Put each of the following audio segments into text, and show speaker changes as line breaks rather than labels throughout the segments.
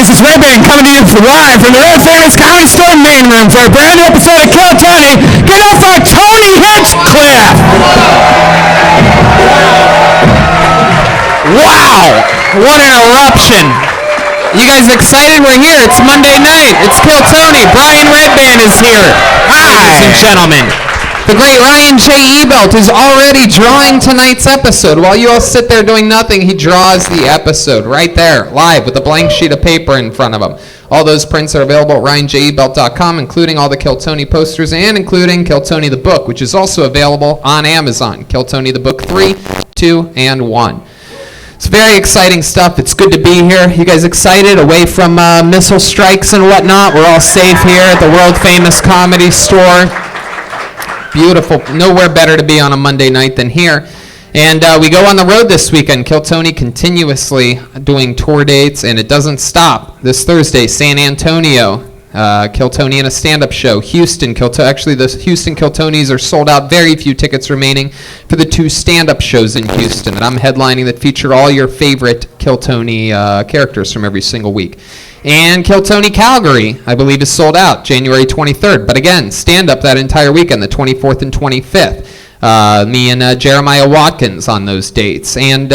This is Red Band coming to you live from the Red Famous Comedy Store main room for a brand new episode of Kill Tony. Get up for Tony Hinchcliffe! Wow! What an eruption! You guys excited? We're here. It's Monday night. It's Kill Tony. Brian Redband is here. Hi, ladies and gentlemen. The great Ryan J. Ebelt is already drawing tonight's episode. While you all sit there doing nothing, he draws the episode right there, live, with a blank sheet of paper in front of him. All those prints are available at ryanjebelt.com, including all the Kill Tony posters and including Kill Tony the book, which is also available on Amazon. Kill Tony the book 3, 2, and 1. It's very exciting stuff. It's good to be here. You guys excited? Away from missile strikes and whatnot. We're all safe here at the world-famous Comedy Store. Beautiful. Nowhere better to be on a Monday night than here. And we go on the road this weekend. Kill Tony continuously doing tour dates, and it doesn't stop. This Thursday, San Antonio, Kill Tony in a stand-up show. Houston, actually the Houston Kill Tonys are sold out. Very few tickets remaining for the 2 stand-up shows in Houston that I'm headlining that feature all your favorite Kill Tony characters from every single week. And Kill Tony Calgary, I believe, is sold out January 23rd. But again, stand-up that entire weekend, the 24th and 25th. Me and Jeremiah Watkins on those dates. And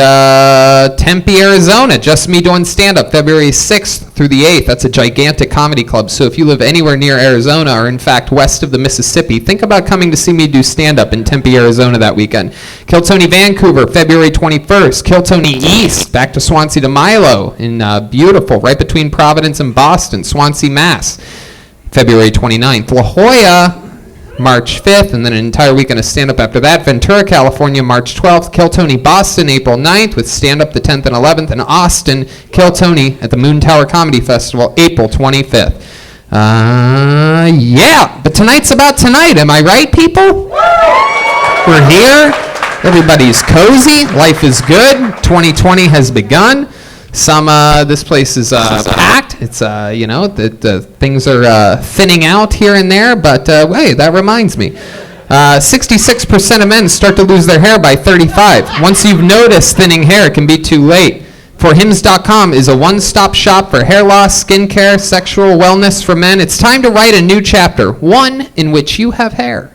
Tempe, Arizona, just me doing stand-up February 6th through the 8th. That's a gigantic comedy club. So if you live anywhere near Arizona or, in fact, west of the Mississippi, think about coming to see me do stand-up in Tempe, Arizona that weekend. Kill Tony Vancouver, February 21st. Kill Tony East, back to Swansea to Milo in beautiful, right between Providence and Boston, Swansea, Mass, February 29th. La Jolla, March 5th, and then an entire weekend of stand-up after that. Ventura, California, March 12th. Kill Tony Boston, April 9th, with stand-up the 10th and 11th. And Austin, Kill Tony at the Moon Tower Comedy Festival, April 25th. Yeah, but tonight's about tonight. Am I right, people? We're here. Everybody's cozy. Life is good. 2020 has begun. This place is packed. It's, the things are thinning out here and there, but hey, that reminds me. 66% of men start to lose their hair by 35. Once you've noticed thinning hair, it can be too late. ForHims.com is a one-stop shop for hair loss, skincare, sexual wellness for men. It's time to write a new chapter, one in which you have hair.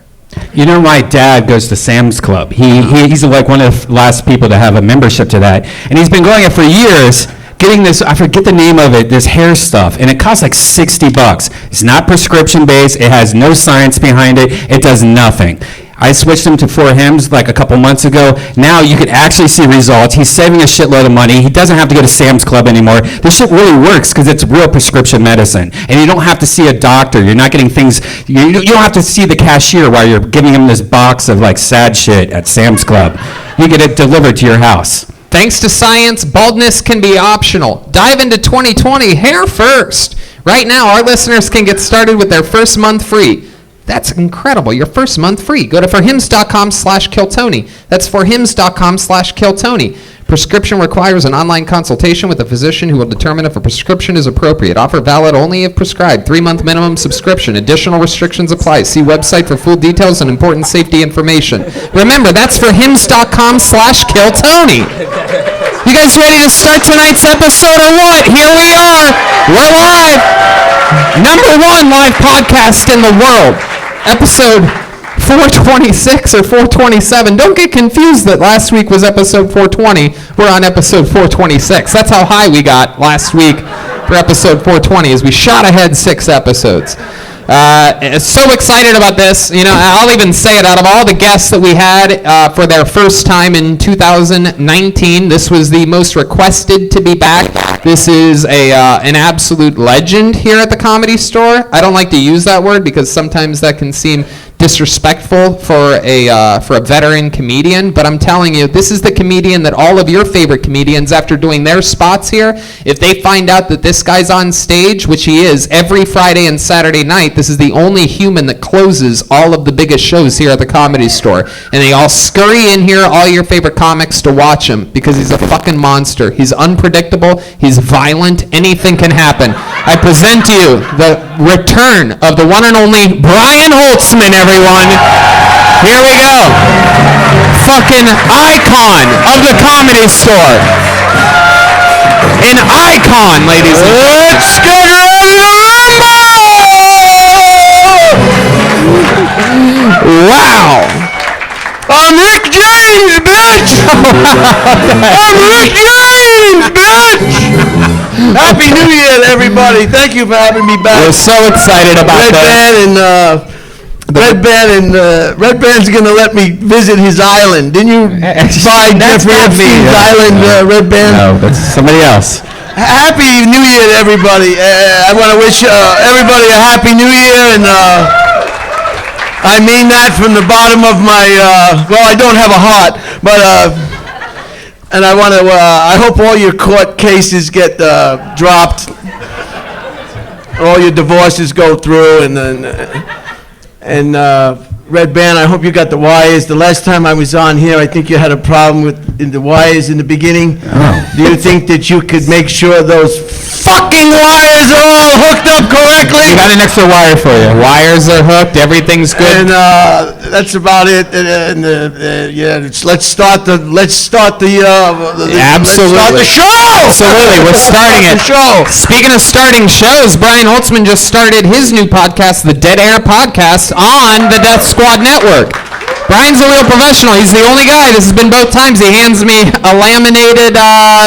You know, my dad goes to Sam's Club. He's like one of the last people to have a membership to that. And he's been going it for years, getting this, I forget the name of it, this hair stuff. And it costs like $60. It's not prescription based. It has no science behind it. It does nothing. I switched him to 4Hims like a couple months ago. Now you can actually see results. He's saving a shitload of money. He doesn't have to go to Sam's Club anymore. This shit really works because it's real prescription medicine. And you don't have to see a doctor. You're not getting things, you don't have to see the cashier while you're giving him this box of like sad shit at Sam's Club. You get it delivered to your house.
Thanks to science, baldness can be optional. Dive into 2020, hair first. Right now, our listeners can get started with their first month free. That's incredible. Your first month free. Go to forhims.com/killtony. That's forhims.com/killtony. Prescription requires an online consultation with a physician who will determine if a prescription is appropriate. Offer valid only if prescribed. 3-month minimum subscription. Additional restrictions apply. See website for full details and important safety information. Remember, that's forhims.com/killtony. You guys ready to start tonight's episode or what? Here we are. We're live. #1 live podcast in the world. Episode 426 or 427. Don't get confused that last week was episode 420. We're on episode 426. That's how high we got last week for episode 420 as we shot ahead 6 episodes. So excited about this. You know, I'll even say it, out of all the guests that we had for their first time in 2019, this was the most requested to be back. This is an absolute legend here at the Comedy Store. I don't like to use that word because sometimes that can seem disrespectful for a veteran comedian, but I'm telling you, this is the comedian that all of your favorite comedians, after doing their spots here, if they find out that this guy's on stage, which he is every Friday and Saturday night, this is the only human that closes all of the biggest shows here at the Comedy Store, and they all scurry in here, all your favorite comics, to watch him because he's a fucking monster. He's unpredictable, he's violent, anything can happen. I present to you the return of the one and only Brian Holtzman, everyone. Here we go. Fucking icon of the Comedy Store. An icon, ladies and gentlemen.
Let's get ready to rumble!
Wow.
I'm Rick James, bitch! I'm Rick James, bitch! Happy New Year, everybody. Thank you for having me back.
We're so excited about that.
Red Band's gonna let me visit his island. Didn't you buy
That's
Jeffrey
not me.
Epstein's island, Red Band?
No, that's somebody else.
Happy New Year to everybody. I want to wish everybody a Happy New Year, and I mean that from the bottom of my, well, I don't have a heart, but, and I want to, I hope all your court cases get dropped, all your divorces go through, and Red Band, I hope you got the wires. The last time I was on here, I think you had a problem with the wires in the beginning.
Oh.
Do you think that you could make sure those fucking wires are all hooked up correctly?
We got an extra wire for you.
Wires are hooked. Everything's good.
And that's about it. Yeah, let's start the
Absolutely.
show.
Absolutely, we're starting it.
The show.
Speaking of starting shows, Brian Holtzman just started his new podcast, the Dead Air Podcast, on the Death Squad Network. Brian's a real professional. He's the only guy. This has been both times. He hands me a laminated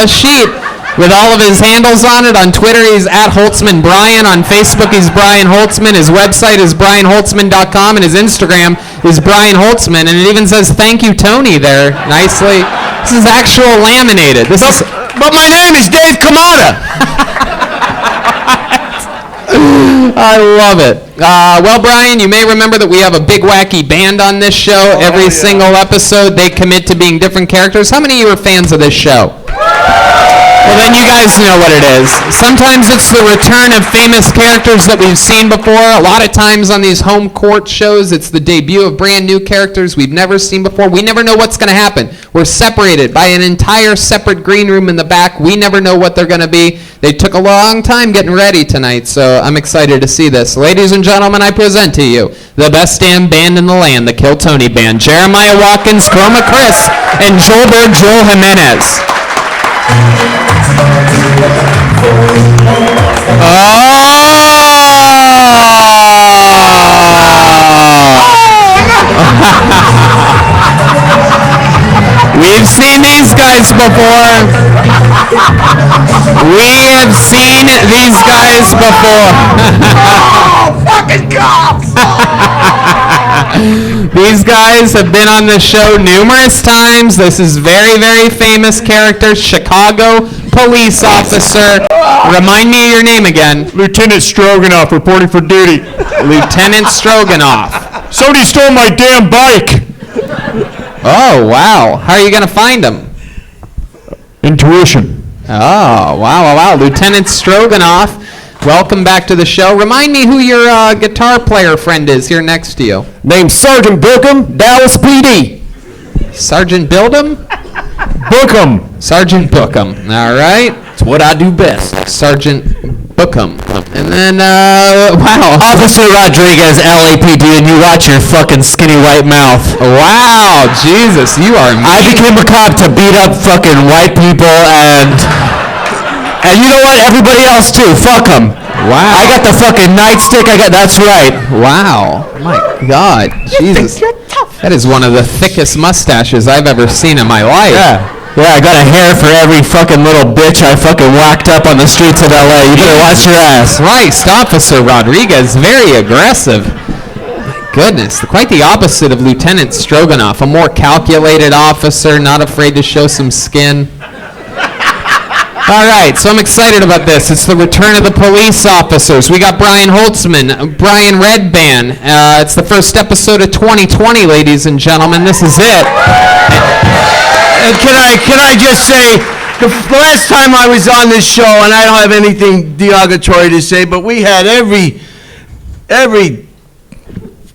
sheet with all of his handles on it. On Twitter, he's at Holtzman Brian. On Facebook, he's Brian Holtzman. His website is brianholtzman.com, and his Instagram is Brian Holtzman. And it even says, "Thank you, Tony," there, nicely. This is actual laminated.
But my name is Dave Kamada.
I love it. Well, Brian, you may remember that we have a big wacky band on this show. Every single episode, they commit to being different characters. How many of you are fans of this show? Well, then you guys know what it is. Sometimes it's the return of famous characters that we've seen before. A lot of times on these home court shows, it's the debut of brand new characters we've never seen before. We never know what's going to happen. We're separated by an entire separate green room in the back. We never know what they're going to be. They took a long time getting ready tonight, so I'm excited to see this. Ladies and gentlemen, I present to you the best damn band in the land, the Kill Tony Band. Jeremiah Watkins, Chroma Chris, and Joelberg Joel Jimenez. We've seen these guys before. We have seen these guys before.
Fucking cops!
These guys have been on the show numerous times. This is very, very famous character, Chicago police officer. Remind me of your name again.
Lieutenant Stroganoff reporting for duty.
Lieutenant Stroganoff.
Somebody stole my damn bike.
Oh, wow. How are you going to find him?
Intuition.
Oh, wow. Lieutenant Stroganoff, welcome back to the show. Remind me who your guitar player friend is here next to you.
Name's Sergeant Bookham, Dallas PD.
Sergeant Bildum?
Bookham.
Sergeant Bookham. All right.
It's what I do best.
Sergeant Bookham. And then, wow.
Officer Rodriguez, LAPD, and you watch your fucking skinny white mouth.
Wow, Jesus, you are mean.
I became a cop to beat up fucking white people and you know what? Everybody else too. Fuck them.
Wow.
I got the fucking nightstick. That's right.
Wow. My God. Jesus. That is one of the thickest mustaches I've ever seen in my life.
Yeah, I got a hair for every fucking little bitch I fucking whacked up on the streets of LA. You better watch your ass.
Christ, Officer Rodriguez, very aggressive. My goodness, quite the opposite of Lieutenant Stroganoff. A more calculated officer, not afraid to show some skin. All right, so I'm excited about this. It's the return of the police officers. We got Brian Holtzman, Brian Red Band. It's the first episode of 2020, ladies and gentlemen. This is it.
Can I just say, the last time I was on this show, and I don't have anything derogatory to say, but we had every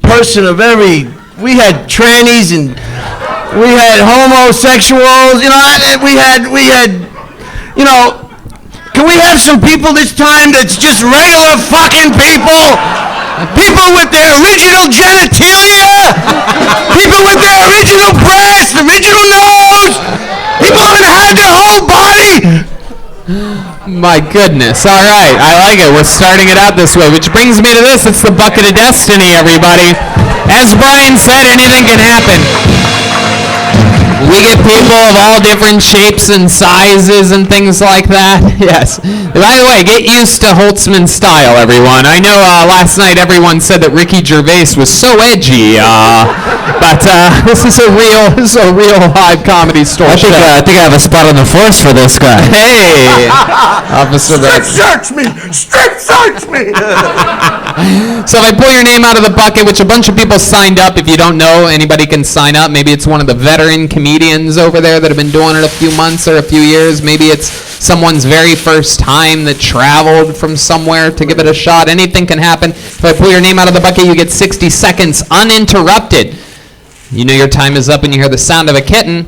person of we had trannies and we had homosexuals, can we have some people this time that's just regular fucking people? People with their original genitalia, people with their original breasts, original nose, people that had their whole body.
My goodness. All right. I like it. We're starting it out this way, which brings me to this. It's the bucket of destiny, everybody. As Brian said, anything can happen. We get people of all different shapes and sizes and things like that. Yes. By the way, get used to Holtzman style, everyone. I know last night everyone said that Ricky Gervais was so edgy, but this is a real live comedy store.
I think I have a spot on the force for this guy.
Hey, Officer Rex.
Search me! Strip search me!
So if I pull your name out of the bucket, which a bunch of people signed up, if you don't know, anybody can sign up. Maybe it's one of the veteran comedians over there that have been doing it a few months or a few years. Maybe it's someone's very first time that traveled from somewhere to give it a shot. Anything can happen. If I pull your name out of the bucket, you get 60 seconds uninterrupted. You know your time is up when you hear the sound of a kitten.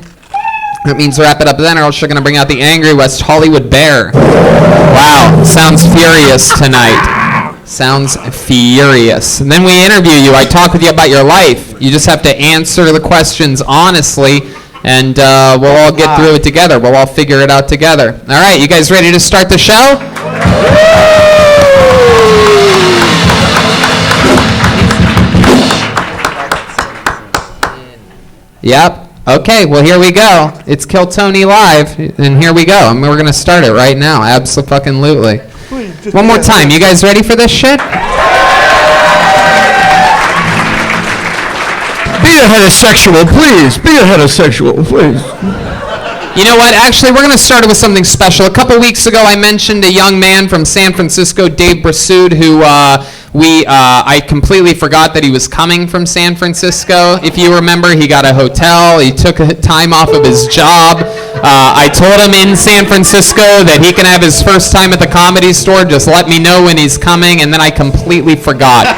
That means wrap it up then, or else you're going to bring out the angry West Hollywood bear. Wow, sounds furious tonight. Sounds furious. And then we interview you. I talk with you about your life. You just have to answer the questions honestly, and we'll all get through it together. We'll all figure it out together. All right, you guys ready to start the show? Yep. Okay, well, here we go. It's Kill Tony Live, and here we go. And we're going to start it right now. Abso-fucking-lutely. One more time. You guys ready for this shit?
Be a heterosexual, please. Be a heterosexual, please.
You know what? Actually, we're going to start it with something special. A couple weeks ago, I mentioned a young man from San Francisco, Dave Brassoud, who I completely forgot that he was coming from San Francisco. If you remember, he got a hotel. He took time off of his job. I told him in San Francisco that he can have his first time at the Comedy Store. Just let me know when he's coming. And then I completely forgot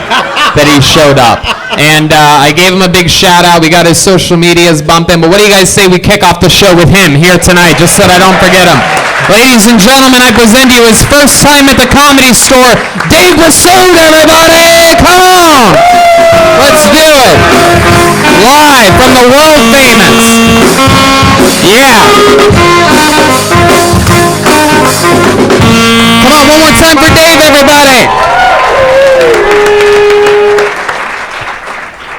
that he showed up. And I gave him a big shout out. We got his social medias bumping. But what do you guys say we kick off the show with him here tonight, just so that I don't forget him? Ladies and gentlemen, I present to you his first time at the Comedy Store, Dave Brassoud, everybody! Come on! Let's do it! Live from the world famous. Yeah! Come on, one more time for Dave, everybody!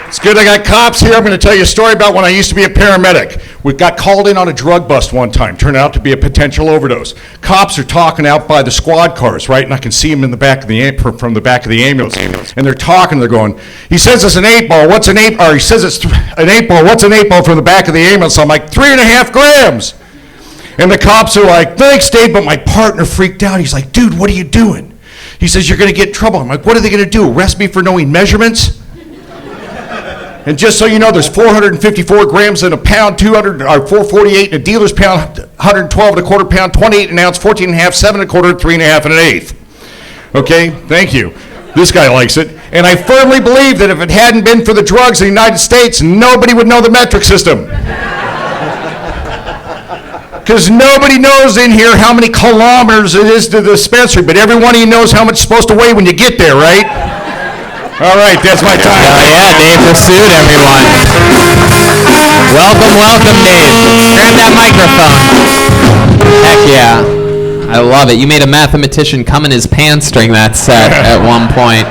It's good I got cops here. I'm going to tell you a story about when I used to be a paramedic. We got called in on a drug bust one time. Turned out to be a potential overdose. Cops are talking out by the squad cars, right? And I can see them in the back of from the back of the ambulance. And they're talking. They're going, he says it's an 8-ball. What's an 8? Or he says it's an 8-ball. What's an 8-ball from the back of the ambulance? I'm like, 3.5 grams. And the cops are like, thanks, Dave. But my partner freaked out. He's like, dude, what are you doing? He says, you're going to get in trouble. I'm like, what are they going to do? Arrest me for knowing measurements? And just so you know, there's 454 grams in a pound, 448 in a dealer's pound, 112 and a quarter pound, 28 an ounce, 14 and a half, 7 and a quarter, 3 and a half and an eighth. Okay, thank you. This guy likes it. And I firmly believe that if it hadn't been for the drugs in the United States, nobody would know the metric system. Because nobody knows in here how many kilometers it is to the dispensary, but every one of you knows how much it's supposed to weigh when you get there, right? All right, that's my time.
Yeah, Dave Brassoud, everyone. Welcome, Dave. Grab that microphone. Heck yeah. I love it. You made a mathematician come in his pants during that set at one point.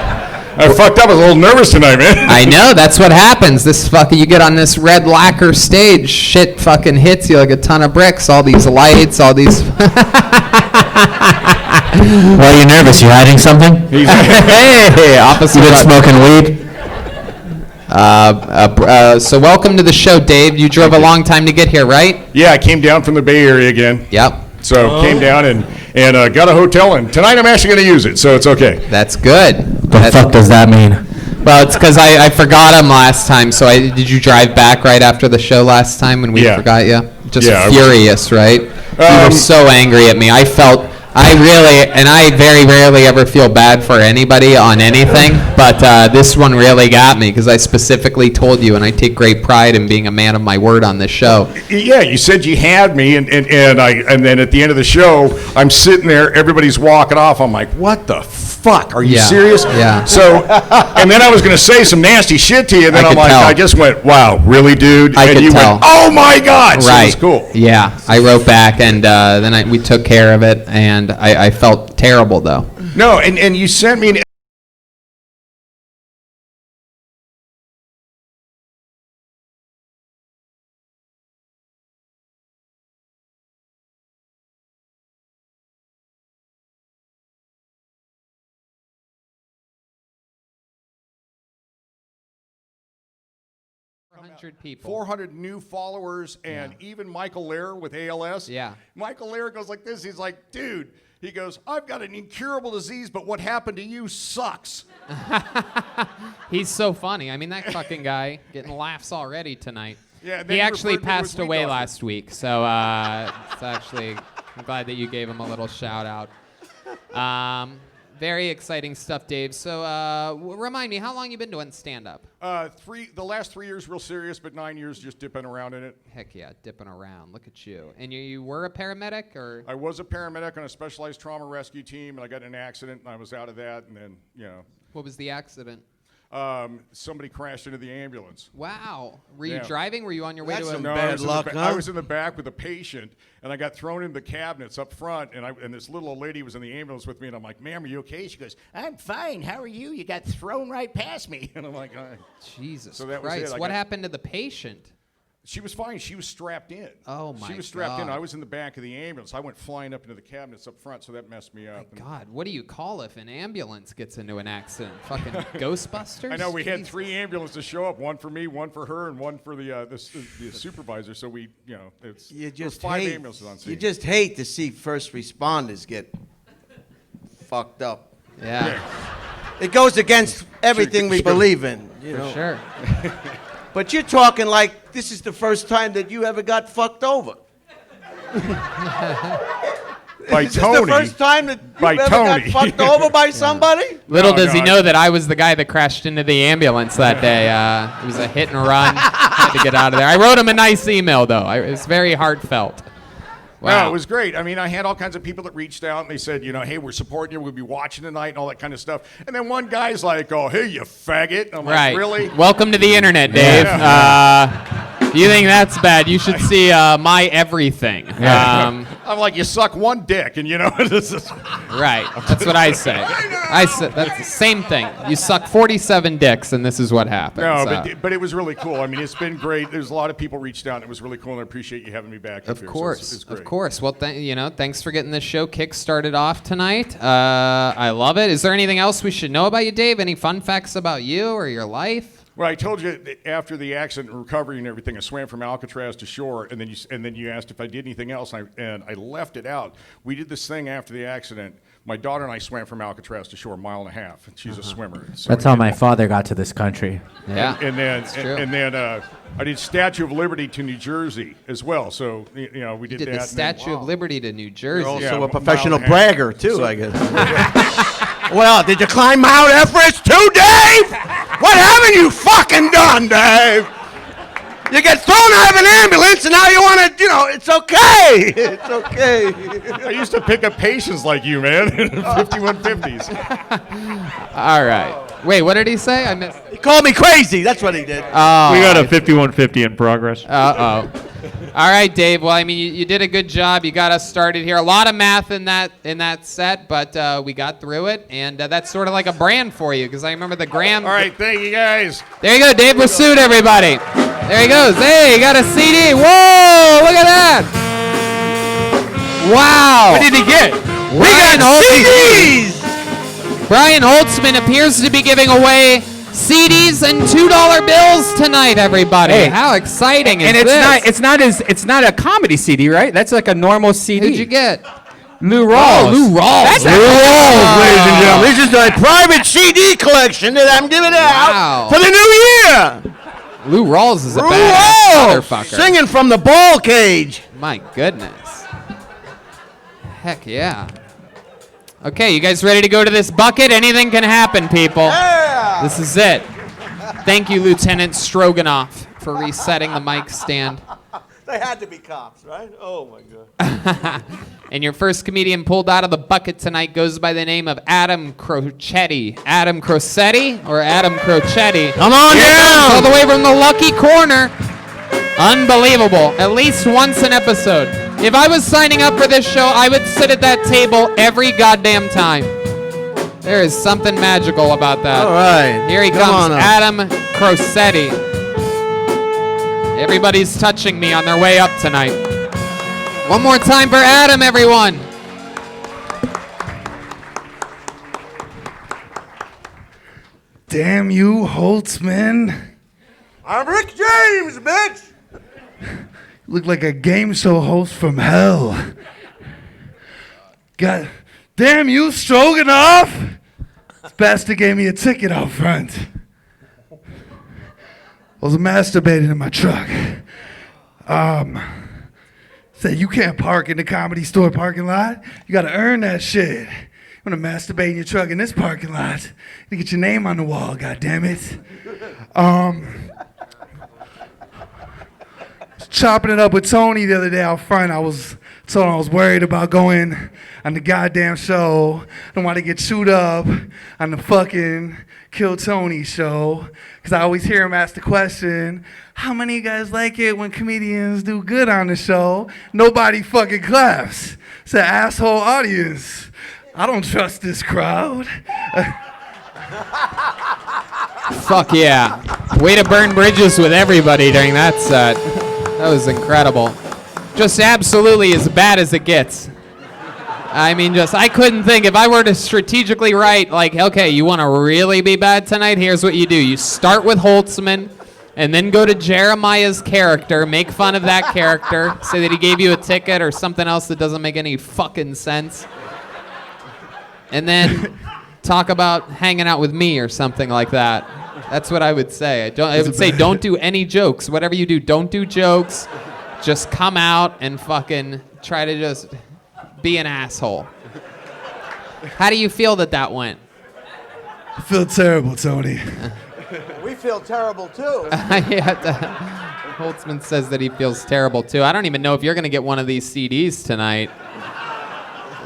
I fucked up. I was a little nervous tonight, man.
I know. That's what happens. You get on this red lacquer stage, shit fucking hits you like a ton of bricks. All these lights, all these...
Why are you nervous? You hiding something?
Hey, opposite.
You been smoking weed?
So welcome to the show, Dave. You drove a long time to get here, right?
Yeah, I came down from the Bay Area again.
Yep.
So came down and got a hotel, and tonight I'm actually going to use it, so it's okay.
That's good.
The fuck does that mean?
Well, it's because I forgot him last time. So did you drive back right after the show last time when we forgot you? Just furious, right? You were so angry at me. I very rarely ever feel bad for anybody on anything, but this one really got me because I specifically told you, and I take great pride in being a man of my word on this show.
Yeah, you said you had me, and then at the end of the show, I'm sitting there, everybody's walking off. I'm like, what the
fuck? Are you
Yeah.
serious?
Yeah.
So, and then I was going to say some nasty shit to you, and then
I
I'm
could
like,
tell.
I just went, wow, really, dude?
I
and
could
you
tell.
went, oh my God. So it
Right.
was cool.
Yeah. I wrote back, and then we took care of it, and I felt terrible, though.
No, and you sent me an
400 people.
400 new followers, and even Michael Lehrer with ALS.
Yeah.
Michael Lehrer goes like this. He's like, dude, he goes, I've got an incurable disease, but what happened to you sucks.
He's so funny. I mean, that fucking guy getting laughs already tonight.
Yeah, and then
he
he
actually
referred to it as
passed
weed
away
doctor.
last week, so it's actually, I'm glad that you gave him a little shout out. Very exciting stuff, Dave. So remind me, how long you been doing stand-up?
The last 3 years real serious, but 9 years just dipping around in it.
Heck yeah, dipping around. Look at you. And you were a paramedic, or?
I was a paramedic on a specialized trauma rescue team, and I got in an accident, and I was out of that, and then,
What was the accident?
somebody crashed into the ambulance.
Wow. Were you
Yeah.
driving? Were you on your way
That's
to a...
some
No,
bad luck,
I
huh?
was in the back with a patient, and I got thrown in the cabinets up front, and this little old lady was in the ambulance with me, and I'm like, ma'am, are you okay? She goes, I'm fine. How are you? You got thrown right past me. And I'm like, all right.
Jesus
So that was
Christ.
it. I
What
got-
happened to the patient?
She was fine. She was strapped in.
Oh, my
She was strapped in.
God.
I was in the back of the ambulance. I went flying up into the cabinets up front, so that messed me up. And
God, what do you call if an ambulance gets into an accident? Fucking Ghostbusters?
I know we had
Jesus.
3 ambulances show up, one for me, one for her, and one for the supervisor. So we, it's
You
there was
just
5
hate.
ambulances on scene.
You just hate to see first responders get fucked up.
Yeah,
It goes against everything we believe in. You
for
know.
sure.
But you're talking like this is the first time that you ever got fucked over.
by
Is this
Tony.
the first time that you
By
ever
Tony.
got fucked over by somebody?
Little
No,
does he
no,
know that I was the guy that crashed into the ambulance that day. It was a hit and run. Had to get out of there. I wrote him a nice email, though. It was very heartfelt. Wow.
No, it was great. I mean, I had all kinds of people that reached out and they said, hey, we're supporting you. We'll be watching tonight and all that kind of stuff. And then one guy's like, oh, hey, you faggot. And I'm
Right.
like, really?
Welcome to the internet, Dave. You think that's bad? You should see my everything.
I'm like, you suck one dick. And, this is.
Right. That's what I say. I said that's the same thing. You suck 47 dicks, and this is what happens.
No, but it was really cool. I mean, it's been great. There's a lot of people reached out, and it was really cool, and I appreciate you having me back.
Of
here.
course,
So it's great.
of course. Well, thanks for getting this show kick-started off tonight. I love it. Is there anything else we should know about you, Dave? Any fun facts about you or your life?
Well, I told you that after the accident and recovery and everything, I swam from Alcatraz to shore, and then you asked if I did anything else, and I left it out. We did this thing after the accident. My daughter and I swam from Alcatraz to shore, a mile and a half. And she's a swimmer. So
That's how my father got to this country.
Yeah.
And then
true.
I did Statue of Liberty to New Jersey as well. So we did
You did
that.
the
and then-
Statue of Liberty to New Jersey.
You're also
Yeah,
a
a
professional
mile and a half.
bragger, too, I guess. Well, did you climb Mount Everest too, Dave? What haven't you fucking done, Dave? You get thrown out of an ambulance and now you want to, it's okay. It's okay.
I used to pick up patients like you, man, in 5150s.
All right. Wait, what did he say? I missed.
He called me crazy. That's what he did.
We got a 5150 in progress.
Uh-oh. All right, Dave. Well, I mean, you did a good job. You got us started here. A lot of math in that set, but we got through it, and that's sort of like a brand for you, because I remember the Graham.
All right, thank you guys.
There you go, Dave Lassude, everybody. There he goes. Hey, you got a CD. Whoa, look at that. Wow.
What did he get?
Brian
CDs!
Brian Holtzman appears to be giving away CDs and $2 bills tonight, everybody.
Hey.
How exciting is
And
this?
it's not a comedy CD, right? That's like a normal CD.
Who'd you get?
Lou Rawls.
Lou Rawls.
That's
Lou Rawls, ladies and gentlemen. This is a private CD collection that I'm giving
Wow.
out for the new year.
Lou Rawls is a
Lou
badass
Rawls,
motherfucker.
singing from the ball cage.
My goodness. Heck yeah. Okay, you guys ready to go to this bucket? Anything can happen, people.
Yeah.
This is it. Thank you, Lieutenant Stroganoff, for resetting the mic stand.
They had to be cops, right? Oh, my God.
And your first comedian pulled out of the bucket tonight goes by the name of Adam Crocetti. Adam Crocetti or Adam Crocetti?
Come on down!
All the way from the lucky corner. Unbelievable. At least once an episode. If I was signing up for this show, I would sit at that table every goddamn time. There is something magical about that.
All right.
Here he
Come
comes,
on up.
Adam Crocetti. Everybody's touching me on their way up tonight. One more time for Adam, everyone.
Damn you, Holtzman.
I'm Rick James, bitch!
Look like a game show host from hell. God damn you, Stroganoff. This bastard gave me a ticket out front. I was masturbating in my truck. Said you can't park in the Comedy Store parking lot. You gotta earn that shit. You wanna masturbate in your truck in this parking lot. You get your name on the wall, goddammit. Chopping it up with Tony the other day out front. I was worried about going on the goddamn show. I don't want to get chewed up on the fucking Kill Tony show. Because I always hear him ask the question, how many of you guys like it when comedians do good on the show? Nobody fucking claps. It's an asshole audience. I don't trust this crowd.
Fuck yeah. Way to burn bridges with everybody during that set. That was incredible. Just absolutely as bad as it gets. I mean, I couldn't think, if I were to strategically write, like, okay, you want to really be bad tonight? Here's what you do. You start with Holtzman, and then go to Jeremiah's character, make fun of that character, say that he gave you a ticket or something else that doesn't make any fucking sense. And then talk about hanging out with me or something like that. That's what I would say. I would say don't do any jokes. Whatever you do, don't do jokes. Just come out and fucking try to just be an asshole. How do you feel that went?
I feel terrible, Tony.
We feel terrible, too.
Holtzman says that he feels terrible, too. I don't even know if you're going to get one of these CDs tonight.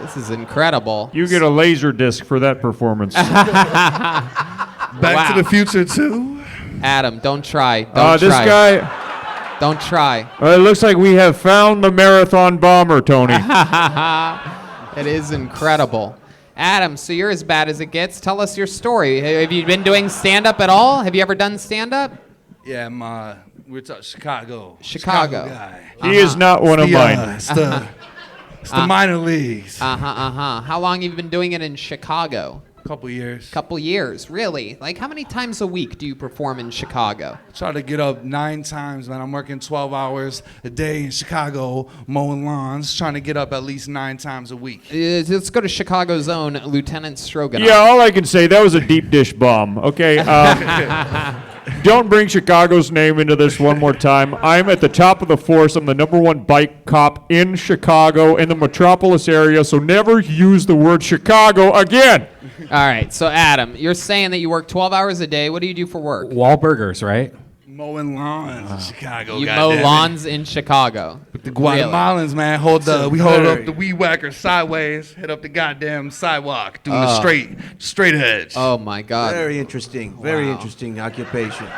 This is incredible.
You get a laser disc for that performance.
Back to the Future 2?
Adam, don't try.
This guy.
Don't try.
It looks like we have found the marathon bomber, Tony.
It is incredible. Adam, so you're as bad as it gets. Tell us your story. Have you been doing stand-up at all? Have you ever done stand-up?
Yeah, we're talking Chicago.
Chicago
Guy.
He is not one of mine.
It's the minor leagues.
How long have you been doing it in Chicago?
Couple years.
Couple years, really? Like, how many times a week do you perform in Chicago?
Try to get up 9 times, man. I'm working 12 hours a day in Chicago, mowing lawns, trying to get up at least 9 times a week.
Let's go to Chicago's own Lieutenant Stroganoff.
Yeah, all I can say, that was a deep dish bomb, okay? Don't bring Chicago's name into this one more time. I'm at the top of the force. I'm the #1 bike cop in Chicago, in the metropolis area, so never use the word Chicago again.
All right, so Adam, you're saying that you work 12 hours a day. What do you do for work?
Wahlburgers, right?
Mowing lawns in Chicago.
You mow lawns in Chicago.
The Guatemalans, man, we hold up the weed whacker sideways, hit up the goddamn sidewalk, doing the straight edge.
Oh my God.
Very interesting. Very interesting occupation.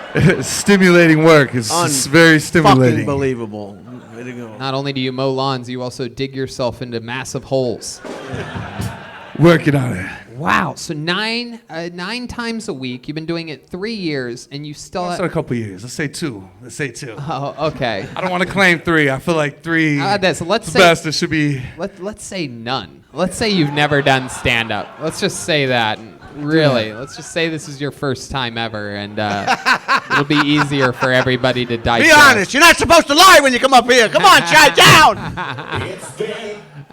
Stimulating work. It's very stimulating.
Fucking believable. Way to go.
Not only do you mow lawns, you also dig yourself into massive holes.
Working on it.
Wow. So nine times a week. You've been doing it 3 years, and you still.
That's a couple years. Let's say 2.
Oh, okay.
I don't want to claim 3. I feel like 3.
Let's
the
say
best. It should be.
Let's say none. Let's say you've never done stand-up. Let's just say that. Really. Let's just say this is your first time ever, and it'll be easier for everybody to digest.
Be honest. You're not supposed to lie when you come up here. Come on, shut down.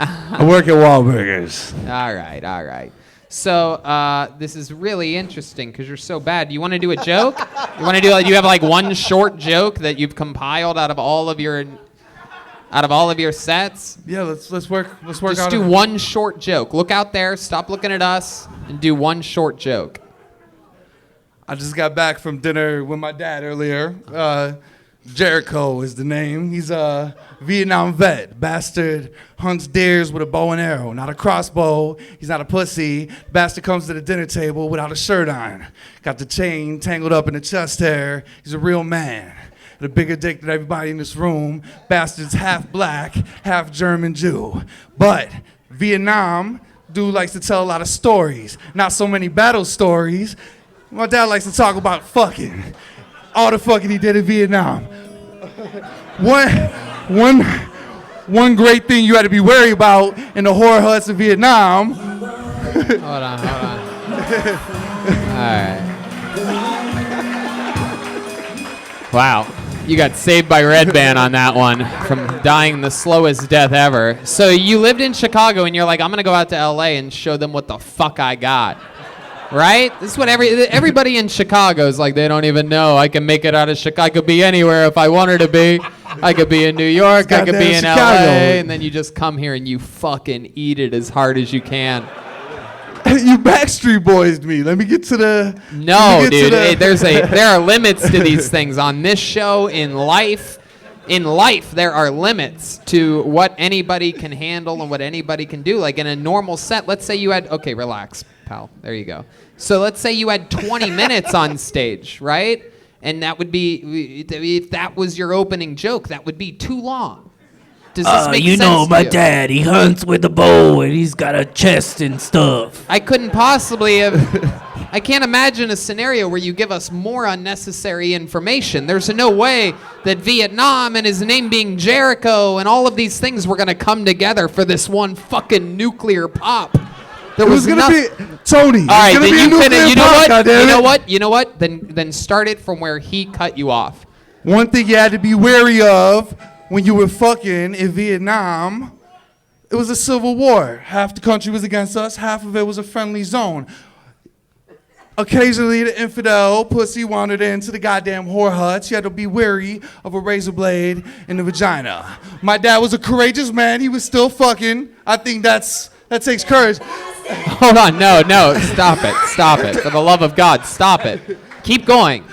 I work at Wahlburgers.
All right. So this is really interesting because you're so bad. Do you want to do a joke? You have like one short joke that you've compiled out of all of your sets?
Yeah, let's work.
Just do one short joke. Look out there. Stop looking at us, and do one short joke.
I just got back from dinner with my dad earlier. Jericho is the name. He's a Vietnam vet. Bastard hunts deers with a bow and arrow, not a crossbow. He's not a pussy. Bastard comes to the dinner table without a shirt on. Got the chain tangled up in the chest hair. He's a real man. The bigger dick than everybody in this room. Bastard's half black, half German Jew. But Vietnam, dude likes to tell a lot of stories. Not so many battle stories. My dad likes to talk about fucking. All the fucking he did in Vietnam. One great thing you had to be worried about in the whore huts of Vietnam.
Hold on. All right. Wow. You got saved by Red Band on that one from dying the slowest death ever. So you lived in Chicago and you're like, I'm going to go out to LA and show them what the fuck I got. Right? This is what everybody in Chicago is like. They don't even know. I can make it out of Chicago. I could be anywhere if I wanted to be. I could be in New York. I could be in LA. And then you just come here and you fucking eat it as hard as you can.
You Backstreet Boys me. Let me get to the...
No, dude. Hey, there are limits to these things. On this show, in life, there are limits to what anybody can handle and what anybody can do. Like in a normal set, let's say you had... Okay, relax, pal. There you go. So let's say you had 20 minutes on stage, right? And that would be... If that was your opening joke, that would be too long. Does this make sense to
my
you?
dad, he hunts with a bow and he's got a chest and stuff.
I couldn't possibly have... I can't imagine a scenario where you give us more unnecessary information. There's no way that Vietnam and his name being Jericho and all of these things were going to come together for this one fucking nuclear pop.
It was going to be... Tony,
all right, then you finish. You know what?
Then
Then start it from where he cut you off.
one thing you had to be wary of when you were fucking in Vietnam, it was a civil war. Half the country was against us, half of it was a friendly zone. Occasionally, the infidel pussy wandered into the goddamn whore huts. You had to be wary of a razor blade in the vagina. My dad was a courageous man. He was still fucking. I think that takes courage.
Hold on, no, stop it. For the love of God, stop it. Keep going.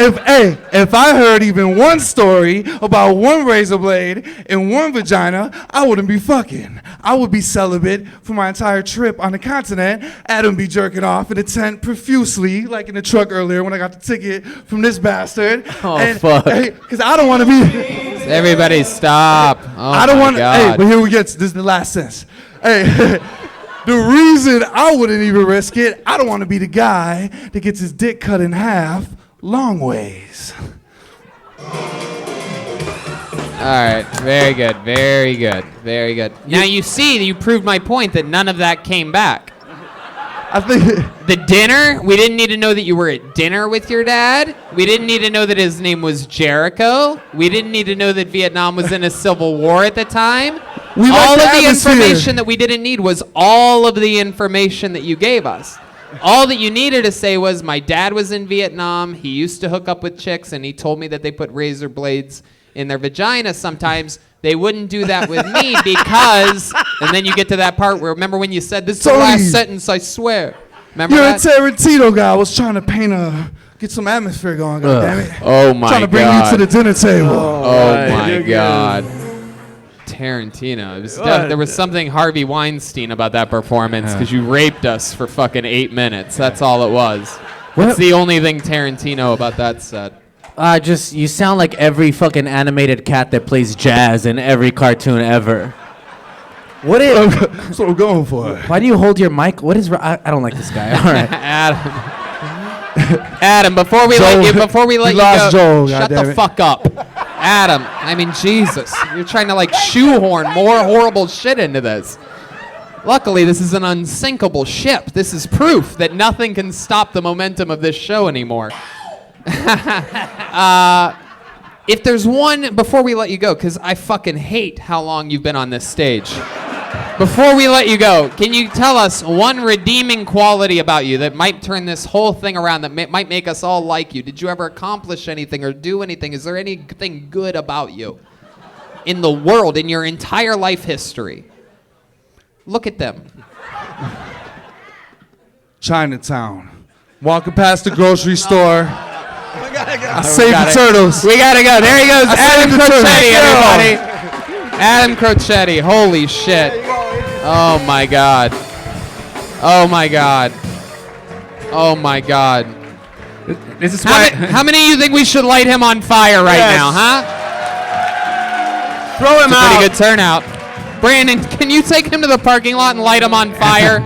If I heard even one story about one razor blade and one vagina, I wouldn't be fucking. I would be celibate for my entire trip on the continent. Adam be jerking off in the tent profusely, like in the truck earlier when I got the ticket from this bastard.
Fuck.
Because I don't want to be...
Everybody stop. Oh,
I don't want to... Hey,
God.
but here we get to this is the last sentence. Hey, the reason I wouldn't even risk it, I don't want to be the guy that gets his dick cut in half long ways.
All right, very good. Now you see, you proved my point that none of that came back.
I think
The dinner, we didn't need to know that you were at dinner with your dad. We didn't need to know that his name was Jericho. We didn't need to know that Vietnam was in a civil war at the time. All of the information that we didn't need was all of the information that you gave us. All that you needed to say was, my dad was in Vietnam, he used to hook up with chicks, and he told me that they put razor blades in their vagina sometimes. They wouldn't do that with me because... And then you get to that part where, remember when you said, this is the last sentence, I swear. Remember
you're
that?
a Tarantino guy. I was trying to get some atmosphere going, goddammit.
Oh my God.
Trying to bring you to the dinner table.
Oh my God. Tarantino. There was something Harvey Weinstein about that performance because you raped us for fucking 8 minutes. That's all it was. What's the only thing Tarantino about that set?
You sound like every fucking animated cat that plays jazz in every cartoon ever.
That's what I'm going for.
Why do you hold your mic? What is... I don't like this guy. All right.
Adam, before we let you go,
Joel,
shut the fuck up. Adam, I mean, Jesus. You're trying to like shoehorn more horrible shit into this. Luckily, this is an unsinkable ship. This is proof that nothing can stop the momentum of this show anymore. If there's one, before we let you go, because I fucking hate how long you've been on this stage. Before we let you go, can you tell us one redeeming quality about you that might turn this whole thing around, that might make us all like you? Did you ever accomplish anything or do anything? Is there anything good about you in the world, in your entire life history? Look at them.
Chinatown. Walking past the grocery store.
Save the turtles.
We gotta go. There he goes. Adam
the turtles.
Crocetti,
Thank
everybody. Adam Crocetti. Holy shit. Oh my god. Oh my god. Oh my god.
This is why.
How many of you think we should light him on fire right
Yes.
now, huh?
Throw him
It's a
out.
pretty good turnout. Brandon, can you take him to the parking lot and light him on fire?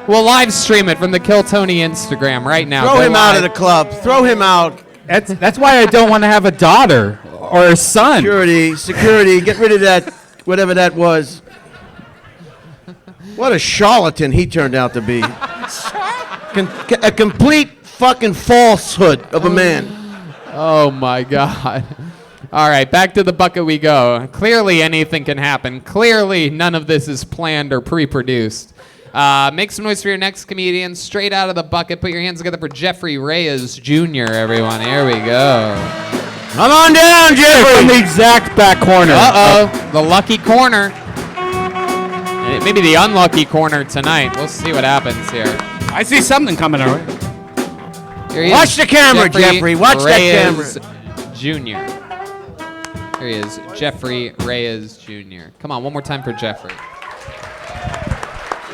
We'll live stream it from the Kill Tony Instagram right now.
Throw
Go
him out
live.
of the club. Throw him out.
That's why I don't want to have a daughter or a son.
Security, get rid of that, whatever that was. What a charlatan he turned out to be. A complete fucking falsehood of a man.
Oh my god. All right, back to the bucket we go. Clearly anything can happen. Clearly none of this is planned or pre-produced. Make some noise for your next comedian. Straight out of the bucket. Put your hands together for Jeffrey Reyes Jr., everyone. Here we go.
Come on down, Jeffrey.
From the exact back corner.
Uh-oh, the lucky corner. Maybe the unlucky corner tonight. We'll see what happens here.
I see something coming our way.
Here he
Watch
is,
the camera, Jeffrey. Watch that
Reyes
camera.
Jr. Here he is, Jeffrey Reyes Jr. Come on, one more time for Jeffrey.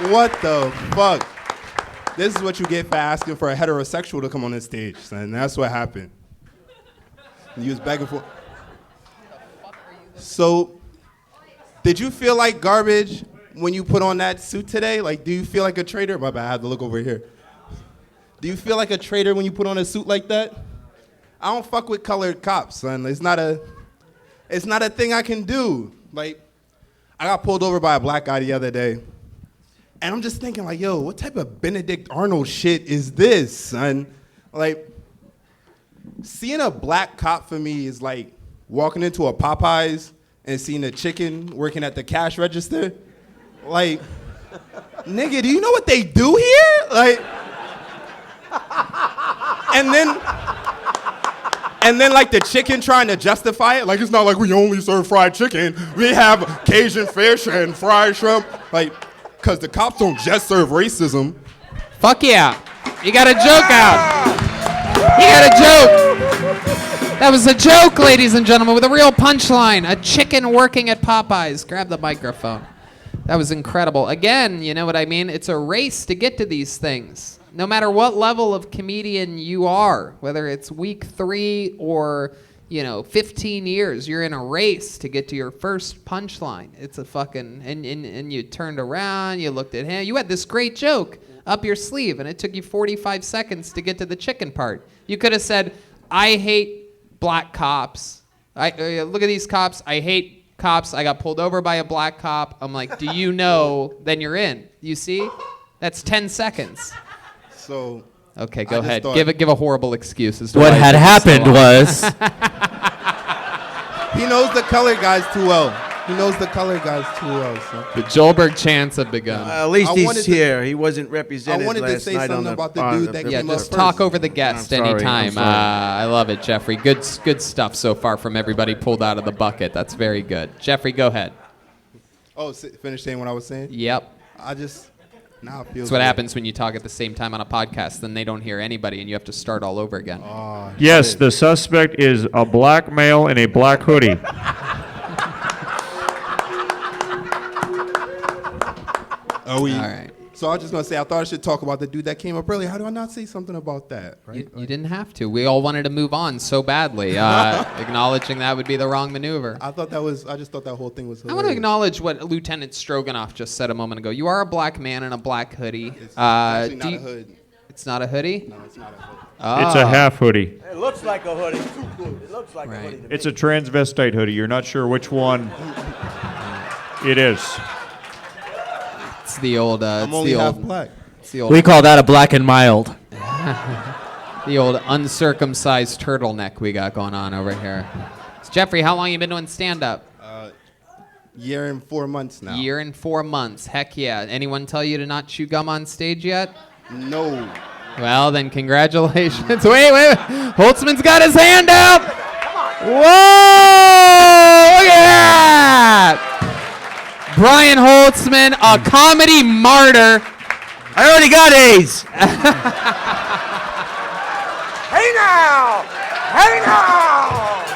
What the fuck? This is what you get for asking for a heterosexual to come on this stage, son. That's what happened. You was back and forth. So, did you feel like garbage when you put on that suit today? Like, do you feel like a traitor? My bad, I have to look over here. Do you feel like a traitor when you put on a suit like that? I don't fuck with colored cops, son. It's not a thing I can do. Like, I got pulled over by a black guy the other day. And I'm just thinking, like, yo, what type of Benedict Arnold shit is this, son? Like, seeing a black cop for me is like walking into a Popeyes and seeing a chicken working at the cash register. Like, nigga, do you know what they do here? Like, and then like the chicken trying to justify it. Like, it's not like we only serve fried chicken. We have Cajun fish and fried shrimp. Like, because the cops don't just serve racism.
Fuck yeah. You got a joke out. You got a joke. That was a joke, ladies and gentlemen, with a real punchline. A chicken working at Popeyes. Grab the microphone. That was incredible. Again, you know what I mean? It's a race to get to these things. No matter what level of comedian you are, whether it's week 3 or 15 years, you're in a race to get to your first punchline. It's a fucking, and you turned around, you looked at him, you had this great joke up your sleeve, and it took you 45 seconds to get to the chicken part. You could have said, I hate black cops. Look at these cops, I hate cops, I got pulled over by a black cop. I'm like, do you know? Then you're in. You see? That's 10 seconds.
So.
Okay, go ahead. Give a horrible excuse as to
What
why
had
it took you so
happened
long.
was
He knows the color guys too well. He knows the color guys too well, son.
The Joelberg chants have begun.
At least
I
he's
wanted to-
here. He wasn't represented
I wanted to
last
say
night
something
on
about the
on
dude that
Yeah,
came up
just
first.
talk over the guest
I'm sorry,
anytime.
I'm sorry.
I love it, Jeffrey. Good stuff so far from everybody pulled out of the bucket. That's very good. Jeffrey, go ahead.
Oh, finish saying what I was saying?
Yep.
I just, now it feels
That's what
good.
happens when you talk at the same time on a podcast. Then they don't hear anybody, and you have to start all over again.
Yes, the suspect is a black male in a black hoodie.
Are we?
All right.
So I was just going to say, I thought I should talk about the dude that came up earlier. How do I not say something about that? Right?
You didn't have to. We all wanted to move on so badly. Acknowledging that would be the wrong maneuver.
I just thought that whole thing was
I
hilarious.
want to acknowledge what Lieutenant Stroganoff just said a moment ago. You are a black man in a black hoodie.
It's actually not a hood.
It's not a hoodie?
No, it's not a hood.
It's a half hoodie.
It looks like a hoodie. It looks like
Right.
a hoodie. to me.
It's a transvestite hoodie. You're not sure which one it is.
It's the old.
I'm
It's
only
the
half
old.
black.
It's the old.
we call that a black and mild.
The old uncircumcised turtleneck we got going on over here. So Jeffrey, how long you been doing stand-up?
Year and 4 months now.
Year and 4 months. Heck yeah. Anyone tell you to not chew gum on stage yet?
No.
Well, then congratulations. Wait. Holtzman's got his hand up. Whoa! Look at that! Brian Holtzman, a comedy martyr.
I already got A's. Hey now! Hey now!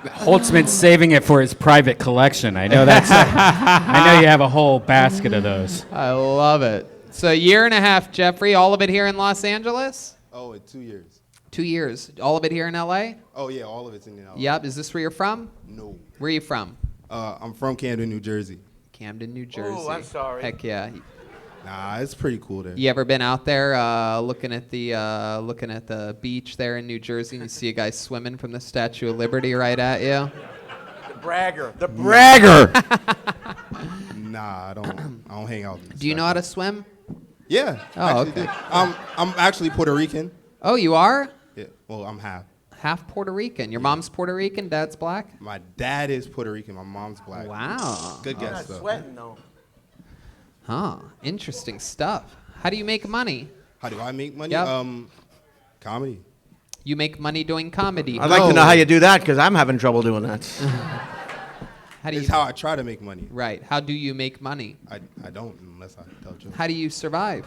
Holtzman's saving it for his private collection. I know that's. I know you have a whole basket of those.
I love it. So a year and a half, Jeffrey. All of it here in Los Angeles?
Oh, 2 years.
2 years. All of it here in L.A.?
Oh, yeah, all of it's in LA.
Yep. Is this where you're from?
No.
Where are you from?
I'm from Camden, New Jersey.
Camden, New Jersey.
Oh, I'm sorry.
Heck yeah.
Nah, it's pretty cool there.
You ever been out there looking at the beach there in New Jersey and you see a guy swimming from the Statue of Liberty right at you?
The bragger. The bragger.
Nah, I don't hang out.
Do you know how to swim?
Yeah.
Oh,
actually
okay.
do. I'm actually Puerto Rican.
Oh, you are?
Yeah. Well, I'm half.
Half Puerto Rican. Your mom's Puerto Rican, dad's black?
My dad is Puerto Rican. My mom's black.
Wow.
Good
I'm
guess
not
though.
sweating though.
Huh. Interesting stuff. How do you make money?
How do I make money?
Yep.
Comedy.
You make money doing comedy.
I'd like to know how you do that because I'm having trouble doing that.
How do
It's
you?
how I try to make money.
Right. How do you make money?
I don't unless I tell you.
How do you survive?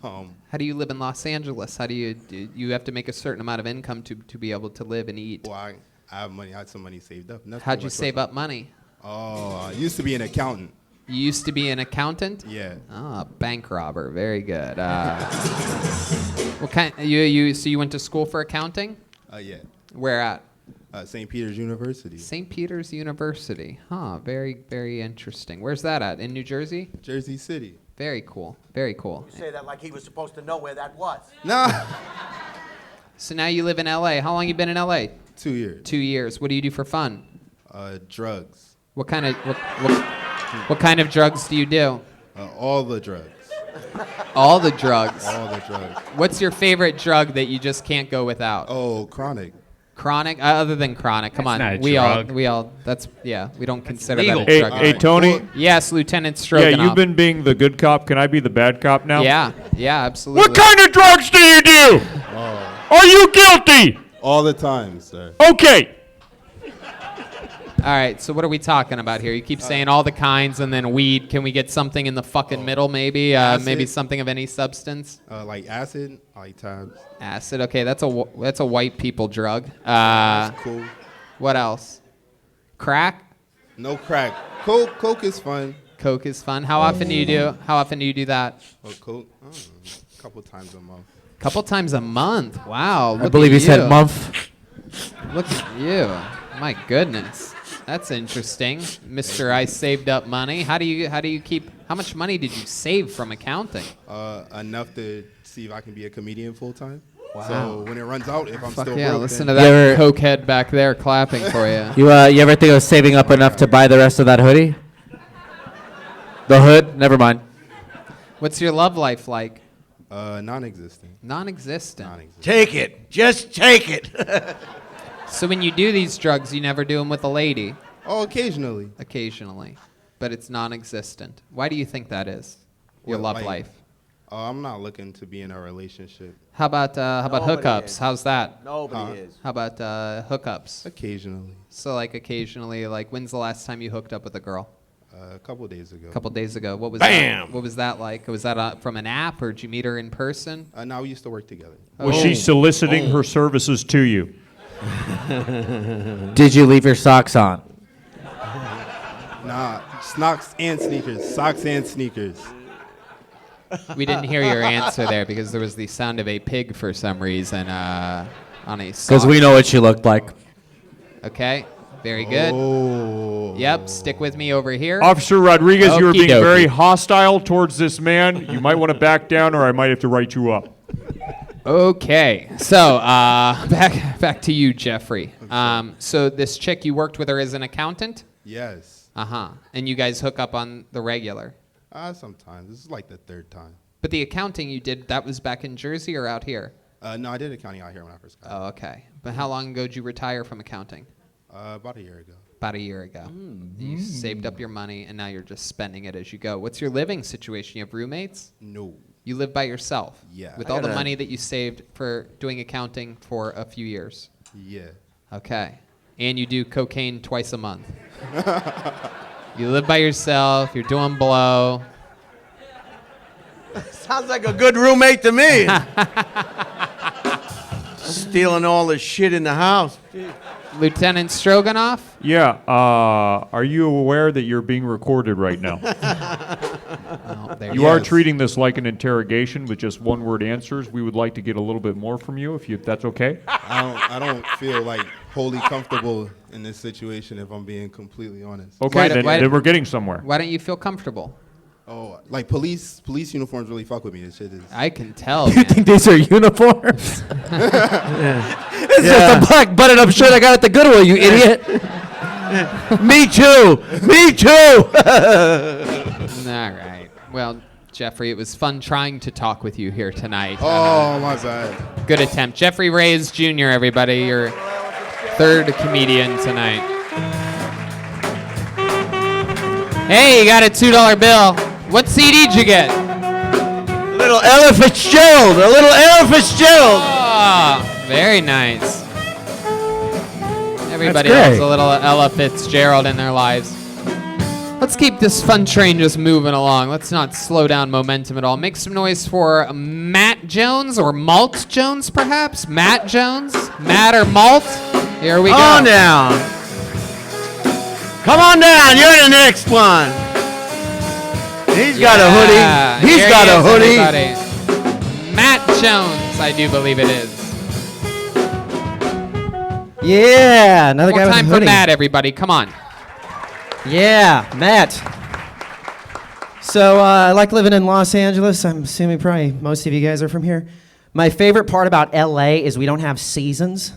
Um,
How do you live in Los Angeles? How do you have to make a certain amount of income to be able to live and eat?
well, I have money. I had some money saved up. and that's
How'd
pretty
you
much
save up money?
Oh, I used to be an accountant.
You used to be an accountant?
Yeah.
Ah, bank robber. Very good. What kind? So you went to school for accounting?
Yeah.
Where at?
St. Peter's University.
St. Peter's University. Huh. Very, very interesting. Where's that at? In New Jersey?
Jersey City.
Very cool. Very cool.
You say that like he was supposed to know where that was.
Nah.
So now you live in LA. How long you been in LA?
2 years.
2 years. What do you do for fun?
Drugs.
What kind of what kind of drugs do you do?
All the drugs.
All the drugs.
All the drugs.
What's your favorite drug that you just can't go without?
Oh, chronic.
Chronic? Other than chronic, come
That's
on.
not a
we
drug.
all. That's yeah. We don't consider
legal.
that a drug.
Hey, Tony.
Well,
Yes, Lieutenant
Yeah,
Stroganoff.
you've been being the good cop. Can I be the bad cop now?
Yeah, absolutely.
What kind of drugs do you do? Are you guilty?
All the time, sir.
Okay.
All right. So what are we talking about here? You keep saying all the kinds and then weed. Can we get something in the fucking middle, maybe? Maybe
Acid.
something of any substance.
Like acid, I like tabs.
Acid. Okay, that's a white people drug.
Cool.
What else? Crack.
No crack. Coke is fun.
Coke is fun. How often do you do? How often do you do that?
Oh, Coke. I don't know. A couple times a month.
Couple times a month. Wow.
I believe he said month.
Look at you. My goodness. That's interesting. Mr. I saved up money. How do you keep how much money did you save from accounting?
Enough to see if I can be a comedian full time.
Wow.
So when it runs out, if I'm
Fuck
still
yeah,
broke,
listen to
then
that
You ever-
coke head back there clapping for you.
You ever think of saving up enough to buy the rest of that hoodie? The hood? Never mind.
What's your love life like?
non-existent.
Non-existent.
Non-existent.
Take it. Just take it.
So when you do these drugs, you never do them with a lady?
Oh, occasionally.
Occasionally. But it's non-existent. Why do you think that is? Your
Well,
love
like-
life.
I'm not looking to be in a relationship.
How about
Nobody
hookups?
is.
How's that?
Nobody is.
How about hookups?
Occasionally.
So like occasionally, like when's the last time you hooked up with a girl?
A couple days ago.
A couple days ago. What was
Bam!
that? What was that like? Was that from an app or did you meet her in person?
Now we used to work together.
Was she soliciting her services to you?
Did you leave your socks on?
Nah, socks and sneakers. Socks and sneakers.
We didn't hear your answer there because there was the sound of a pig for some reason on a
Because
sock.
we know what you looked like.
Okay, very good.
Oh.
Yep, stick with me over here.
Officer Rodriguez, you are being
Okey-dokey.
very hostile towards this man. You might want to back down or I might have to write you up.
Okay, so back to you, Jeffrey. So this chick, you worked with her as an accountant?
Yes.
Uh-huh. And you guys hook up on the regular?
Sometimes. This is like the third time.
But the accounting you did, that was back in Jersey or out here?
No, I did accounting out here when I first got
Oh, okay. But how long ago did you retire from accounting?
About a year ago.
About a year ago. You saved up your money, and now you're just spending it as you go. What's your living situation? You have roommates?
No.
You live by yourself?
Yeah.
With
I
all the
gotta-
money that you saved for doing accounting for a few years?
Yeah.
Okay. And you do cocaine twice a month? You live by yourself, you're doing blow.
Sounds like a good roommate to me. Stealing all the shit in the house.
Lieutenant Stroganoff?
Yeah, are you aware that you're being recorded right now?
Oh, there
You are treating this like an interrogation with just one-word answers. We would like to get a little bit more from you, if that's okay.
I don't feel like wholly comfortable in this situation, if I'm being completely honest.
Okay, then we're getting somewhere.
Why don't you feel comfortable?
Oh, like police uniforms really fuck with me. This shit is.
I can tell,
You
man.
think these are uniforms? It's just a black button-up shirt I got at the Goodwill, you idiot.
Me too. Me too.
All right. Well, Jeffrey, it was fun trying to talk with you here tonight.
Oh, my bad.
Good attempt. Jeffrey Reyes Jr., everybody, your third comedian tonight. Hey, you got a $2 bill. What CD'd you get?
A little Ella Fitzgerald. A little Ella Fitzgerald.
Oh, very nice. Everybody
That's
has
great.
a little Ella Fitzgerald in their lives. Let's keep this fun train just moving along. Let's not slow down momentum at all. Make some noise for Matt Jones, or Malt Jones, perhaps? Matt Jones? Matt or Malt? Here we go.
Come on down. Come on down. You're the next one. He's got a hoodie. He's
Here
got
he
a
is,
hoodie.
everybody. Matt Jones, I do believe it is.
Yeah, another
One
guy with a
time for
hoodie.
Matt, everybody. Come on.
Yeah, Matt. So I like living in Los Angeles. I'm assuming probably most of you guys are from here. My favorite part about LA is we don't have seasons,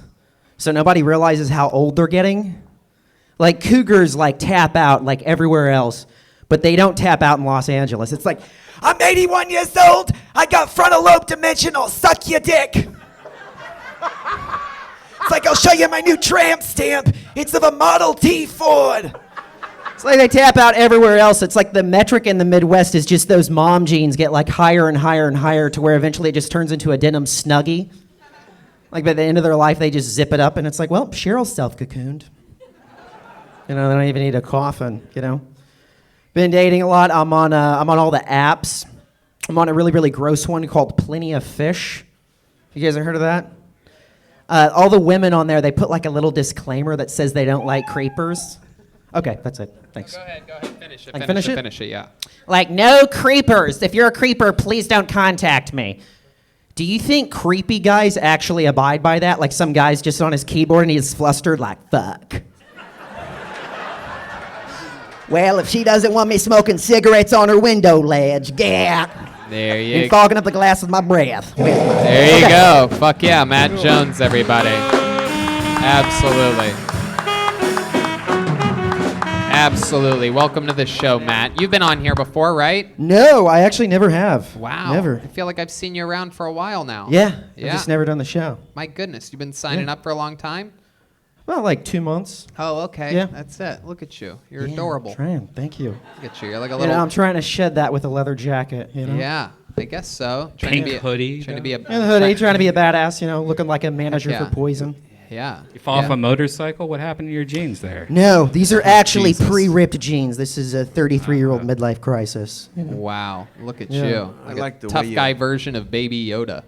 so nobody realizes how old they're getting. Like cougars like tap out like everywhere else, but they don't tap out in Los Angeles. It's like, I'm 81 years old. I got frontal lobe dementia. I'll suck your dick. It's like, I'll show you my new tramp stamp. It's of a Model T Ford. It's like they tap out everywhere else. It's like the metric in the Midwest is just those mom jeans get like higher and higher and higher to where eventually it just turns into a denim Snuggie. Like by the end of their life, they just zip it up and it's like, well, Cheryl's self-cocooned. You know, they don't even need a coffin, you know. Been dating a lot. I'm on all the apps. I'm on a really, really gross one called Plenty of Fish. You guys ever heard of that? All the women on there, they put like a little disclaimer that says they don't like creepers. Okay, that's it. Thanks.
Go ahead, finish it.
I can finish it?
Finish it, yeah.
Like, no creepers. If you're a creeper, please don't contact me. Do you think creepy guys actually abide by that? Like some guy's just on his keyboard and he's flustered like, fuck. Well, if she doesn't want me smoking cigarettes on her window ledge, yeah.
There you
And fogging up the glass with my breath.
There you go. Fuck yeah, Matt Jones, everybody. Absolutely. Absolutely. Welcome to the show, Matt. You've been on here before, right?
No, I actually never have.
Wow.
Never.
I feel like I've seen you around for a while now.
Yeah,
Yeah.
I've just never done the show.
My goodness, you've been signing up for a long time?
Well, like 2 months.
Oh, okay.
Yeah.
That's it. Look at you. You're
Yeah,
adorable.
I'm trying. Thank you.
Look at you. You're like a
You
little...
know, I'm trying to shed that with a leather jacket, you know?
Yeah, I guess so.
Pink hoodie,
Trying to be a...
And the hoodie, trying to be a badass, you know, looking like a manager
Yeah.
for Poison.
Yeah.
You fall off a motorcycle? What happened to your jeans there?
No, these are actually
Jesus.
pre-ripped jeans. This is a 33-year-old midlife crisis. You know?
Wow. Look at
Yeah.
you.
I like the
tough
way you-
guy version of Baby Yoda.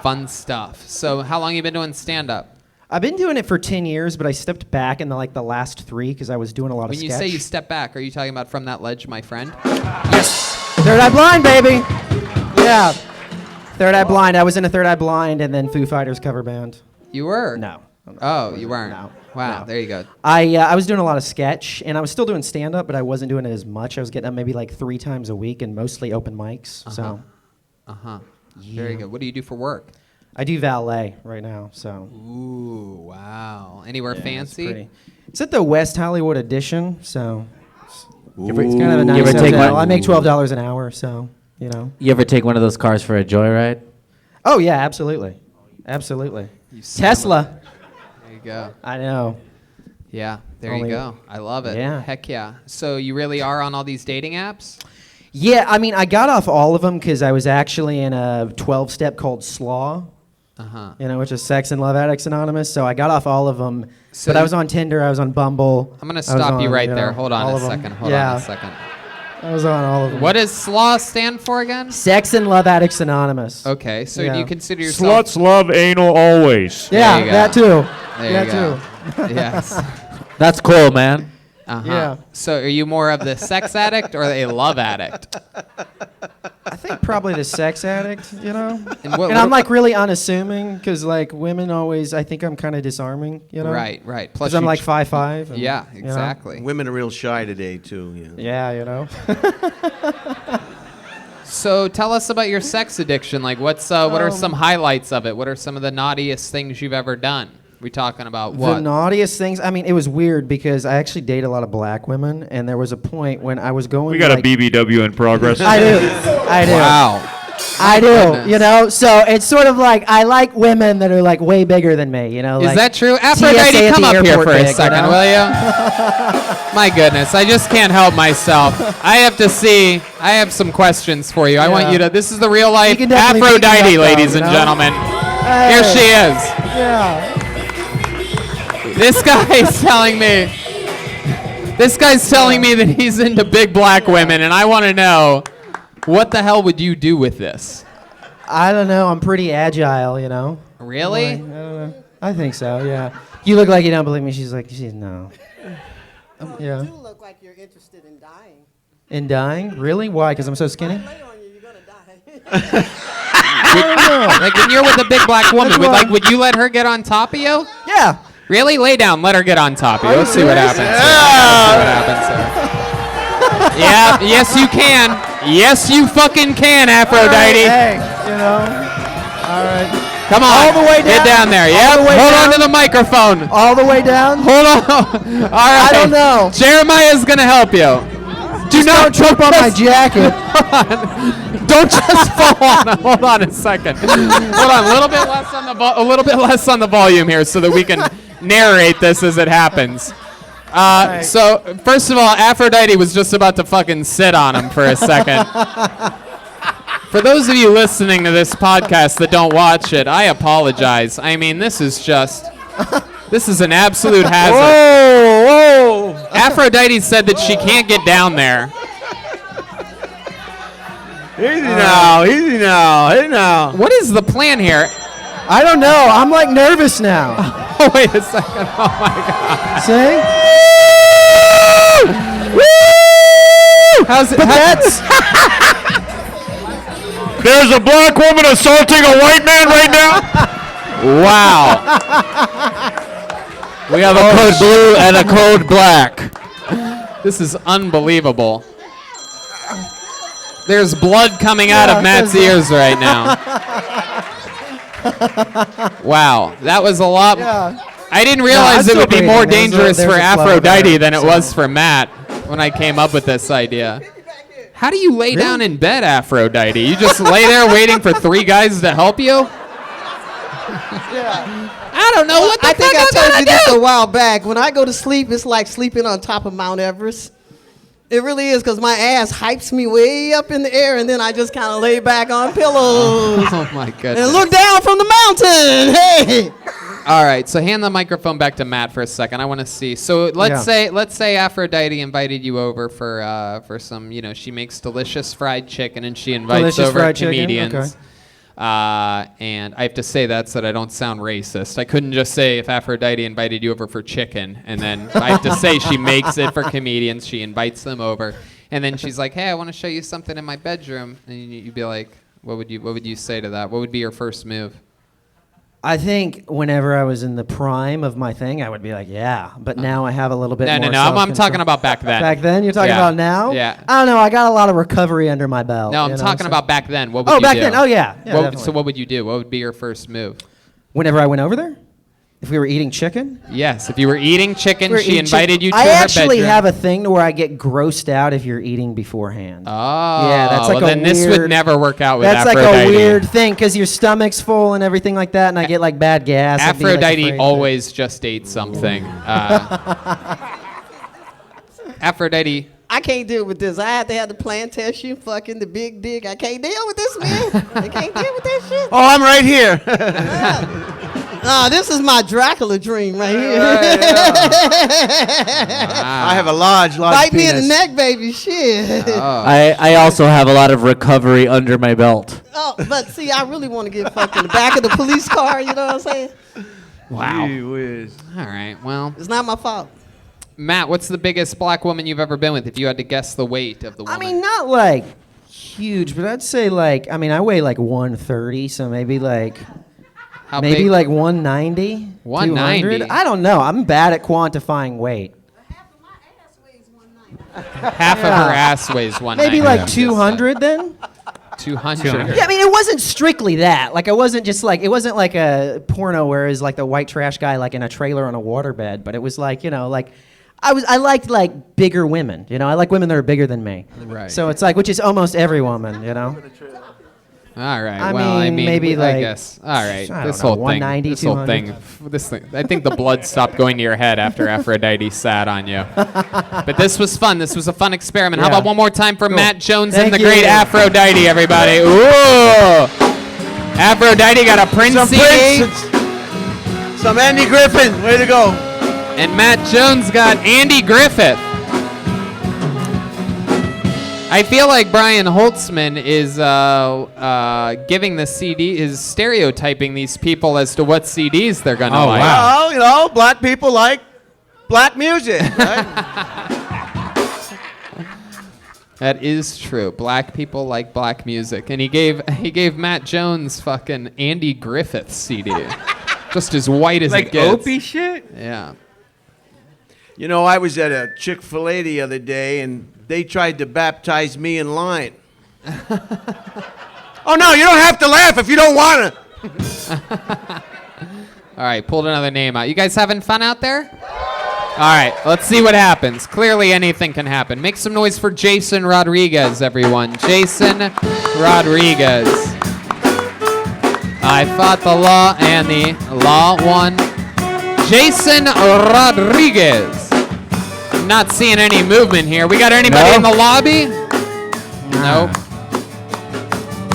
Fun stuff. So how long you been doing stand-up?
I've been doing it for 10 years, but I stepped back in the last 3 because I was doing a lot of
When
sketch.
you say you step back, are you talking about From That Ledge, my friend?
Yes. Third Eye Blind, baby. Yeah. Third Eye Blind. I was in a Third Eye Blind and then Foo Fighters cover band.
You were?
No.
Oh, you weren't?
No.
Wow,
No.
there you go.
I was doing a lot of sketch, and I was still doing stand-up, but I wasn't doing it as much. I was getting up maybe like 3 times a week and mostly open mics. So
Uh-huh. Very good. What do you do for work?
I do valet right now. So
Ooh, wow. Anywhere
yeah,
fancy?
It's at the West Hollywood Edition, so it's kind of a you nice ever take hotel. I make $12 an hour, so you know.
You ever take one of those cars for a joyride?
Oh yeah, absolutely, absolutely. Tesla.
There you go.
I know.
Yeah, there
Only-
you go. I love it.
Yeah.
Heck yeah. So you really are on all these dating apps?
Yeah, I mean, I got off all of them because I was actually in a 12-step called SLAW.
Uh-huh.
You know, which is Sex and Love Addicts Anonymous. So I got off all of them.
So
but I was on Tinder. I was on Bumble.
I'm going to
I was
stop you
on,
right
know,
there. Hold on
all
a
of 'em.
second. Hold
Yeah.
on a second.
I was on all of them.
What does SLAW stand for again?
Sex and Love Addicts Anonymous.
Okay, so
Yeah.
do you consider yourself...
Sluts love anal always.
Yeah,
There you go.
that too.
There
that
you go.
too.
Yes.
That's cool, man.
Uh-huh.
Yeah.
So are you more of the sex addict or a love addict?
I think probably the sex addict, you know?
And what-
And I'm like really unassuming because like women always, I think I'm kind of disarming, you know?
Right. Plus
Because I'm
you
like
ch-
5'5". and,
Yeah,
you know?
exactly.
Women are real shy today, too.
Yeah, you know?
So tell us about your sex addiction. Like, what are some highlights of it? What are some of the naughtiest things you've ever done? We talking about what?
The naughtiest things. I mean, it was weird because I actually date a lot of black women, and there was a point when I was going.
We got
like,
a BBW in progress.
I do.
Wow.
I do.
goodness.
You know, so it's sort of like I like women that are like way bigger than me. You know,
Is
like
that true?
TSA
Aphrodite,
at
come
the
up here
airport
for a
big,
second,
you know?
will you? My goodness, I just can't help myself. I have to see. I have some questions for you. I want you to. This is the real life
You can definitely pick me
Aphrodite,
up, though,
ladies
you
and
know?
gentlemen.
Hey.
Here she is.
Yeah.
This guy's telling me. This guy's telling me that he's into big black women, and I want to know, what the hell would you do with this?
I don't know. I'm pretty agile. You know.
Really?
I don't know. I think so. Yeah. You look like you don't believe me. She's no. Yeah.
You look like you're interested in dying.
In dying? Really? Why? Because I'm so skinny?
Lay on you, you're gonna die.
Like when you're with a big black woman, would you let her get on top of you?
Yeah.
Really? Lay down. Let her get on top of you.
Are
Let's
you
see what
serious?
happens. Let's see what happens. Yeah. Yes, you can. Yes, you fucking can, Aphrodite.
Hey, you know. All right.
Come on.
All the way
Get
down?
down there.
All
Yep.
the way
Hold
down?
on to the microphone.
All the way down?
Hold on. All right.
I don't know.
Jeremiah's gonna help you. Do not
Don't trip on my
just-
jacket.
Don't just fall on. Hold on a second. Hold on, a little bit less on the volume here, so that we can narrate this as it happens. So first of all, Aphrodite was just about to fucking sit on him for a second. For those of you listening to this podcast that don't watch it, I apologize. I mean, this is an absolute hazard.
Whoa!
Aphrodite said that she can't get down there.
Easy now.
What is the plan here?
I don't know. I'm like nervous now.
Oh, wait a second. Oh my God.
See?
How's it?
But that's
There's a black woman assaulting a white man right now.
Wow.
We have a code blue and a code black.
This is unbelievable. There's blood coming out of Matt's ears right now. Wow, that was a lot.
yeah.
I didn't
I'm
realize it
still
would be more
breathing.
dangerous
There's
for
a flow
Aphrodite
there,
than it
so.
was for Matt when I came up with this idea. How do you lay down in bed, Aphrodite? You just lay there waiting for three guys to help you? I don't know what the
I think
fuck
I
I'm
told
gonna
you this
do.
a while back. When I go to sleep, it's like sleeping on top of Mount Everest. It really is, because my ass hypes me way up in the air, and then I just kind of lay back on pillows
Oh my goodness.
and look down from the mountain. Hey!
All right, so hand the microphone back to Matt for a second. I want to see. So let's say Aphrodite invited you over for some, she makes delicious fried chicken and she invites
Delicious
over
fried chicken,
comedians.
okay.
And I have to say that so that I don't sound racist. I couldn't just say if Aphrodite invited you over for chicken, and then I have to say she makes it for comedians. She invites them over, and then she's like, "Hey, I want to show you something in my bedroom," and you'd be like, "What would you say to that? What would be your first move?"
I think whenever I was in the prime of my thing, I would be like, yeah. But now I have a little bit
No,
more
no, no. I'm
self-control.
talking about back then.
Back then? You're talking
Yeah.
about now?
Yeah.
I don't know. I got a lot of recovery under my belt.
No, I'm
you know,
talking
so-
about back then. What would you
Oh, back
do?
then. Oh, yeah. Yeah, definitely.
So what would you do? What would be your first move?
Whenever I went over there? If we were eating chicken?
Yes, if you were eating chicken,
We were
she
eating
invited
chicken.
you to
I
her
actually
bedroom.
have a thing to where I get grossed out if you're eating beforehand.
Oh,
Yeah, that's like
well,
a
then this would
weird-
never work out with
That's
Aphrodite.
like a weird thing because your stomach's full and everything like that, and I get like bad gas. I'd be, like,
Aphrodite
afraid to-
always just ate something. Aphrodite.
I can't deal with this. I have to have the plant tissue, fucking the big dick. I can't deal with this, man. I can't deal with this shit.
Oh, I'm right here.
This is my Dracula dream right here.
I have a large
Bite me in the
penis.
neck, baby. Shit.
I also have a lot of recovery under my belt.
Oh, but see, I really want to get fucked in the back of the police car. You know what I'm saying?
Wow.
Gee whiz.
All right. Well,
It's not my fault.
Matt, what's the biggest black woman you've ever been with? If you had to guess the weight of the woman.
I mean, not like huge, but I'd say like, I mean, I weigh like 130, so maybe like,
How
maybe
big?
like 190,
190?
200. I don't know. I'm bad at quantifying weight.
half of her ass weighs 190.
Maybe like 200 then?
200.
Yeah, I mean, it wasn't strictly that. Like, I wasn't just like, it wasn't like a porno where it's like the white trash guy like in a trailer on a waterbed, but it was like, you know, like, I liked like bigger women, you know. I like women that are bigger than me.
Right.
So it's like, which is almost every woman, you know.
All right.
I
well, I
mean,
mean,
maybe
I
like,
guess. All right.
I
This
don't know,
whole thing.
190,
This whole
200.
thing. This thing. I think the blood stopped going to your head after Aphrodite sat on you. But this was fun. This was a fun experiment. How
Yeah.
about one more time for Matt Jones
Thank
and the
you.
great Aphrodite, everybody? Ooh. Aphrodite got a Prince
Some
CD.
Prince. Some Andy Griffin. Way to go.
And Matt Jones got Andy Griffith. I feel like Brian Holtzman is giving the CD, is stereotyping these people as to what CDs they're going to like.
Well, you know, black people like black music, right?
That is true. Black people like black music. And he gave Matt Jones fucking Andy Griffith CD. Just as white as it gets.
Opie shit?
Yeah.
You know, I was at a Chick-fil-A the other day, and they tried to baptize me in line. Oh, no, you don't have to laugh if you don't want to.
All right, pulled another name out. You guys having fun out there? All right, let's see what happens. Clearly anything can happen. Make some noise for Jason Rodriguez, everyone. Jason Rodriguez. I fought the law and the law won. Jason Rodriguez. I'm not seeing any movement here. We got anybody in the lobby? Nope.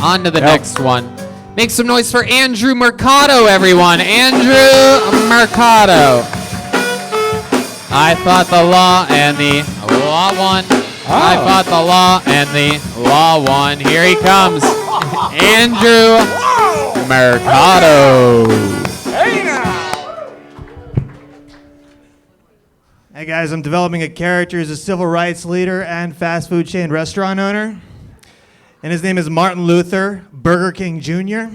On to the next one. Make some noise for Andrew Mercado, everyone. Andrew Mercado. I fought the law and the law won. I fought the law and the law won. Here he comes. Andrew Mercado.
Hey guys, I'm developing a character as a civil rights leader and fast food chain restaurant owner. And his name is Martin Luther Burger King Jr.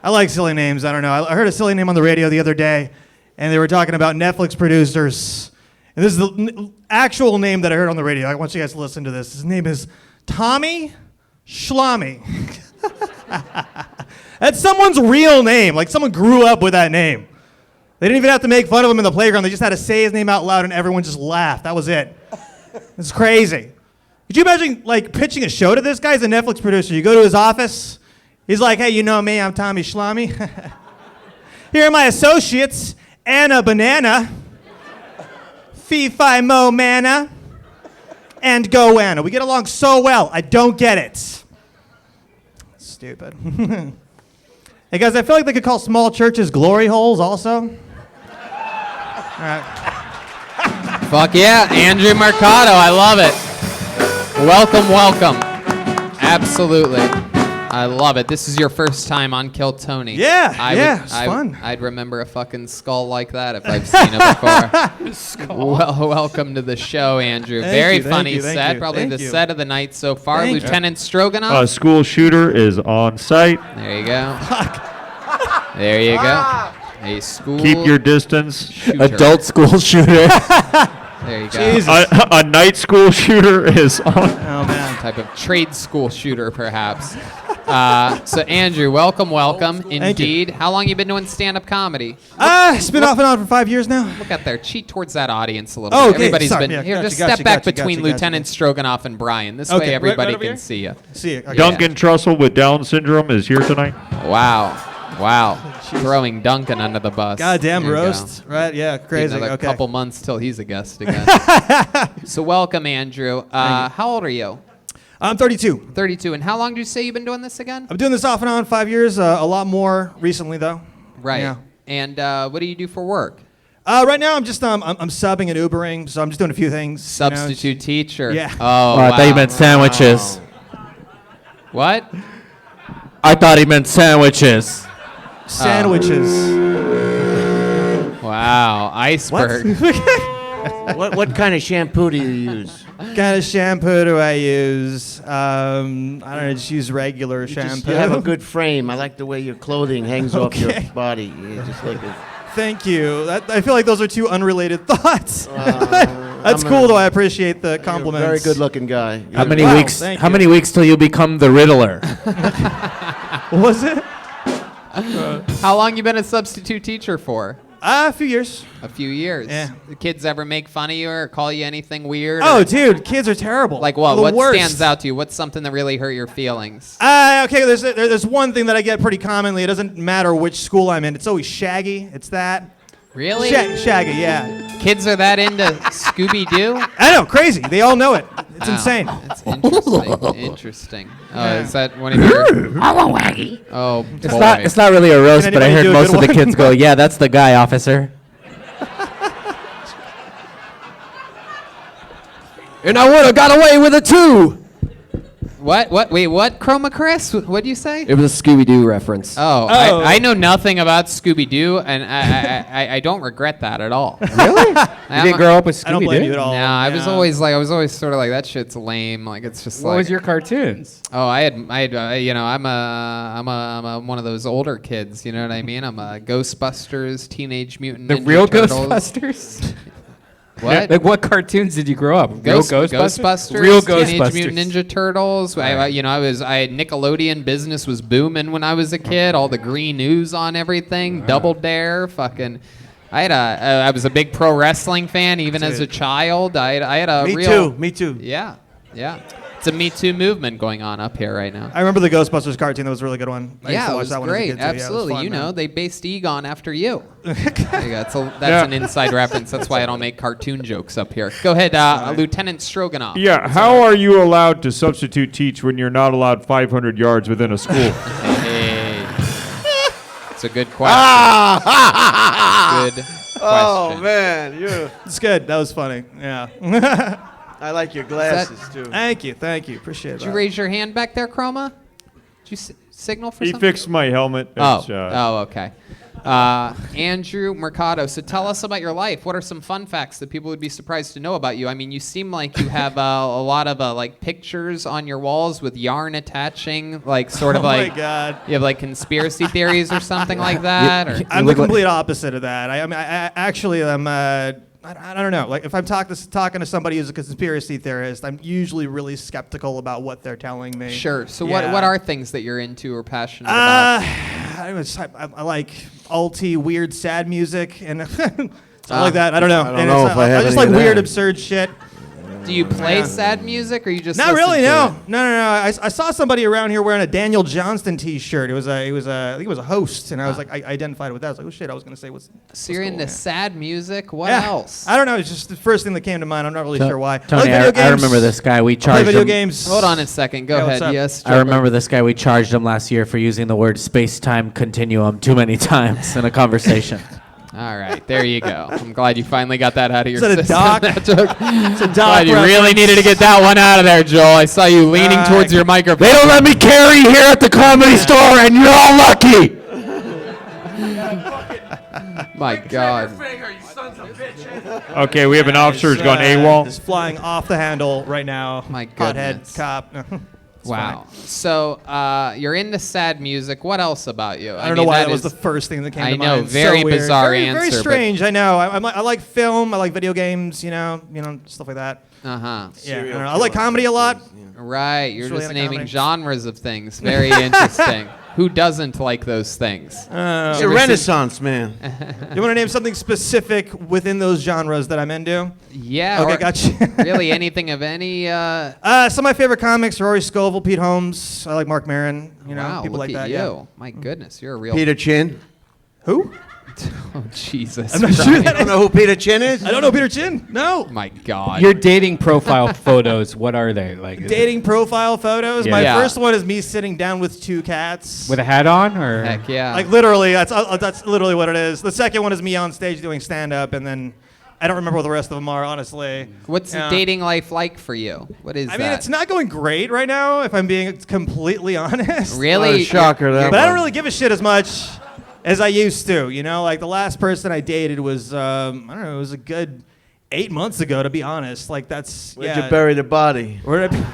I like silly names, I don't know. I heard a silly name on the radio the other day, and they were talking about Netflix producers. And this is the actual name that I heard on the radio. I want you guys to listen to this. His name is Tommy Schlamy. That's someone's real name. Like someone grew up with that name. They didn't even have to make fun of him in the playground. They just had to say his name out loud and everyone just laughed. That was it. It's crazy. Could you imagine like pitching a show to this guy? He's a Netflix producer. You go to his office. He's like, hey, you know me. I'm Tommy Schlamy. Here are my associates. Anna Banana. Fee Fi Mo Manna. And Go Anna. We get along so well. I don't get it. Stupid. Hey guys, I feel like they could call small churches glory holes also. All right.
Fuck yeah, Andrew Mercado, I love it. Welcome, welcome. Absolutely. I love it. This is your first time on Kill Tony.
Yeah, it's fun.
I'd remember a fucking skull like that if I've seen it before. Well, welcome to the show, Andrew. Very funny set. Probably the set of the night so far. Lieutenant Stroganoff.
School shooter is on site.
There you go. There you go. A school.
Keep your distance.
shooter.
Adult school shooter.
There you go.
A night school shooter is on.
Oh man.
Type of trade school shooter, perhaps. So Andrew, welcome. Indeed. How long you been doing stand-up comedy?
It's been off and on for 5 years now.
Look out there. Cheat towards that audience a little
Oh,
bit.
okay,
Everybody's
sorry.
been
Yeah,
here.
gotcha,
Just
gotcha,
step back
gotcha,
between
gotcha,
Lieutenant
gotcha.
Stroganoff and Brian. This
Okay,
way everybody
right over
can
here?
see you.
See you. Okay.
Duncan Trussell with Down syndrome is here tonight.
Wow. Throwing Duncan under the bus.
Goddamn
There you
roast.
go.
Right? Yeah, crazy.
Another
Okay.
couple months till he's a guest again. So welcome, Andrew. How old are you?
I'm 32.
32. And how long did you say you've been doing this again?
I'm doing this off and on 5 years. A lot more recently though.
Right.
Yeah.
And what do you do for work?
Right now I'm just I'm subbing and Ubering, so I'm just doing a few things.
Substitute teacher.
Yeah.
Oh,
I thought you meant sandwiches.
What?
I thought he meant sandwiches.
Sandwiches.
Wow. Iceberg.
What kind of shampoo do you use?
What kind of shampoo do I use? I don't know, just use regular shampoo.
You have a good frame. I like the way your clothing hangs off your
Okay.
body. You just like a,
Thank you. I feel like those are two unrelated thoughts. That's cool though. I appreciate the compliments.
very good-looking guy.
How many
Wow,
weeks?
thank
How
you.
many weeks till you become the Riddler?
What was it?
How long you been a substitute teacher for?
A few years.
A few years.
Yeah.
The kids ever make fun of you or call you anything weird?
Oh,
or-
dude, kids are terrible.
Like what?
The
What
worst.
stands out to you? What's something that really hurt your feelings?
Okay, there's one thing that I get pretty commonly. It doesn't matter which school I'm in. It's always Shaggy. It's that.
Really?
Shaggy, yeah.
Kids are that into Scooby-Doo?
I know, crazy. They all know it. It's
Wow.
insane.
That's interesting. Interesting. Oh, is that one of your...
Hello, Waggy.
Oh,
It's
boy.
not. It's not really a roast,
Can
but I
anybody
heard
do a
most
good
of the
one?
kids go, "Yeah, that's the guy, officer."
And I would have got away with it too.
What? Wait, what? Chroma Chris? What'd you say?
It was a Scooby-Doo reference.
Oh,
Oh.
I know nothing about Scooby-Doo, and I don't regret that at all.
Really? You didn't grow up with
I don't blame you
Scooby-Doo?
at all.
No, I was
Yeah.
always sort of like, that shit's lame. Like, it's just
What
like...
was your cartoons?
Oh, I had, you know, I'm a one of those older kids. You know what I mean? I'm a Ghostbusters, Teenage Mutant
The
Ninja
real
Turtles.
Ghostbusters?
What?
Like what cartoons did you grow up? Real
Ghostbusters,
Real
Teenage
Ghostbusters.
Mutant Ninja Turtles. I had Nickelodeon business was booming when I was a kid. All the green ooze on everything. Double Dare, fucking. I was a big pro wrestling fan even as a child. I had a real.
Me too.
Yeah, yeah. It's a Me Too movement going on up here right now.
I remember the Ghostbusters cartoon. That was a really good one. I used
Yeah,
to
it
watch
was
that one as a
great.
kid, too. Yeah, it was
Absolutely.
fun,
You know,
man.
they based Egon after you. That's an inside reference. That's why I don't make cartoon jokes up here. Go ahead, Lieutenant Stroganoff.
Yeah, how are you allowed to substitute teach when you're not allowed 500 yards within a school?
Hey. It's a good question. Good question.
Oh man,
It's good. That was funny. Yeah.
I like your glasses too.
Thank you. Appreciate it.
Did you raise your hand back there, Chroma? Did you signal for
He
something?
fixed my helmet.
Okay. Andrew Mercado. So tell us about your life. What are some fun facts that people would be surprised to know about you? I mean, you seem like you have a lot of like pictures on your walls with yarn attaching, like sort of like.
Oh my God.
You have like conspiracy theories or something like that. Or?
I'm the complete opposite of that. I mean, I actually am. I don't know. Like, if I'm talking to somebody who's a conspiracy theorist, I'm usually really skeptical about what they're telling me.
Sure. So
Yeah.
what are things that you're into or passionate about?
I like alti, weird, sad music and stuff like that. I don't know.
I don't know if I have
just
any
like
of
weird,
that.
absurd shit.
Do you play sad music or you just
Not
listen
really.
to
No.
it?
No. I saw somebody around here wearing a Daniel Johnston T-shirt. I think it was a host, and I was like, I identified with that. I was like, oh shit. I was gonna say what's.
So you're
cool,
into
yeah.
sad music? What
Yeah.
else?
I don't know. It's just the first thing that came to mind. I'm not really sure why.
Tony,
I, like video
I
games.
remember this guy. We
I play
charged
video
him.
games.
Hold on a second. Go
Yeah, what's
ahead.
up?
Yes.
I remember this guy. We charged him last year for using the word space-time continuum too many times in a conversation.
All right, there you go. I'm glad you finally got that out of your
Is that a
system.
doc?
That joke.
It's a doc
Glad you really
reference.
needed to get that one out of there, Joel. I saw you leaning towards your microphone.
They don't let me carry here at the Comedy Store, and you're all lucky.
My God.
Okay, we have an officer who's gone AWOL.
Just flying off the handle right now.
My
Hothead
goodness.
cop. It's
Wow.
fine.
So you're into sad music. What else about you?
I don't know why that was the first thing that came
I
to
know,
mind.
very
So weird.
bizarre
very,
answer,
Very
but-
strange. I know. I like film. I like video games. You know, stuff like that.
Uh-huh.
Yeah. I don't know. I like comedy a lot.
Right. You're
really
just
into
naming
comedy.
genres of things. Very interesting. Who doesn't like those things?
He's
You
a
ever
Renaissance man.
You want to name something specific within those genres that I'm into?
Yeah.
Okay,
or
gotcha.
really anything of any.
Some of my favorite comics: Rory Scovel, Pete Holmes. I like Mark Maron. You know,
Wow,
people
look
like
at
that.
you.
Yeah.
My goodness, you're a real.
Peter Chin.
Who?
Oh, Jesus.
I'm not sure
Christ.
that
I don't know who Peter Chin is.
I don't know Peter Chin. No.
Oh, my God.
Your dating profile photos, what are they? Like
Dating profile photos.
Yeah.
My
Yeah.
first one is me sitting down with 2 cats.
with a hat on, or
Heck yeah.
Like literally, that's literally what it is. The second one is me on stage doing stand up, and then I don't remember what the rest of them are, honestly.
What's
Yeah.
dating life like for you? What is
I
that?
mean, it's not going great right now, if I'm being completely honest.
Really?
What a shocker that
But I don't
was.
really give a shit as much as I used to. You know, like the last person I dated was, I don't know, it was a good 8 months ago, to be honest. Like that's
Where'd
yeah.
you bury the body?
Where'd I be?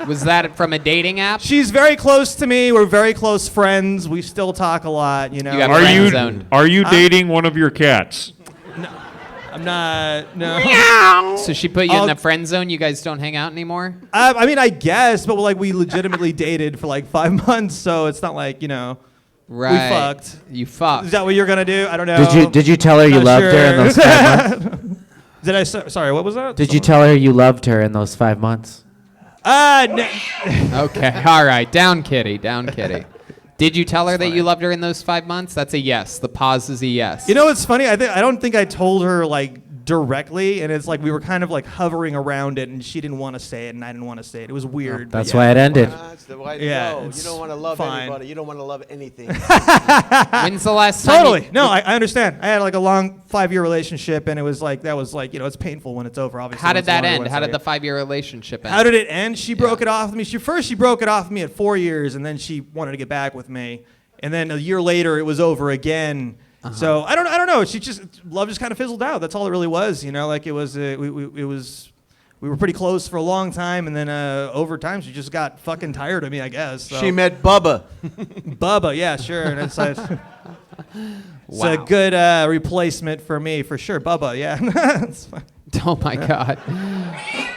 Was that from a dating app?
She's very close to me. We're very close friends. We still talk a lot. You know.
You got
Are
friend
you
zoned.
are you dating one of your cats?
I'm not. No.
So she put you in the friend zone? You guys don't hang out anymore?
I mean, I guess, but like we legitimately dated for like 5 months, so it's not like
Right.
we fucked.
You fucked.
Is that what you're gonna do? I don't know.
Did you tell her you
Not
loved her in
sure.
those 5 months?
Did I? Sorry, what was that?
Did you tell her you loved her in those 5 months?
No.
Okay. All right. Down, kitty. Down, kitty. Did you tell her that you loved her in those 5 months? That's a yes. The pause is a yes.
You know what's funny? I don't think I told her like directly, and it's like we were kind of like hovering around it, and she didn't want to say it, and I didn't want to say it. It was weird. but
That's
yeah.
why it ended.
That's the way to
Yeah,
go. You
it's
don't want to love
fine.
anybody. You don't want to love anything.
When's the last time?
Totally. No, I understand. I had like a long 5-year relationship, and it was like it's painful when it's over. Obviously.
How
when
did
it's
that
longer,
end?
when it's
How did the
longer.
5-year relationship end?
How did it end? She broke it off with me. She broke it off with me at 4 years, and then she wanted to get back with me. And then a year later, it was over again. So I don't know. Love just kind of fizzled out. That's all it really was. Like it was. We were pretty close for a long time, and then over time, she just got fucking tired of me, I guess. So.
She met Bubba.
Bubba, yeah, sure. And it's a
Wow.
good replacement for me, for sure. Bubba, yeah. It's fine.
Oh my God.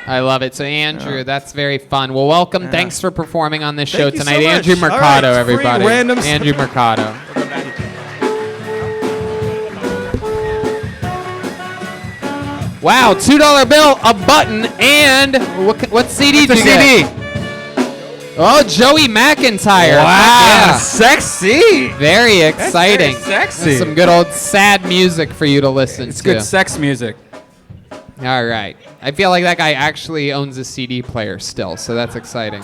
I love it. So Andrew, that's very fun. Well, welcome. Thanks for performing on this show
Thank you so
tonight.
much.
Andrew
All
Mercado,
right, free
everybody.
random
Andrew Mercado. Wow, $2 bill, a button, and what CD did you get? Oh, Joey McIntyre.
wow,
Yeah.
sexy.
Very exciting.
sexy.
That's some good old sad music for you to listen
It's
to.
good sex music.
All right. I feel like that guy actually owns a CD player still, so that's exciting.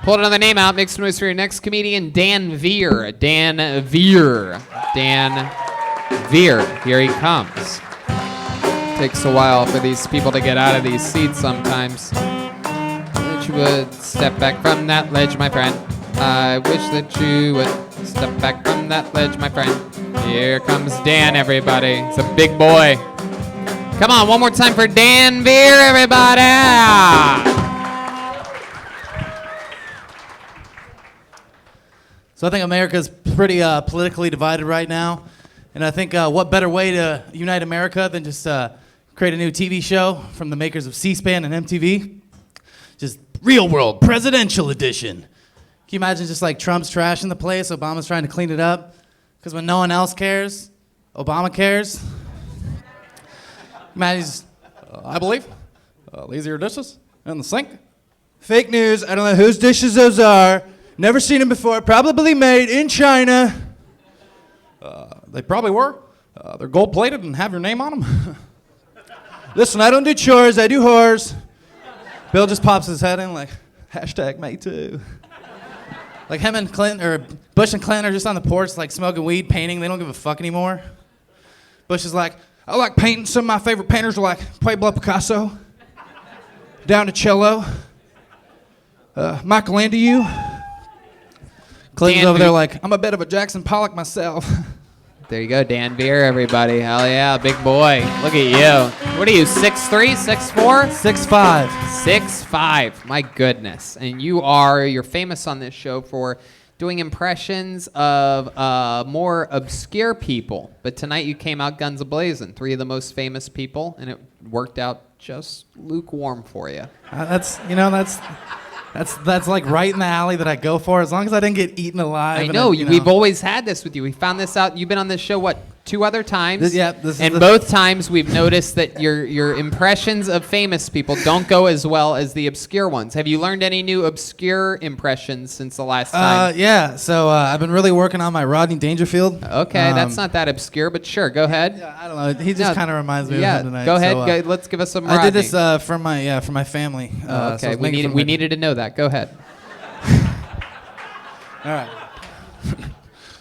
Pulled another name out. Make some noise for your next comedian, Dan Veer. Dan Veer. Dan Veer. Here he comes. Takes a while for these people to get out of these seats sometimes. Wish you would step back from that ledge, my friend. I wish that you would step back from that ledge, my friend. Here comes Dan, everybody. He's a big boy. Come on, one more time for Dan Veer, everybody.
So I think America's pretty politically divided right now. And I think what better way to unite America than just create a new TV show from the makers of C-SPAN and MTV? Just Real World Presidential Edition. Can you imagine just like Trump's trashing the place, Obama's trying to clean it up? Because when no one else cares, Obama cares. Imagine just, I believe, lazier dishes in the sink.
Fake news. I don't know whose dishes those are. Never seen them before. Probably made in China.
They probably were. They're gold-plated and have your name on them.
Listen, I don't do chores. I do whores.
Bill just pops his head in like, hashtag me too. Like him and Clinton, or Bush and Clinton are just on the porch like smoking weed, painting. They don't give a fuck anymore. Bush is like, I like painting. Some of my favorite painters are like Pablo Picasso, down to Cello, Michelangelo. Clinton's
Dan
over there
Veer.
like, I'm a bit of a Jackson Pollock myself.
There you go, Dan Veer, everybody. Hell yeah, big boy. Look at you. What are you, 6'3", 6'4"?
6'5".
6'5". My goodness. And you're famous on this show for doing impressions of more obscure people. But tonight you came out guns a-blazing. 3 of the most famous people, and it worked out just lukewarm for you.
That's like right in the alley that I go for, as long as I didn't get eaten alive.
I
and
know.
you
We've always had this with you. We found this out. You've been on this show, what, 2 other times.
This is
and
the-
both times we've noticed that your impressions of famous people don't go as well as the obscure ones. Have you learned any new obscure impressions since the last time?
Yeah. So I've been really working on my Rodney Dangerfield.
Okay, that's not that obscure, but sure, go ahead.
Yeah, I don't know. He just kind of reminds me of him tonight.
Go ahead.
So,
Let's give us some Rodney.
I did this for my family.
Okay,
so
we needed to know that. Go ahead.
All right.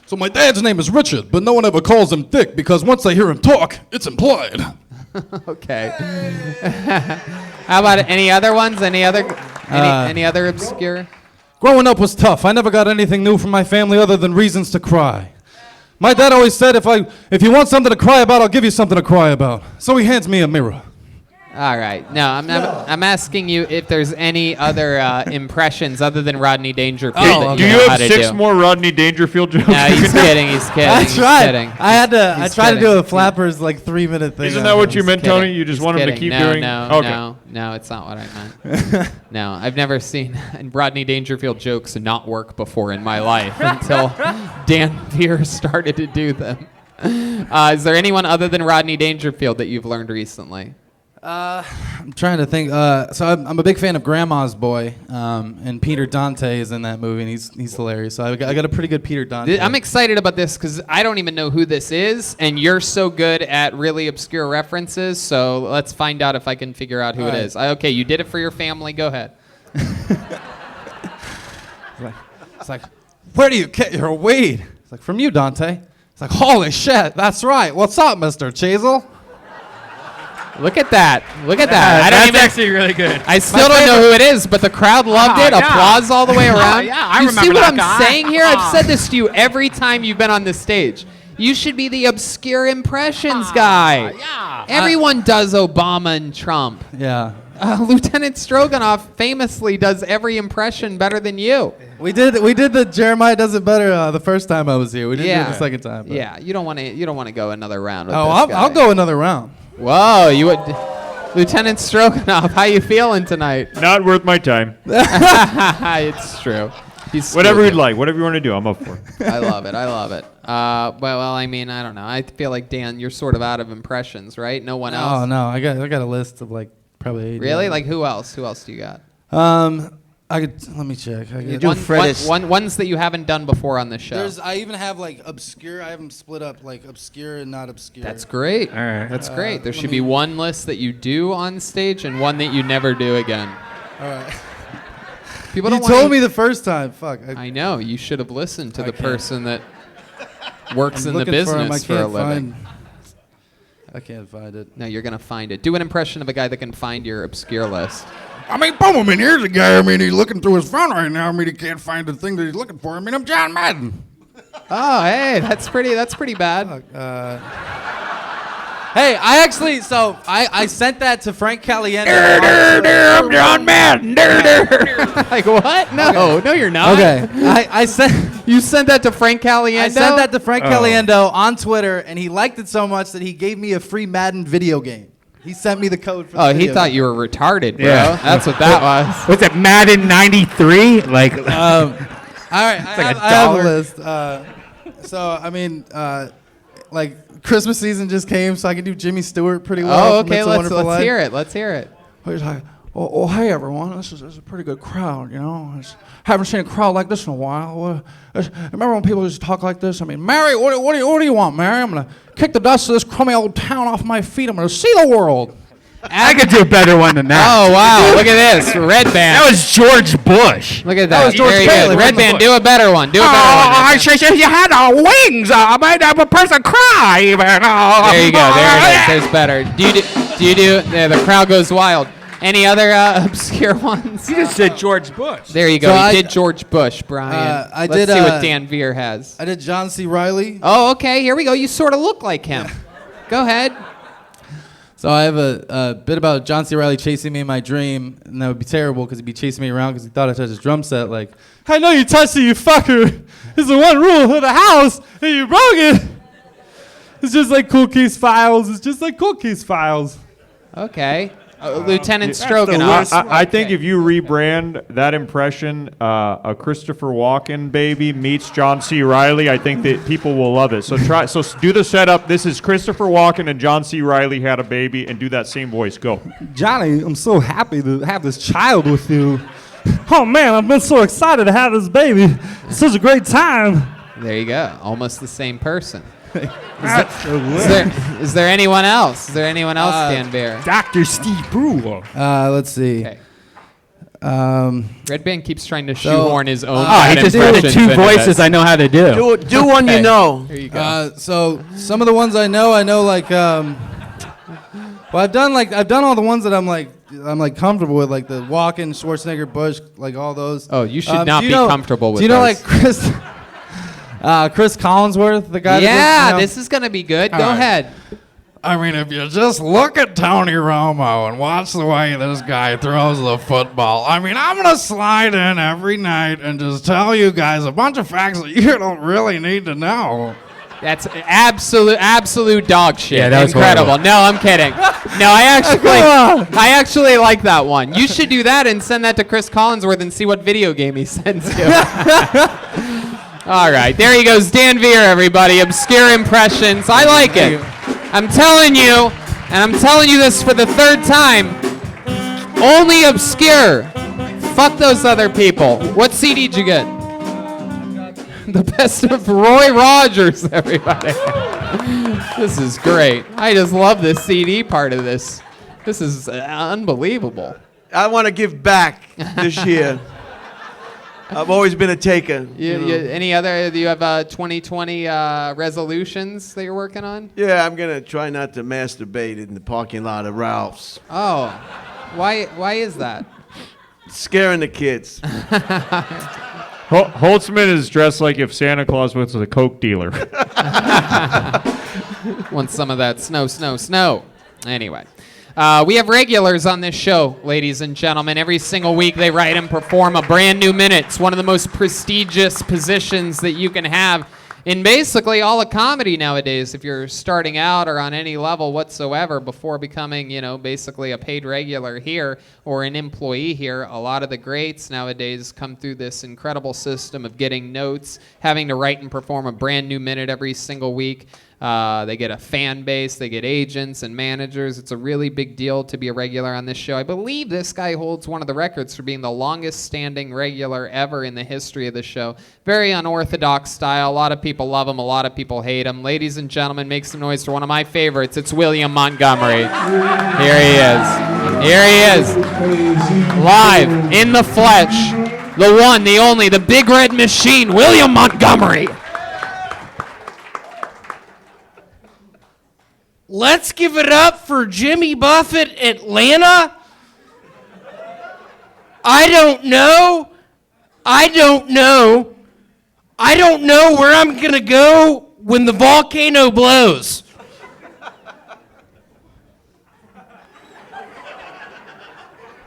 So my dad's name is Richard, but no one ever calls him Dick because once they hear him talk, it's implied.
Okay. How about any other ones? Any other obscure?
Growing up was tough. I never got anything new from my family other than reasons to cry. My dad always said, if you want something to cry about, I'll give you something to cry about. So he hands me a mirror.
All right. No, I'm asking you if there's any other impressions other than Rodney Dangerfield. that
Do
you
you
know how
have
to
6
do.
more Rodney Dangerfield jokes?
No, he's kidding. He's kidding.
I
he's
tried.
kidding.
I tried to do a
kidding.
Flappers like 3-minute thing.
Isn't that what you meant,
Kidding.
Tony? You just
He's
want him to
kidding.
keep
No,
doing?
No,
Okay.
no, it's not what I meant. No, I've never seen Rodney Dangerfield jokes not work before in my life until Dan Veer started to do them. Is there anyone other than Rodney Dangerfield that you've learned recently?
I'm trying to think. So I'm a big fan of Grandma's Boy, and Peter Dante is in that movie, and he's hilarious. So I got a pretty good Peter Dante.
I'm excited about this because I don't even know who this is, and you're so good at really obscure references. So let's find out if I can figure out who it is. Okay, you did it for your family. Go ahead.
It's like, where do you get your weed? It's like, from you, Dante. It's like, holy shit, that's right. What's up, Mr. Cheezel?
Look at that. Look at that.
That's actually really good.
I still don't know who it is, but the crowd loved it.
yeah.
Applause all the way around.
Yeah, I
you
remember
see what
that
I'm
guy.
saying here? I've said this to you every time you've been on this stage. You should be the obscure impressions guy.
Yeah.
Everyone does Obama and Trump.
Yeah.
Lieutenant Stroganoff famously does every impression better than you.
We did the Jeremiah Does It Better the first time I was here. We didn't do it the second time. But.
Yeah, you don't want to go another round with
Oh,
this guy.
I'll go another round.
Whoa, you would. Lieutenant Stroganoff, how you feeling tonight?
Not worth my time.
It's true. He's
Whatever
stupid.
you'd like, whatever you want to do, I'm up for it.
I love it. I love it. Well, I mean, I don't know. I feel like Dan, you're sort of out of impressions, right? No one else.
Oh no, I got a list of like probably 8.
Really? Like who else? Who else do you got?
Let me check.
Ones that you haven't done before on this show.
I even have like obscure. I have them split up like obscure and not obscure.
That's great.
All right.
That's great. There should be one list that you do on stage and one that you never do again.
All right.
People
You
don't
told
wanna-
me the first time. Fuck.
I know. You should have listened to the
can't.
person that works
I'm
in the
looking for 'em.
business
I
for a
can't
living.
I can't find it.
No, you're gonna find it. Do an impression of a guy that can find your obscure list.
I mean, boom, here's a guy. I mean, he's looking through his phone right now. I mean, he can't find the thing that he's looking for. I mean, I'm John Madden.
Oh, hey, that's pretty bad.
Hey, I sent that to Frank Caliendo.
I'm John Madden.
Like what? No, no, you're not.
Okay, I sent
You sent that to Frank Caliendo.
I sent that to Frank Caliendo on Twitter, and he liked it so much that he gave me a free Madden video game. He sent me the code for the
Oh, he
video
thought
game.
you were retarded, bro.
Yeah.
That's what that was.
What's it, Madden 93? Like,
All right,
like
I have a
$1.
list. So I mean, like Christmas season just came, so I can do Jimmy Stewart pretty well.
Oh,
from
okay.
It's a Wonderful
Let's
Life.
hear it. Let's hear it.
He's like, oh, hey, everyone. This is a pretty good crowd, you know. Haven't seen a crowd like this in a while. Remember when people used to talk like this? I mean, Mary, what do you want, Mary? I'm going to kick the dust of this crummy old town off my feet. I'm going to see the world.
I could do a better one than that.
Oh wow! Look at this, Red Band.
That was George Bush.
Look at that.
was George
Very
Bailey.
good. Red Band, do a better one. Do a better
I
one.
said you had wings. I made a person cry. Even.
There you go. There it is. There's better. Do you do? There, the crowd goes wild. Any other obscure ones?
You just said George Bush.
There you go.
So
You
I-
did George Bush, Brian.
I
Let's
did,
see what Dan Veer has.
I did John C. Riley.
Oh, okay. Here we go. You sort of look like him. Go ahead.
So I have a bit about John C. Riley chasing me in my dream, and that would be terrible because he'd be chasing me around because he thought I touched his drum set. Like, I know you touched it, you fucker. It's the one rule of the house, and you broke it. It's just like Cool Keith's Files. It's just like Cool Keith's Files.
Okay. Lieutenant Stroganoff.
I think if you rebrand that impression, a Christopher Walken baby meets John C. Reilly, I think that people will love it. So do the setup. This is Christopher Walken and John C. Reilly had a baby, and do that same voice. Go.
Johnny, I'm so happy to have this child with you. Oh man, I've been so excited to have this baby. It's such a great time.
There you go. Almost the same person. Is there anyone else? Is there anyone else, Dan Bear?
Dr. Steve Brewer.
Let's see.
Okay. Red Band keeps trying to shoehorn his own.
He just did the two voices I know how to do.
Do one you know.
Here you go.
So some of the ones I know like. Well, I've done all the ones that I'm comfortable with, like the Walken, Schwarzenegger, Bush, like all those.
Oh, you should not be comfortable with
those. Do you know
those.
like Chris Collinsworth, the guy?
Yeah, this is gonna be good. Go ahead.
I mean, if you just look at Tony Romo and watch the way this guy throws the football, I mean, I'm going to slide in every night and just tell you guys a bunch of facts that you don't really need to know.
That's absolute dog shit.
Yeah, that was
incredible.
horrible.
No, I'm kidding. No, I actually like that one. You should do that and send that to Chris Collinsworth and see what video game he sends you. All right, there he goes, Dan Veer, everybody. Obscure impressions. I like it. I'm telling you, and I'm telling you this for the third time, only obscure. Fuck those other people. What CD did you get? The best of Roy Rogers, everybody. This is great. I just love this CD part of this. This is unbelievable.
I want to give back this year. I've always been a taker.
Any other? Do you have 2020 resolutions that you're working on?
Yeah, I'm gonna try not to masturbate in the parking lot of Ralph's.
Oh, why is that?
Scaring the kids.
Holtzman is dressed like if Santa Claus was a Coke dealer.
Want some of that snow. Anyway. We have regulars on this show, ladies and gentlemen. Every single week they write and perform a brand new minute. It's one of the most prestigious positions that you can have in basically all of comedy nowadays. If you're starting out or on any level whatsoever before becoming, basically a paid regular here or an employee here, a lot of the greats nowadays come through this incredible system of getting notes, having to write and perform a brand new minute every single week. They get a fan base, they get agents and managers. It's a really big deal to be a regular on this show. I believe this guy holds one of the records for being the longest standing regular ever in the history of the show. Very unorthodox style. A lot of people love him, a lot of people hate him. Ladies and gentlemen, make some noise for one of my favorites. It's William Montgomery. Here he is. Live, in the flesh, the one, the only, the big red machine, William Montgomery.
Let's give it up for Jimmy Buffett, Atlanta. I don't know where I'm going to go when the volcano blows.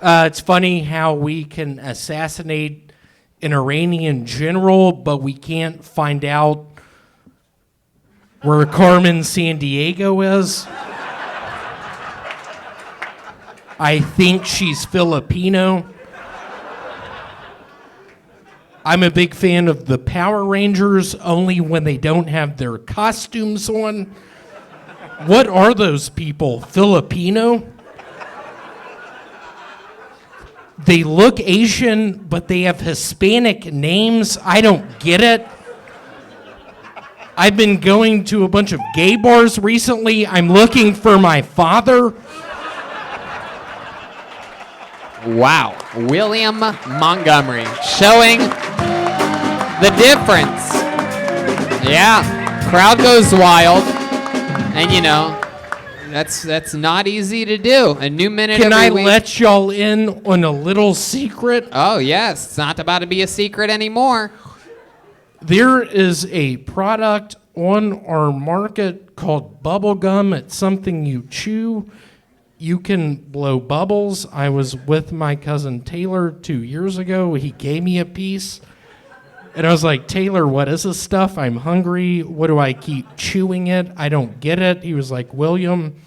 It's funny how we can assassinate an Iranian general, but we can't find out where Carmen Sandiego is. I think she's Filipino. I'm a big fan of the Power Rangers, only when they don't have their costumes on. What are those people? Filipino? They look Asian, but they have Hispanic names. I don't get it. I've been going to a bunch of gay bars recently. I'm looking for my father.
Wow. William Montgomery showing the difference. Yeah. Crowd goes wild. And that's not easy to do. A new minute
Can
every
I
week.
let y'all in on a little secret?
Oh, yes. It's not about to be a secret anymore.
There is a product on our market called bubble gum. It's something you chew. You can blow bubbles. I was with my cousin Taylor 2 years ago. He gave me a piece. And I was like, Taylor, what is this stuff? I'm hungry. What do I keep chewing it? I don't get it. He was like, William,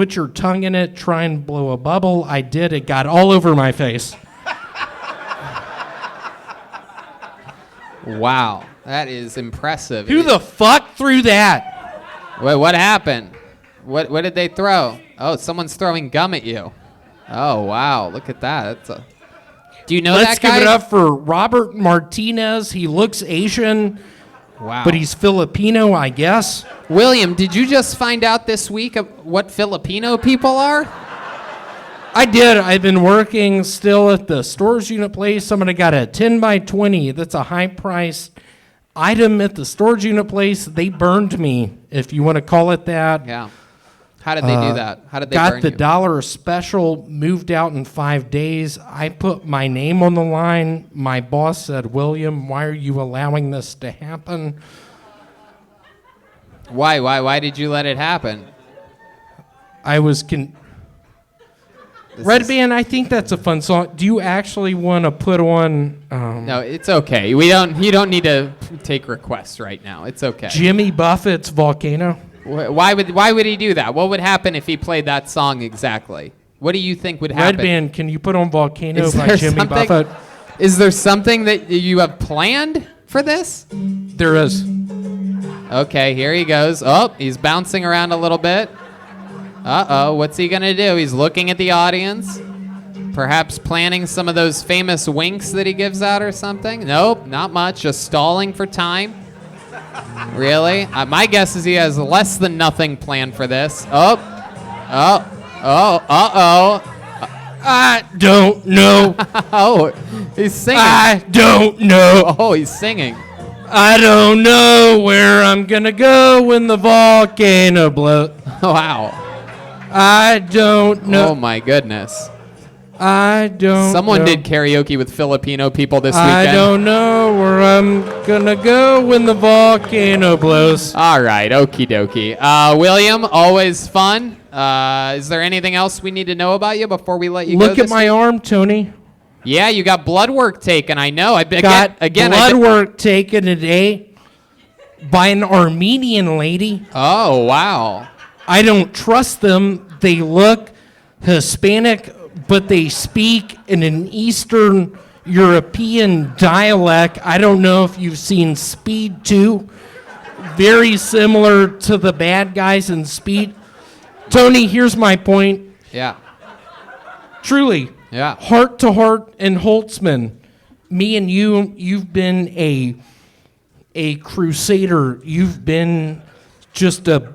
put your tongue in it, try and blow a bubble. I did. It got all over my face.
Wow, that is impressive.
Who the fuck threw that?
Wait, what happened? What did they throw? Oh, someone's throwing gum at you. Oh, wow, look at that. Do you know
Let's
that guy?
give it up for Robert Martinez. He looks Asian,
Wow.
but he's Filipino, I guess.
William, did you just find out this week what Filipino people are?
I did. I've been working still at the storage unit place. Somebody got a 10 by 20. That's a high-priced item at the storage unit place. They burned me, if you want to call it that.
Yeah. How did they do that? How did they
got
burn
the
you?
dollar special, moved out in 5 days. I put my name on the line. My boss said, William, why are you allowing this to happen?
Why did you let it happen?
I was Red Band, I think that's a fun song. Do you actually want to put on
No, it's okay. You don't need to take requests right now. It's okay.
Jimmy Buffett's Volcano?
Why would he do that? What would happen if he played that song exactly? What do you think would happen?
Red Band, can you put on Volcano
Is
by
there
Jimmy
something-
Buffett?
Is there something that you have planned for this?
There is.
Okay, here he goes. Oh, he's bouncing around a little bit. Uh-oh, what's he gonna do? He's looking at the audience. Perhaps planning some of those famous winks that he gives out or something? Nope, not much. Just stalling for time. Really? My guess is he has less than nothing planned for this. Uh-oh.
I don't know.
Oh, he's singing.
I don't know.
Oh, he's singing.
I don't know where I'm gonna go when the volcano blows.
Wow.
I don't know.
Oh my goodness.
I don't
Someone
know.
did karaoke with Filipino people this
I
weekend.
don't know where I'm gonna go when the volcano blows.
All right, okie dokie. William, always fun. Is there anything else we need to know about you before we let you go?
Look at my arm, Tony.
Yeah, you got blood work taken. I know.
Got blood work taken today by an Armenian lady.
Oh, wow.
I don't trust them. They look Hispanic, but they speak in an Eastern European dialect. I don't know if you've seen Speed 2. Very similar to the bad guys in Speed. Tony, here's my point.
Yeah.
Truly.
Yeah.
Heart to heart and Holtzman. Me and you've been a crusader. You've been just a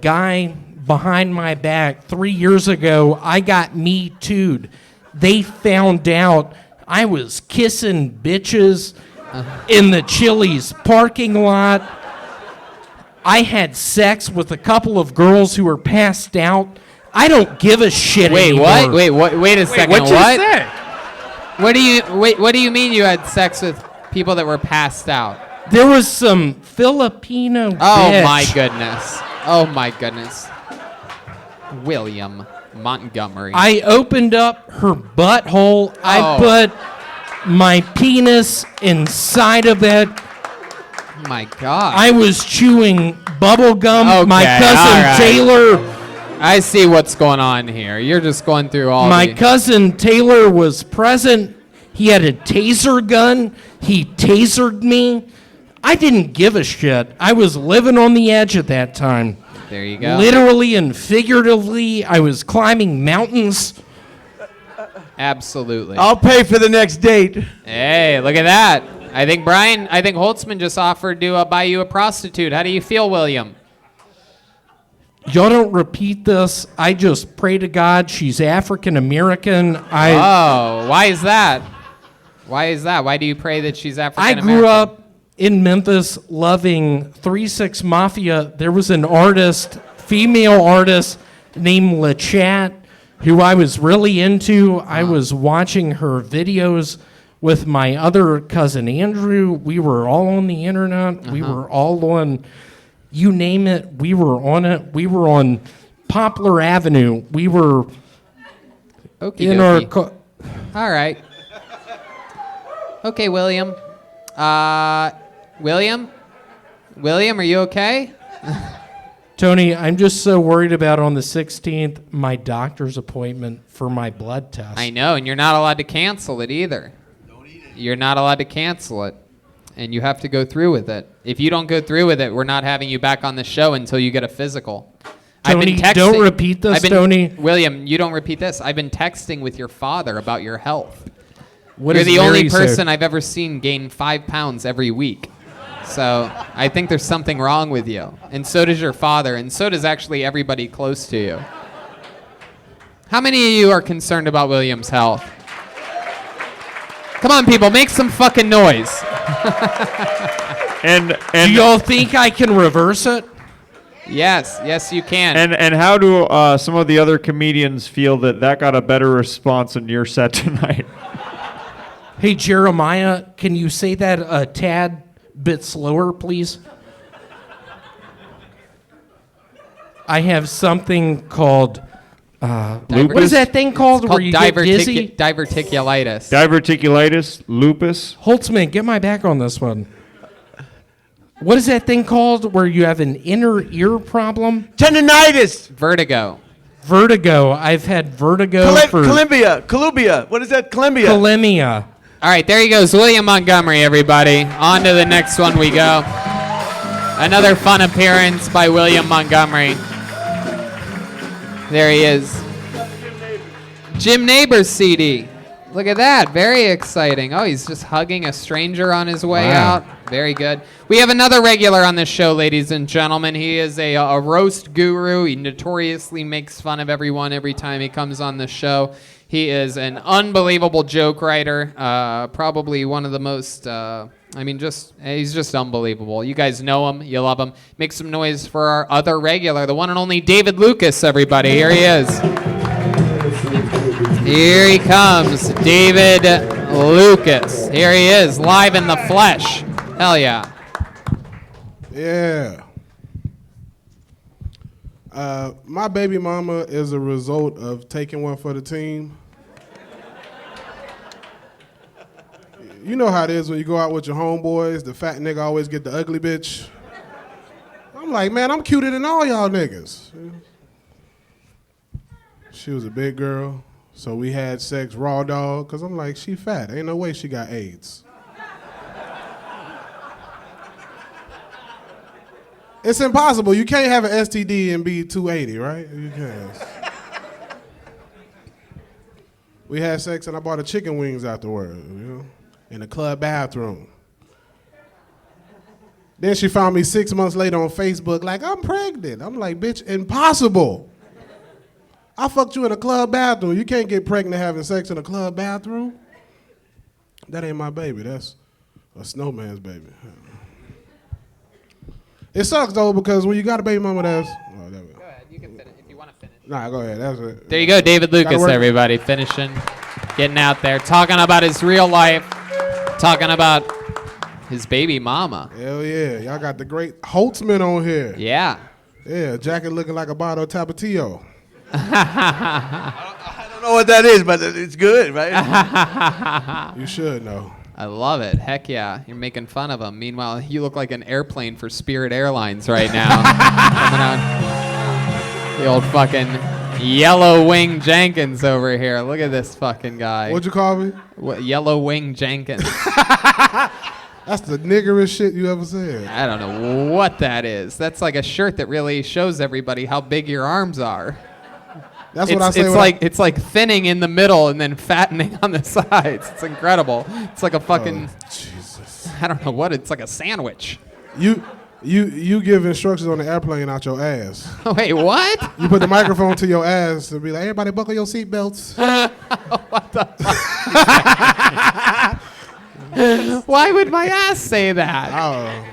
guy behind my back. 3 years ago, I got Me Too'd. They found out I was kissing bitches in the Chili's parking lot. I had sex with a couple of girls who were passed out. I don't give a shit anymore.
Wait a second.
What'd you
what?
say?
What do you mean you had sex with people that were passed out?
There was some Filipino bitch.
My goodness. Oh my goodness. William Montgomery.
I opened up her butthole. I put my penis inside of it.
Oh my God.
I was chewing bubble gum.
Okay,
My cousin
all right.
Taylor.
I see what's going on here. You're just going through all
My
the...
cousin Taylor was present. He had a taser gun. He tasered me. I didn't give a shit. I was living on the edge at that time.
There you go.
Literally and figuratively, I was climbing mountains.
Absolutely.
I'll pay for the next date.
Hey, look at that. I think Holtzman just offered to buy you a prostitute. How do you feel, William?
Y'all don't repeat this. I just pray to God she's African American.
Why is that? Why is that? Why do you pray that she's African
I
American?
grew up in Memphis loving 3-6 Mafia. There was an artist, female artist named LeChat, who I was really into. I was watching her videos with my other cousin Andrew. We were all on the internet. We were all on, you name it, we were on it. We were on Poplar Avenue. We were in our
Okey-dokey. All right. Okay, William. William, are you okay?
Tony, I'm just so worried about on the 16th my doctor's appointment for my blood test.
I know, and you're not allowed to cancel it either. Don't eat it. You're not allowed to cancel it, and you have to go through with it. If you don't go through with it, we're not having you back on the show until you get a physical.
Tony, don't repeat this, Tony.
William, you don't repeat this. I've been texting with your father about your health.
What
You're
does
the only
Mary say?
person I've ever seen gain 5 pounds every week. So I think there's something wrong with you. And so does your father, and so does actually everybody close to you. How many of you are concerned about William's health? Come on, people, make some fucking noise.
And
do y'all think I can reverse it?
Yes, you can.
And how do some of the other comedians feel that got a better response in your set tonight?
Hey, Jeremiah, can you say that a tad bit slower, please? I have something called, what is that thing called
It's
where you get dizzy?
Diverticulitis.
Diverticulitis, lupus.
Holtzman, get my back on this one. What is that thing called where you have an inner ear problem?
Tendinitis.
Vertigo.
Vertigo. I've had vertigo for...
Columbia. What is that? Columbia.
Bulimia.
All right, there he goes, William Montgomery, everybody. On to the next one we go. Another fun appearance by William Montgomery. There he is. Jim Neighbors CD. Look at that, very exciting. Oh, he's just hugging a stranger on his way out. Very good. We have another regular on this show, ladies and gentlemen. He is a roast guru. He notoriously makes fun of everyone every time he comes on the show. He is an unbelievable joke writer, probably one of the most, he's just unbelievable. You guys know him, you love him. Make some noise for our other regular, the one and only David Lucas, everybody. Here he is. Here he comes, David Lucas. Here he is, live in the flesh. Hell yeah.
Yeah. My baby mama is a result of taking one for the team. You know how it is when you go out with your homeboys, the fat nigga always get the ugly bitch. I'm like, man, I'm cuter than all y'all niggas. She was a big girl, so we had sex raw dog, because I'm like, she fat. Ain't no way she got AIDS. It's impossible. You can't have an STD and be 280, right? You can't. We had sex and I bought her chicken wings afterward, in the club bathroom. Then she found me 6 months later on Facebook like, I'm pregnant. I'm like, bitch, impossible. I fucked you in a club bathroom. You can't get pregnant having sex in a club bathroom. That ain't my baby. That's a snowman's baby. It sucks though because when you got a baby mama that's... Oh, there we go.
Go ahead, you can finish if you want to finish.
Nah, go ahead. That's it.
There you go, David Lucas, everybody, finishing, getting out there, talking about his real life, talking about his baby mama.
Hell yeah. Y'all got the great Holtzman on here.
Yeah.
Yeah, jacket looking like a bottle of Tapatio.
I don't know what that is, but it's good, right?
You should know.
I love it. Heck yeah. You're making fun of him. Meanwhile, you look like an airplane for Spirit Airlines right now. Coming out. The old fucking Yellow Wing Jenkins over here. Look at this fucking guy.
What'd you call me?
What, Yellow Wing Jenkins.
That's the niggerest shit you ever said.
I don't know what that is. That's like a shirt that really shows everybody how big your arms are.
That's what I say.
It's like thinning in the middle and then fattening on the sides. It's incredible. It's like a fucking.
Jesus.
I don't know what. It's like a sandwich.
You give instructions on the airplane out your ass.
Wait, what?
You put the microphone to your ass and be like, everybody buckle your seatbelts.
What the fuck? Why would my ass say that?
Oh.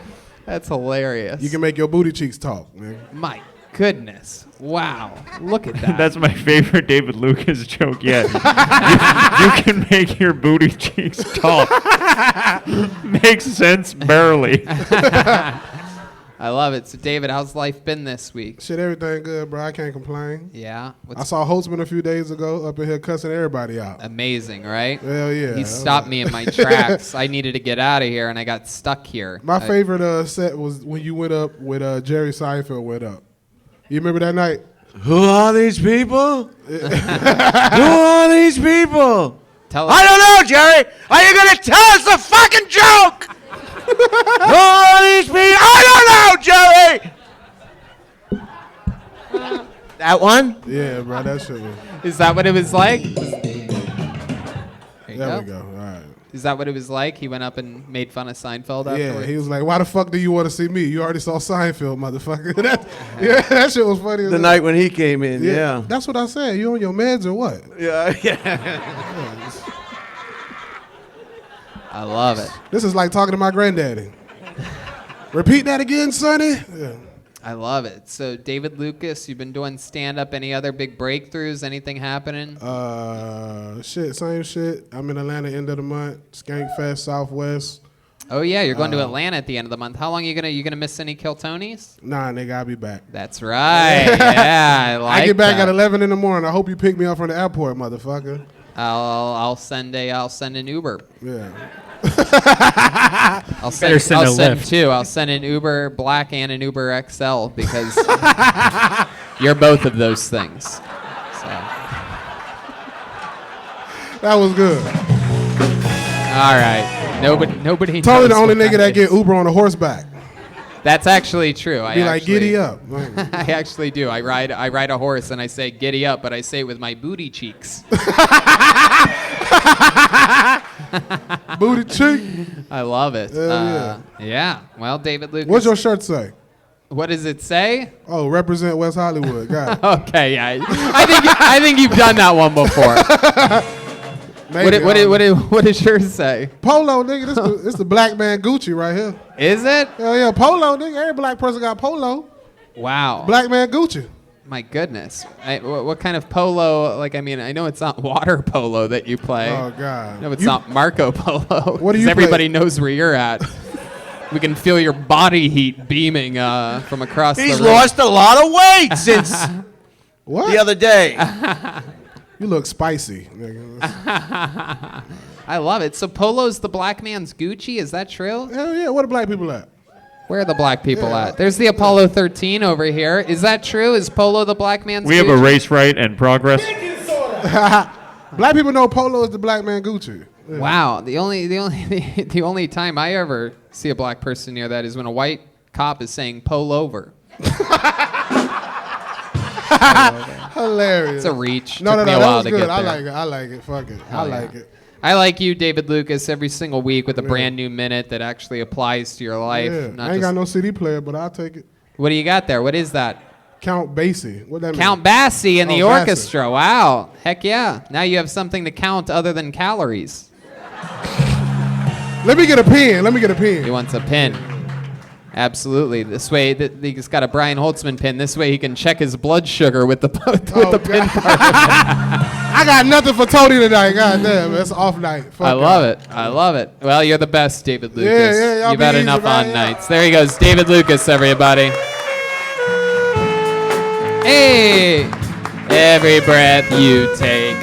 That's hilarious.
You can make your booty cheeks talk, man.
My goodness. Wow. Look at that.
That's my favorite David Lucas joke yet. you can make your booty cheeks talk. Makes sense barely.
I love it. So, David, how's life been this week?
Shit, everything good, bro. I can't complain.
Yeah?
I saw Holtzman a few days ago up in here cussing everybody out.
Amazing, right?
Hell yeah.
He stopped me in my tracks. I needed to get out of here, and I got stuck here.
My favorite set was when you went up with Jerry Seinfeld went up. You remember that night?
Who are these people? Who are these people?
Tell
I don't know, Jerry. Are you going to tell us the fucking joke? Who are these people? I don't know, Jerry. That one?
Yeah, bro, that shit was.
Is that what it was like?
There we go. All right.
Is that what it was like? He went up and made fun of Seinfeld afterwards?
Yeah, he was like, why the fuck do you want to see me? You already saw Seinfeld, motherfucker. that shit was funny.
The night when he came in, yeah.
That's what I said. You on your meds or what?
Yeah.
I love it.
This is like talking to my granddaddy. Repeat that again, Sonny. Yeah.
I love it. So, David Lucas, you've been doing stand-up. Any other big breakthroughs? Anything happening?
Shit, same shit. I'm in Atlanta end of the month. Skank Fest, Southwest.
Oh yeah, you're going to Atlanta at the end of the month. How long are you gonna miss any Kill Tonys?
Nah, nigga, I'll be back.
That's right. Yeah, I like
I get back
that.
at 11 in the morning. I hope you pick me up from the airport, motherfucker.
I'll send an Uber.
Yeah.
I'll send two. I'll send an Uber Black and an Uber XL because you're both of those things. So.
That was good.
All right. Nobody.
Totally
knows
the only
what
nigga that get Uber on a horseback.
That's actually true.
Be like, giddy up.
I actually do. I ride a horse and I say giddy up, but I say it with my booty cheeks.
Booty cheek.
I love it.
Yeah.
Yeah. Well, David Lucas.
What's your shirt say?
What does it say?
Oh, represent West Hollywood. Got it.
Okay, yeah. I think you've done that one before. What does yours say?
Polo, nigga. This the black man Gucci right here.
Is it?
Hell yeah, polo, nigga. Every black person got polo.
Wow.
Black man Gucci.
My goodness. What kind of polo? Like, I mean, I know it's not water polo that you play.
Oh, God.
No, it's not Marco Polo.
What do you
Everybody
play?
knows where you're at. We can feel your body heat beaming from across the room.
He's lost a lot of weight since the other day.
You look spicy, nigga.
I love it. So Polo's the black man's Gucci? Is that true?
Hell yeah. Where the black people at?
Where are the black people at? There's the Apollo 13 over here. Is that true? Is Polo the black man's
We
Gucci?
have a race right and progress.
Black people know polo is the black man Gucci. Yeah.
Wow. The only time I ever see a black person near that is when a white cop is saying pull over.
Hilarious.
It's a reach.
No,
Took me
no,
a
that
while
was
to
good.
get
I
there.
like it. I like it. Fuck it.
Hell
I
yeah.
like it.
I like you, David Lucas, every single week with a brand new minute that actually applies to your life.
Yeah.
Not
I ain't
just-
got no CD player, but I'll take it.
What do you got there? What is that?
Count Basie. What that mean?
Count Basie and the
Oh, Basie.
orchestra. Wow. Heck yeah. Now you have something to count other than calories.
Let me get a pen.
He wants a pin. Absolutely. This way, he's got a Brian Holtzman pin. This way he can check his blood sugar with the pin part.
I got nothing for Tony tonight. God damn, it's off night. Fuck
I love
y'all.
it. I love it. Well, you're the best, David Lucas.
Yeah, y'all
You've
be
had
easy,
enough
man,
on
yeah.
nights. There he goes, David Lucas, everybody. Hey, every breath you take.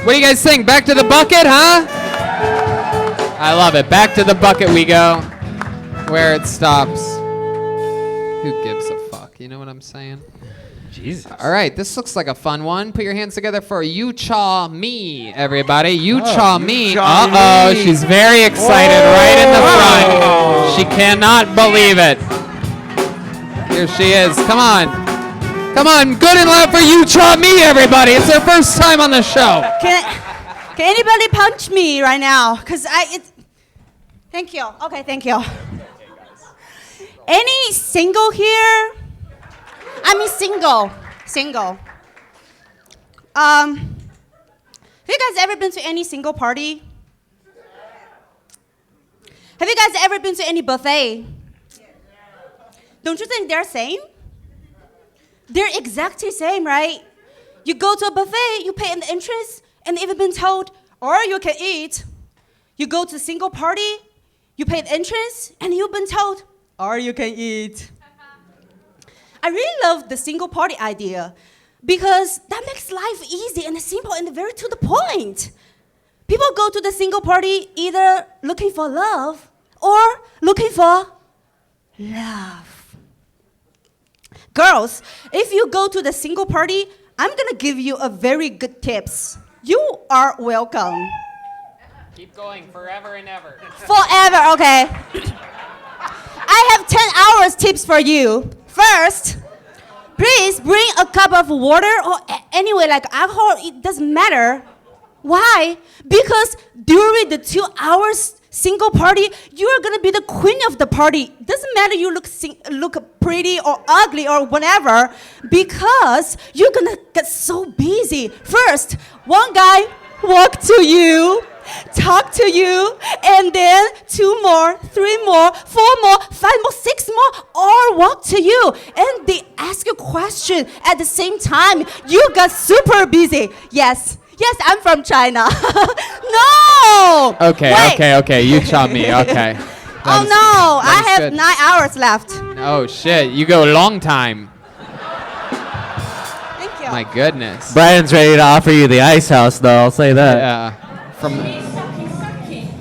What do you guys think? Back to the bucket, huh? I love it. Back to the bucket we go, where it stops. Who gives a fuck? You know what I'm saying?
Jesus.
All right, this looks like a fun one. Put your hands together for You Chaw Me, everybody. You Chaw Me. Uh-oh, she's very excited right in the front. She cannot believe it. Here she is. Come on. Come on, good and loud for You Chaw Me, everybody. It's her first time on the show.
Can anybody punch me right now? Thank you. Okay, thank you. Any single here? I mean single. Have you guys ever been to any single party? Have you guys ever been to any buffet? Don't you think they're same? They're exactly same, right? You go to a buffet, you pay an entrance, and even been told, or you can eat. You go to a single party, you pay an entrance, and you've been told, or you can eat. I really love the single party idea because that makes life easy and simple and very to the point. People go to the single party either looking for love or looking for love. Girls, if you go to the single party, I'm gonna give you a very good tips. You are welcome.
Keep going forever and ever.
Forever, okay. I have 10 hours tips for you. First, please bring a cup of water or anyway, like alcohol, it doesn't matter. Why? Because during the 2 hours single party, you're gonna be the queen of the party. Doesn't matter you look pretty or ugly or whatever, because you're gonna get so busy. First, one guy walk to you, talk to you, and then 2 more, 3 more, 4 more, 5 more, 6 more, all walk to you. And they ask you a question at the same time. You got super busy. Yes, I'm from China. No!
Okay,
Wait.
okay. You chop me. Okay.
Oh no, I have
good.
9 hours left.
Oh shit, you go a long time.
Thank you.
My goodness.
Brian's ready to offer you the ice house, though. I'll say that.
Yeah.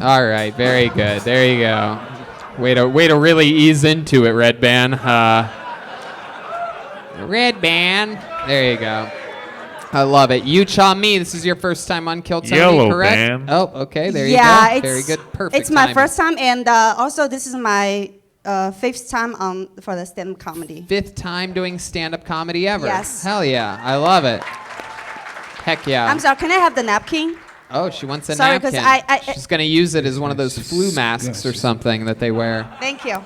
All right, very good. There you go. Way to really ease into it, Red Band. Red Band. There you go. I love it. You Cha Me. This is your first time on Kill Tony,
Yellow
correct?
Band.
Oh, okay. There you
Yeah,
go. Very good. Perfect.
It's my
timing.
first time, and also this is my 5th time for the stand-up comedy.
5th time doing stand-up comedy ever.
Yes.
Hell yeah. I love it. Heck yeah.
I'm sorry, can I have the napkin?
Oh, she wants a
Sorry, 'cause
napkin. She's going to use it as one of those flu masks or something that they wear.
Thank you.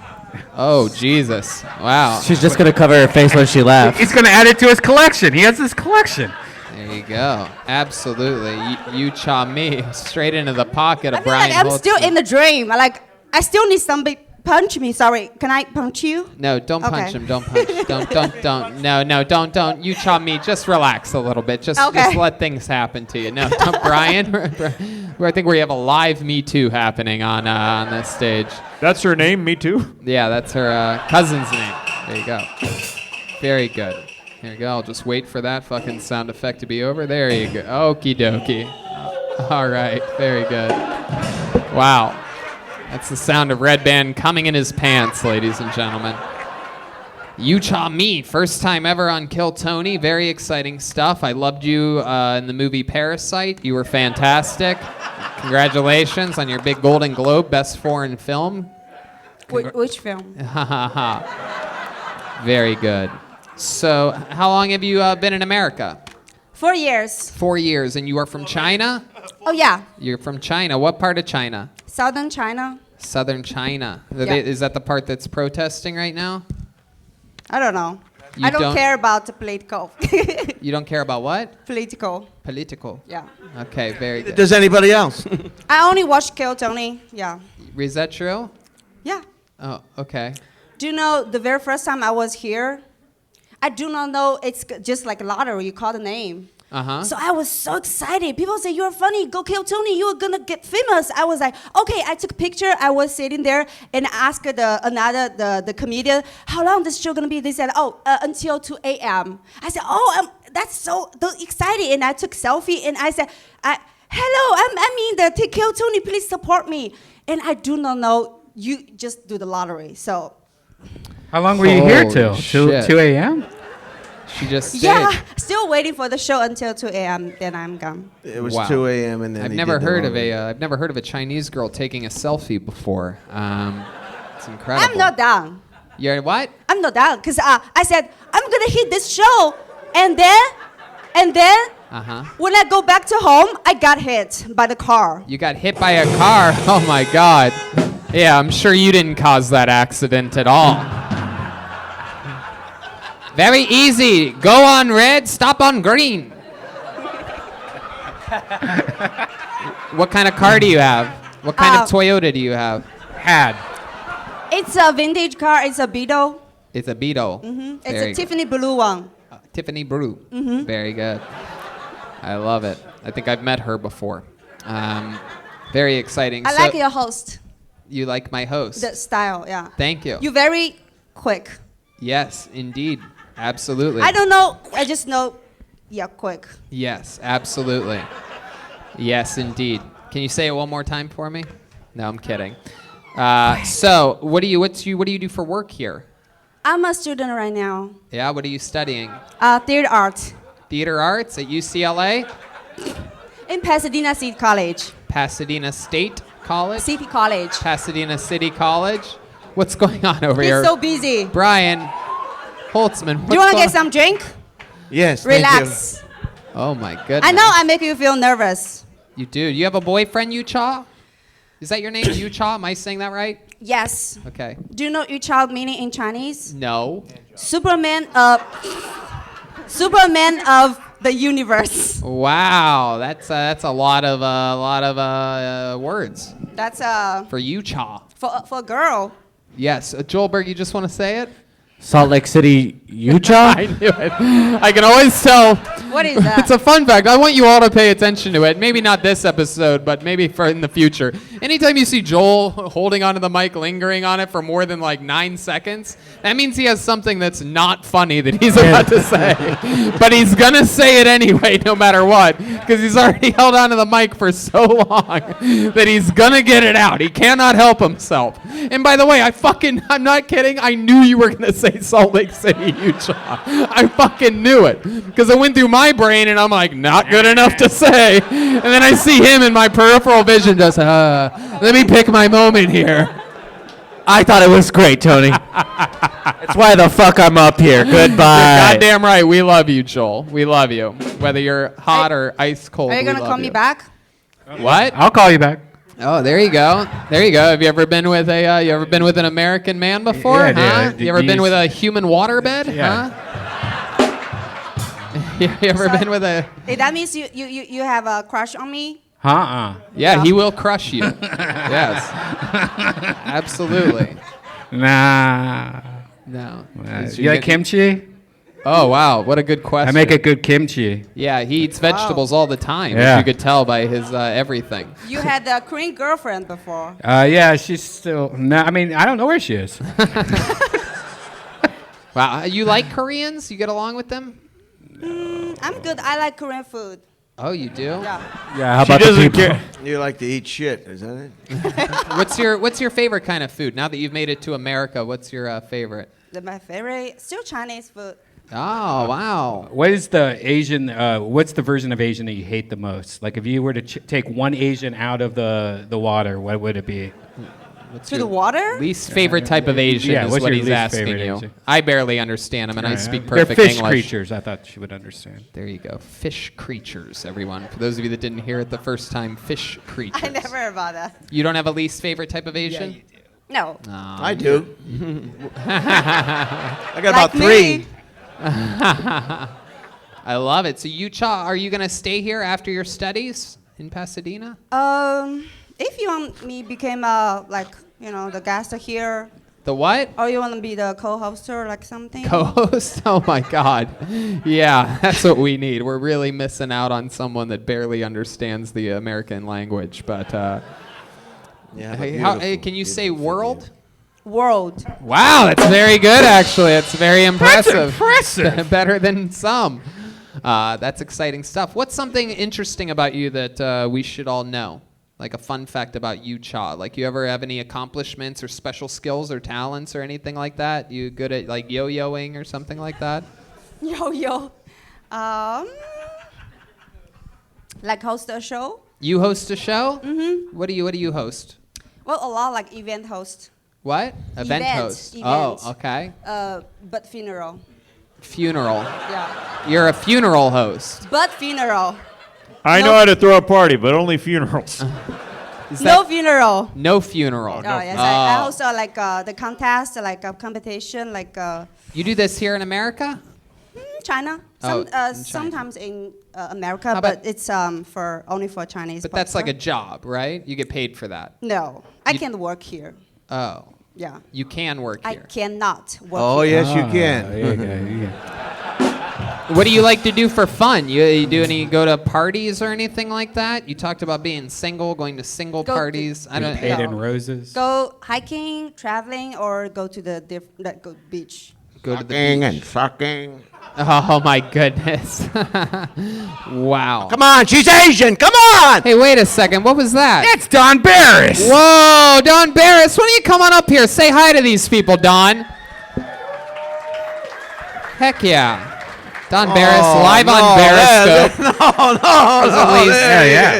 Oh, Jesus. Wow.
She's just going to cover her face when she laughs.
He's going to add it to his collection. He has his collection.
There you go. Absolutely. You Cha Me. Straight into the pocket of
I feel
Brian
like I'm still
Holtzman.
in the dream. I still need somebody punch me. Sorry, can I punch you?
No, don't punch
Okay.
him. Don't punch. don't. No, don't. You Cha Me. Just relax a little bit. Just let things happen to you. No, don't, Brian. I think we have a live Me Too happening on this stage.
That's her name, Me Too?
Yeah, that's her cousin's name. There you go. Very good. There you go. I'll just wait for that fucking sound effect to be over. There you go. Okie dokie. All right. Very good. Wow. That's the sound of Red Band coming in his pants, ladies and gentlemen. You Cha Me, first time ever on Kill Tony. Very exciting stuff. I loved you in the movie Parasite. You were fantastic. Congratulations on your big Golden Globe, Best Foreign Film.
Which film?
Ha ha ha. Very good. So, how long have you been in America?
4 years.
4 years, and you are from China?
Oh yeah,
You're from China. What part of China?
Southern China.
Southern China.
Yeah.
Is that the part that's protesting right now?
I don't know.
You
I don't
don't-
care about the political.
You don't care about what?
Political.
Political.
Yeah.
Okay, very good.
Does anybody else?
I only watch Kill Tony. Yeah.
Is that true?
Yeah.
Oh, okay.
Do you know the very first time I was here, I do not know, it's just like lottery, you call the name.
Uh-huh.
So I was so excited. People say, you're funny, go Kill Tony, you're gonna get famous. I was like, okay, I took a picture. I was sitting there and asked the comedian, how long this show gonna be? They said, until 2 a.m. I said, that's so exciting. And I took selfie and I said, hello, I'm in the Kill Tony, please support me. And I do not know, you just do the lottery, so.
How long were you here till?
Holy
2
shit.
2 a.m.?
She just stayed.
Yeah, still waiting for the show until 2 a.m. Then I'm gone.
It was
Wow.
2 a.m. and then
I've
he
never
did the
heard of
lottery.
I've never heard of a Chinese girl taking a selfie before. It's incredible.
I'm not down.
You're what?
I'm not down because I said I'm gonna hit this show, and then
Uh-huh.
when I go back to home, I got hit by the car.
You got hit by a car. Oh my God. Yeah, I'm sure you didn't cause that accident at all. Very easy. Go on red, stop on green. What kind of car do you have? What kind of Toyota do you have? Had.
It's a vintage car. It's a Beetle.
It's a Beetle.
It's
Very
a
good.
Tiffany blue one.
Tiffany Brew.
Mhm.
Very good. I love it. I think I've met her before. Very exciting.
I
So-
like your host.
You like my host?
The style, yeah.
Thank you.
You're very quick.
Yes, indeed. Absolutely.
I don't know. I just know. Yeah, quick.
Yes, absolutely. Yes, indeed. Can you say it one more time for me? No, I'm kidding. So, what do you do for work here?
I'm a student right now.
Yeah, what are you studying?
Theater arts
Theater arts at UCLA?
in Pasadena City College.
Pasadena State College?
City College.
Pasadena City College? What's going on over here?
He's so busy.
Brian Holtzman.
Do you want to get some drink?
Yes. thank you.
Relax.
Oh my goodness.
I know I make you feel nervous.
You do. You have a boyfriend, Yucha? Is that your name, Yucha? Am I saying that right?
Yes.
Okay.
Do you know your child meaning in Chinese?
No.
Superman of the universe.
Wow, that's a lot of words
That's
for Yucha.
for a girl.
Yes, Joelberg, you just want to say it?
Salt Lake City, Utah?
I knew it. I can always tell.
What is that?
It's a fun fact. I want you all to pay attention to it. Maybe not this episode, but maybe for in the future. Anytime you see Joel holding onto the mic, lingering on it for more than like 9 seconds, that means he has something that's not funny that he's about to say. But he's going to say it anyway, no matter what, because he's already held onto the mic for so long that he's going to get it out. He cannot help himself. And by the way, I'm not kidding. I knew you were going to say Salt Lake City, Utah. I fucking knew it because it went through my brain and I'm like, not good enough to say. And then I see him in my peripheral vision just, let me pick my moment here.
I thought it was great, Tony. That's why the fuck I'm up here. Goodbye.
You're goddamn right. We love you, Joel. We love you. Whether you're hot or ice cold.
Are you gonna call me back?
What?
I'll call you back.
Oh, there you go. There you go. Have you ever been with an American man before?
Yeah,
huh? You ever been with a human waterbed?
Yeah.
Huh? you ever been with a?
Hey, that means you have a crush on me?
Yeah, he will crush you. Yes. Absolutely.
Nah.
No.
You like kimchi?
Oh, wow. What a good question.
I make a good kimchi.
Yeah, he eats vegetables all the time,
Yeah.
as you could tell by his everything.
You had a Korean girlfriend before.
Yeah, she's still. No, I mean, I don't know where she is.
Wow. You like Koreans? You get along with them?
I'm good. I like Korean food.
Oh, you do?
Yeah.
Yeah, how about the people?
You like to eat shit, isn't it?
What's your favorite kind of food? Now that you've made it to America, what's your favorite?
My favorite, still Chinese food.
Oh, wow.
What is the Asian? What's the version of Asian that you hate the most? Like, if you were to take one Asian out of the water, what would it be?
To the water?
Least favorite type of Asian
Yeah,
is
what's
what
your
he's
least
asking
favorite
you.
Asian?
I barely understand him, and I speak
They're
perfect
fish
English.
creatures. I thought she would understand.
There you go. Fish creatures, everyone. For those of you that didn't hear it the first time, fish creatures.
I never heard about that.
You don't have a least favorite type of Asian?
Yeah, you do. No.
I do.
I
got about three.
I love it. So, Yucha, are you going to stay here after your studies in Pasadena?
If you want me become the guest here.
The what?
Or you want to be the co-host or like something?
Co-host? Oh my God. Yeah, that's what we need. We're really missing out on someone that barely understands the American language. But can you say world?
World.
Wow, that's very good, actually. That's very impressive.
That's impressive.
Better than some. That's exciting stuff. What's something interesting about you that we should all know? Like a fun fact about you, Cha. Like, you ever have any accomplishments or special skills or talents or anything like that? You good at like yo-yoing or something like that?
Yo-yo. Like host a show.
You host a show?
Mm-hmm.
What do you host?
Well, a lot like event host.
What? Event host.
Event.
Oh, okay.
But funeral.
Funeral.
Yeah.
You're a funeral host.
But funeral.
I know how to throw a party, but only funerals.
No funeral.
No funeral.
Oh, yes. I host the contest, like a competition,
You do this here in America?
China.
Oh, in China.
Sometimes in America, but it's only for Chinese.
But that's like a job, right? You get paid for that.
No, I can't work here.
Oh.
Yeah.
You can work
I
here.
cannot work
Oh,
here.
yes, you can.
What do you like to do for fun? You go to parties or anything like that? You talked about being single, going to single parties. I don't
Paid in roses.
Go hiking, traveling, or go to the beach.
Go to the
Sucking
beach.
and sucking.
Oh my goodness. Wow.
Come on, she's Asian. Come on.
Hey, wait a second. What was that?
It's Don Barris.
Whoa, Don Barris. Why don't you come on up here? Say hi to these people, Don. Heck yeah. Don Barris, live on Periscope.
No.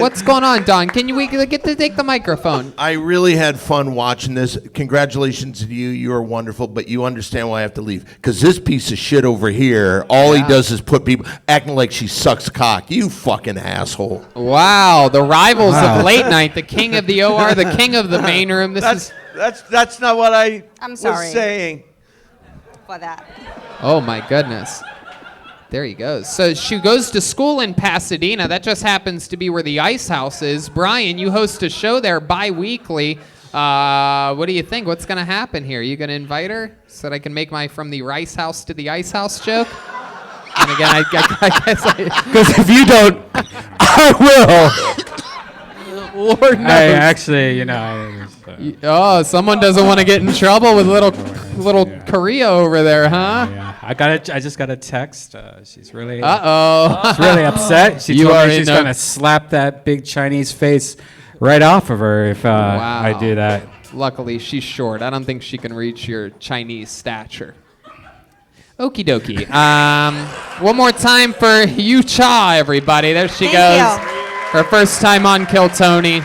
What's going on, Don? Can we get to take the microphone?
I really had fun watching this. Congratulations to you. You are wonderful, but you understand why I have to leave. Because this piece of shit over here, all he does is put people acting like she sucks cock. You fucking asshole.
Wow, the rivals of late night, the king of the OR, the king of the main room.
That's not what I'm
was sorry.
saying.
For that.
Oh my goodness. There he goes. So she goes to school in Pasadena. That just happens to be where the Ice House is. Brian, you host a show there bi-weekly. What do you think? What's going to happen here? You going to invite her so that I can make my from the Rice House to the Ice House joke? And again, I guess
Because if you don't, I will.
Lord knows.
Hey, actually,
Oh, someone doesn't want to get in trouble with little Korea over there, huh?
Yeah. I just got a text. She's really
She's
really upset. She told me she's gonna slap that big Chinese face right off of her if I do that.
Luckily, she's short. I don't think she can reach your Chinese stature. Okie dokie. One more time for Yu Cha, everybody. There she goes. Her first time on Kill Tony.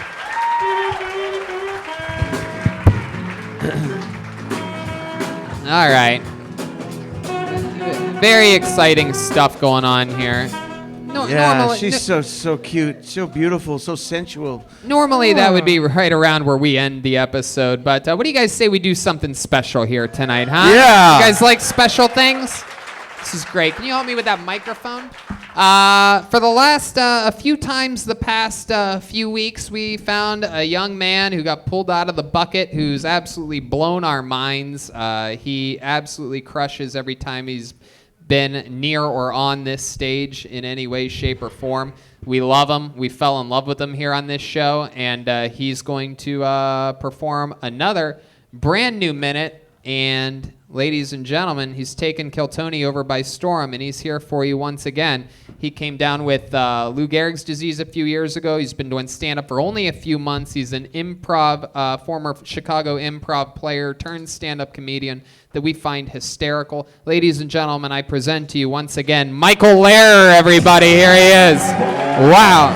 All right. Very exciting stuff going on here.
She's so cute, so beautiful, so sensual.
Normally that would be right around where we end the episode, but what do you guys say we do something special here tonight, huh?
Yeah.
You guys like special things? This is great. Can you help me with that microphone? For the last a few times the past few weeks, we found a young man who got pulled out of the bucket who's absolutely blown our minds. He absolutely crushes every time he's been near or on this stage in any way, shape, or form. We love him. We fell in love with him here on this show, and he's going to perform another brand new minute. And ladies and gentlemen, he's taken Kill Tony over by storm, and he's here for you once again. He came down with Lou Gehrig's disease a few years ago. He's been doing stand-up for only a few months. He's an former Chicago improv player turned stand-up comedian that we find hysterical. Ladies and gentlemen, I present to you once again Michael Lehrer, everybody. Here he is. Wow.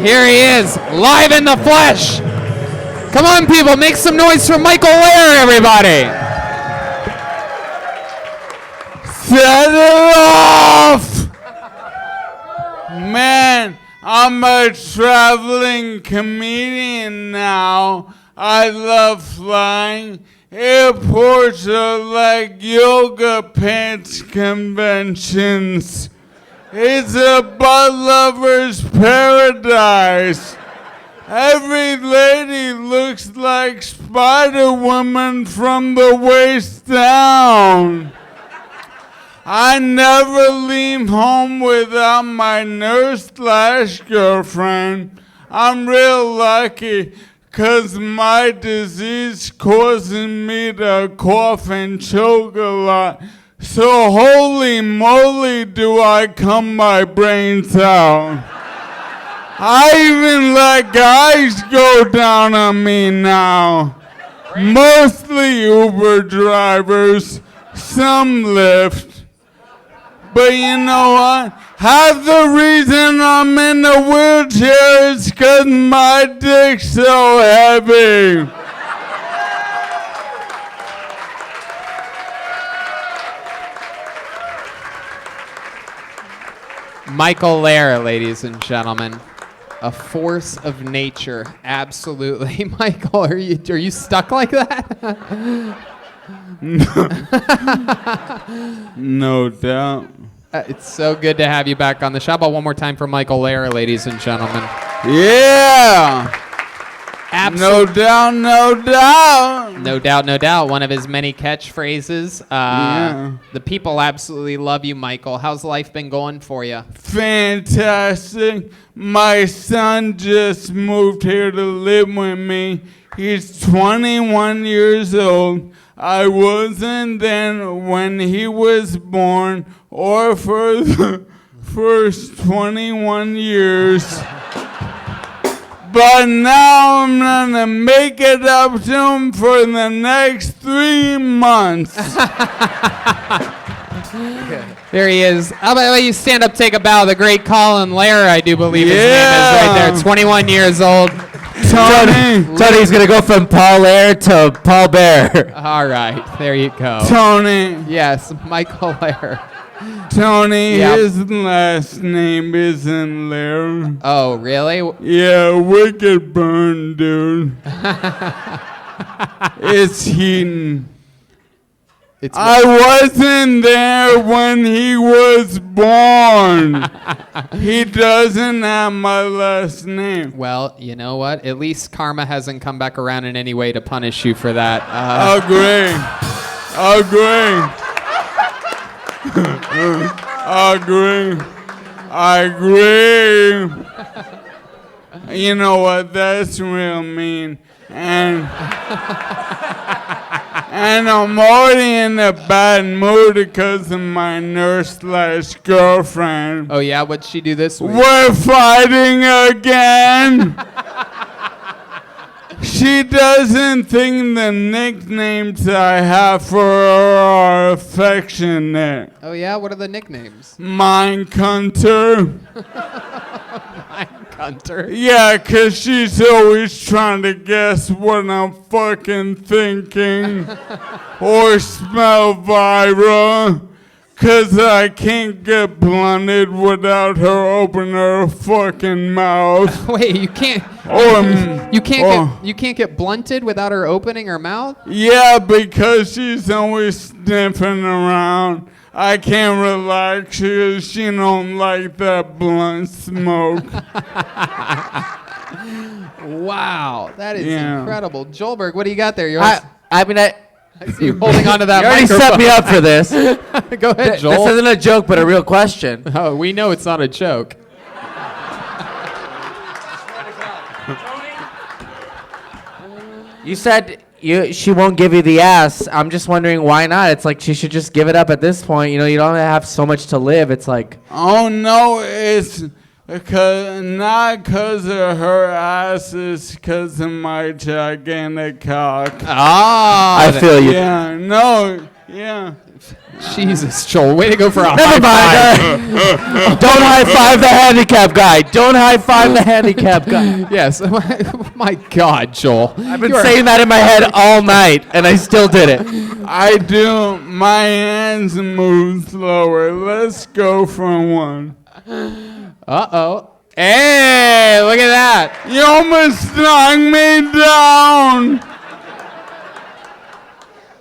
Here he is, live in the flesh. Come on, people, make some noise for Michael Lehrer, everybody.
Set it off! Man, I'm a traveling comedian now. I love flying. Airports are like yoga pants conventions. It's a butt lover's paradise. Every lady looks like Spider-Woman from the waist down. I never leave home without my nurse/girlfriend. I'm real lucky, 'cause my disease causing me to cough and choke a lot. So holy moly do I come my brains out. I even let guys go down on me now. Mostly Uber drivers, some Lyft. But you know what? Half the reason I'm in the wheelchair is 'cause my dick's so heavy.
Michael Lehrer, ladies and gentlemen. A force of nature, absolutely. Michael, are you stuck like that?
No doubt.
It's so good to have you back on the show. How about one more time for Michael Lehrer, ladies and gentlemen?
Yeah! No doubt, no doubt.
No doubt, no doubt. One of his many catchphrases.
Yeah.
The people absolutely love you, Michael. How's life been going for you?
Fantastic. My son just moved here to live with me. He's 21 years old. I wasn't then when he was born or for the first 21 years. But now I'm gonna make it up to him for the next 3 months.
There he is. How about you stand up, take a bow? The great Colin Lehrer, I do believe his name is right there. 21 years old.
Tony's gonna go from Paul Lehrer to Paul Bear.
All right, there you go.
Tony.
Yes, Michael Lehrer.
Tony,
Yep.
his last name isn't Lehrer.
Oh, really?
Yeah, wicked burn, dude. It's Heaton. I wasn't there when he was born. He doesn't have my last name.
Well, you know what? At least karma hasn't come back around in any way to punish you for that.
Agree. I agree. You know what? That's real mean. And I'm already in a bad mood because of my nurse/girlfriend.
Oh yeah, what'd she do this week?
We're fighting again. She doesn't think the nicknames I have for her are affectionate.
Oh yeah, what are the nicknames?
Mine Cunter.
Hunter.
Yeah, 'cause she's always trying to guess what I'm fucking thinking. Or smell Vira. 'Cause I can't get blunted without her opening her fucking mouth.
Wait, you can't. You can't get blunted without her opening her mouth.
Yeah, because she's always sniffing around. I can't relax because she don't like that blunt smoke.
Wow, that is
Yeah.
incredible. Joelberg, what do you got there?
I
see you holding on to that
You already
microphone.
set me up for this.
Go ahead, Joel.
This isn't a joke, but a real question.
Oh, we know it's not a joke.
You said she won't give you the ass. I'm just wondering why not. It's like she should just give it up at this point. You know, you don't have so much to live. It's like,
Oh no, it's not because of her ass, it's because of my gigantic cock.
Ah,
I feel you.
Yeah, no, yeah.
Jesus, Joel, way to go for a
Never
high
mind.
five.
Don't high five the handicap guy. Don't high five the handicap guy.
Yes, my God, Joel.
I've been saying that in my head all night, and I still did it.
I do. My hands move slower. Let's go for one.
Uh-oh. Hey, look at that.
You almost knocked me down.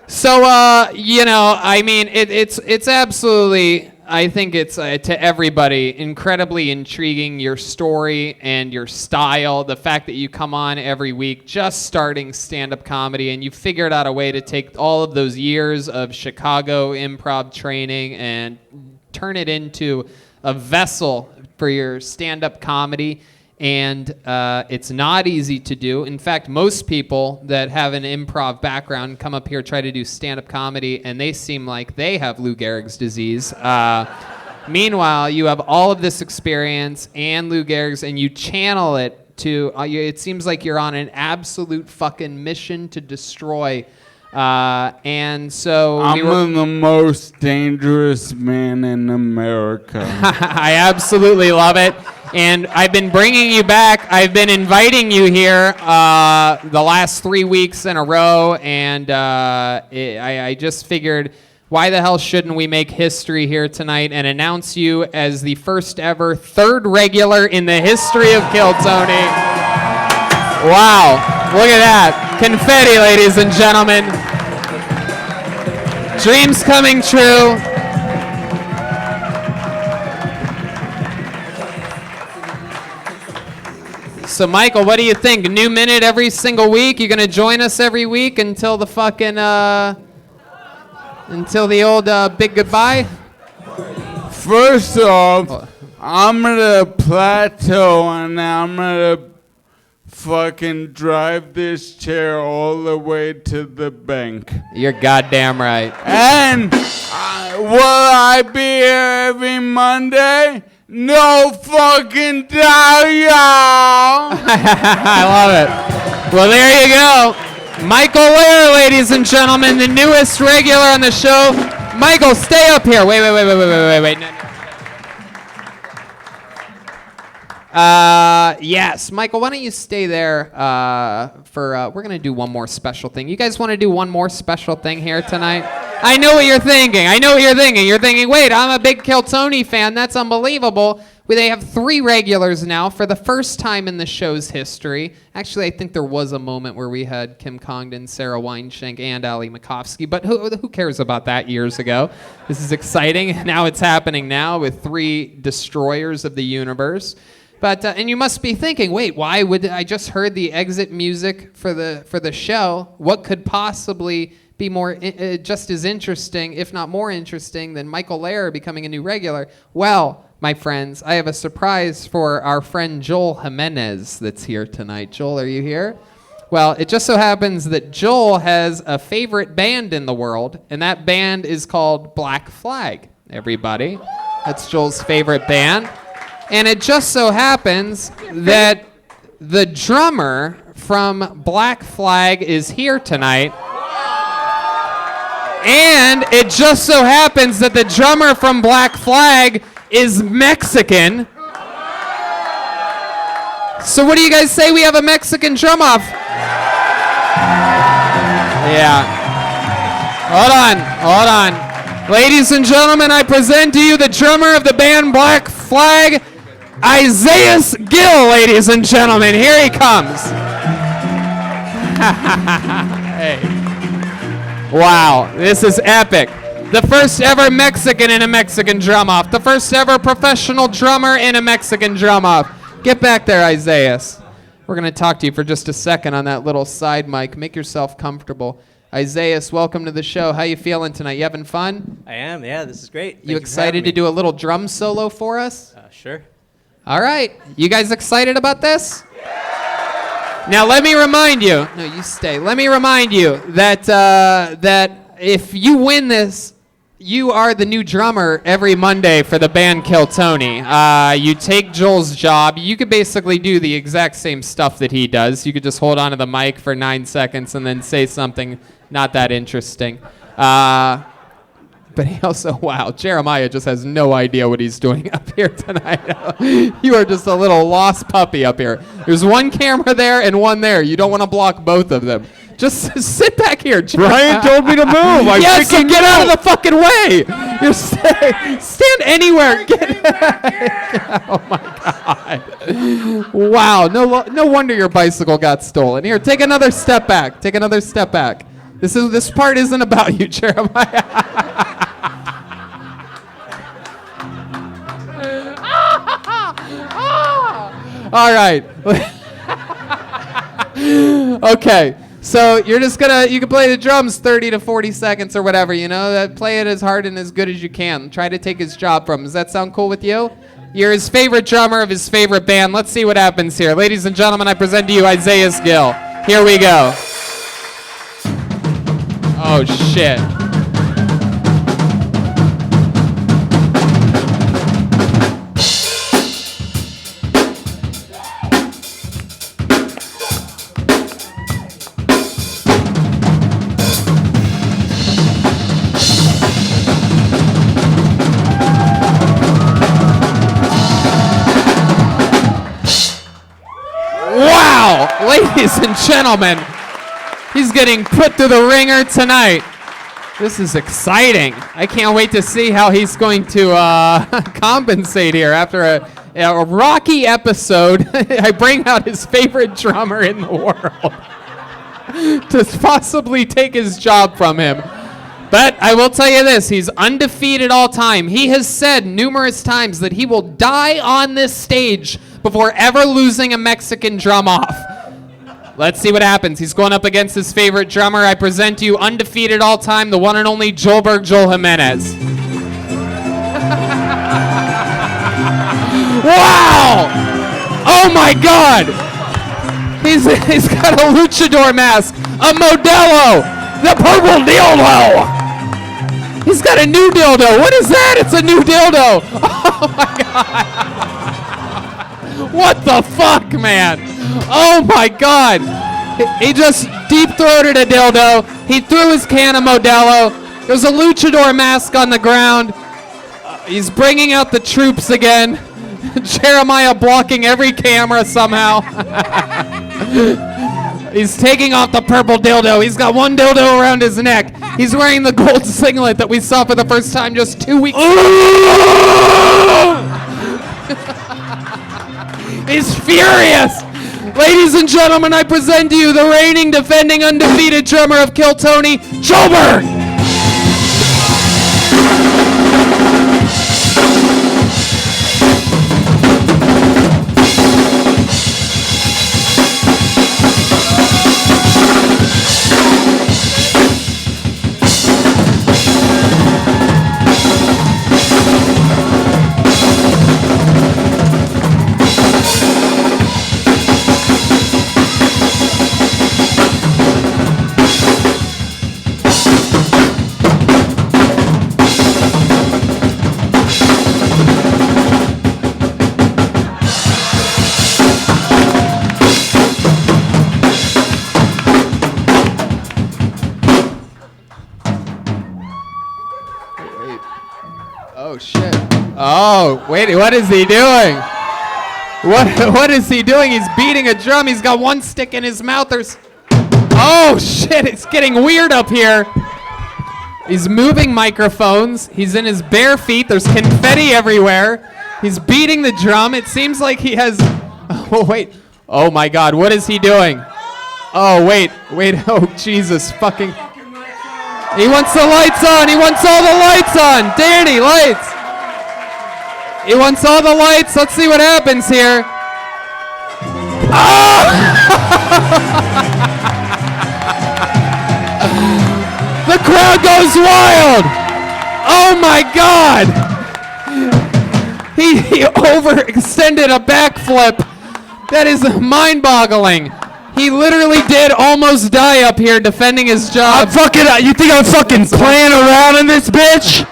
So, you know, I mean, it's absolutely, I think it's to everybody incredibly intriguing, your story and your style, the fact that you come on every week just starting stand-up comedy and you figured out a way to take all of those years of Chicago improv training and turn it into a vessel for your stand-up comedy. And it's not easy to do. In fact, most people that have an improv background come up here, try to do stand-up comedy, and they seem like they have Lou Gehrig's disease. Meanwhile, you have all of this experience and Lou Gehrig's, and you channel it to, it seems like you're on an absolute fucking mission to destroy. And so
I'm the most dangerous man in America.
I absolutely love it. And I've been bringing you back. I've been inviting you here the last 3 weeks in a row. And I just figured, why the hell shouldn't we make history here tonight and announce you as the first ever third regular in the history of Kill Tony. Wow. Look at that. Confetti, ladies and gentlemen. Dreams coming true. So, Michael, what do you think? A new minute every single week? You gonna join us every week until the fucking until the old big goodbye?
First off, I'm gonna plateau and I'm gonna fucking drive this chair all the way to the bank.
You're goddamn right.
And will I be here every Monday? No fucking doubt, y'all.
I love it. Well, there you go. Michael Lehrer, ladies and gentlemen, the newest regular on the show. Michael, stay up here. Wait. No. Yes, Michael, why don't you stay there we're going to do one more special thing. You guys want to do one more special thing here tonight? I know what you're thinking. You're thinking, wait, I'm a big Kill Tony fan. That's unbelievable. Well, they have 3 regulars now for the first time in the show's history. Actually, I think there was a moment where we had Kim Congdon, Sarah Weinschenk, and Ali Makovsky, but who cares about that years ago? This is exciting. Now it's happening now with 3 destroyers of the universe. But and you must be thinking, wait, why would I just heard the exit music for the show? What could possibly be more just as interesting, if not more interesting, than Michael Lehrer becoming a new regular? Well, my friends, I have a surprise for our friend Joel Jimenez that's here tonight. Joel, are you here? Well, it just so happens that Joel has a favorite band in the world, and that band is called Black Flag, everybody. That's Joel's favorite band. And it just so happens that the drummer from Black Flag is here tonight. And it just so happens that the drummer from Black Flag is Mexican. So what do you guys say we have a Mexican drum off? Yeah. Hold on. Ladies and gentlemen, I present to you the drummer of the band Black Flag, Isaiah Gill, ladies and gentlemen. Here he comes. Hey. Wow, this is epic. The first ever Mexican in a Mexican drum off. The first ever professional drummer in a Mexican drum off. Get back there, Isaiah. We're going to talk to you for just a second on that little side mic. Make yourself comfortable. Isaiah, welcome to the show. How you feeling tonight? You having fun?
I am, yeah, this is great. Thank
You excited to do a little drum solo for us?
Sure.
All right. You guys excited about this? Now let me remind you. No, you stay. Let me remind you that that if you win this, you are the new drummer every Monday for the band Kill Tony. You take Joel's job. You could basically do the exact same stuff that he does. You could just hold onto the mic for 9 seconds and then say something not that interesting. But he also, wow, Jeremiah just has no idea what he's doing up here tonight. You are just a little lost puppy up here. There's one camera there and one there. You don't want to block both of them. Just sit back here.
Brian told me to move.
Yes, so get out of the fucking way. You're stand anywhere. Oh my God. Wow. No wonder your bicycle got stolen. Here, take another step back. This part isn't about you, Jeremiah. All right. Okay. So you can play the drums 30 to 40 seconds or whatever, play it as hard and as good as you can. Try to take his job from him. Does that sound cool with you? You're his favorite drummer of his favorite band. Let's see what happens here. Ladies and gentlemen, I present to you Isaiah Gill. Here we go. Oh, shit. Ladies and gentlemen, he's getting put through the ringer tonight. This is exciting. I can't wait to see how he's going to compensate here after a rocky episode. I bring out his favorite drummer in the world to possibly take his job from him. But I will tell you this, he's undefeated all time. He has said numerous times that he will die on this stage before ever losing a Mexican drum off. Let's see what happens. He's going up against his favorite drummer. I present to you, undefeated all time, the one and only Joel Jimenez. Wow! Oh my God! He's got a luchador mask, a Modelo, the purple dildo. He's got a new dildo. What is that? It's a new dildo. Oh my God. What the fuck, man? Oh my God. He just deep-throated a dildo. He threw his can of Modelo. There's a luchador mask on the ground. He's bringing out the troops again. Jeremiah blocking every camera somehow. He's taking off the purple dildo. He's got one dildo around his neck. He's wearing the gold singlet that we saw for the first time just 2 weeks ago. He's furious. Ladies and gentlemen, I present to you the reigning, defending, undefeated drummer of Kill Tony, Joelberg.
Oh shit.
Oh, wait, what is he doing? What is he doing? He's beating a drum. He's got one stick in his mouth. Oh shit, it's getting weird up here. He's moving microphones. He's in his bare feet. There's confetti everywhere. He's beating the drum. It seems like he has... Oh, wait. Oh, my God. What is he doing? Oh, wait. Oh, Jesus. Fucking... He wants the lights on. He wants all the lights on. Danny, lights. He wants all the lights. Let's see what happens here. Oh! The crowd goes wild. Oh, my God. He overextended a backflip. That is mind-boggling. He literally did almost die up here defending his job.
You think I'm fucking playing around in this bitch?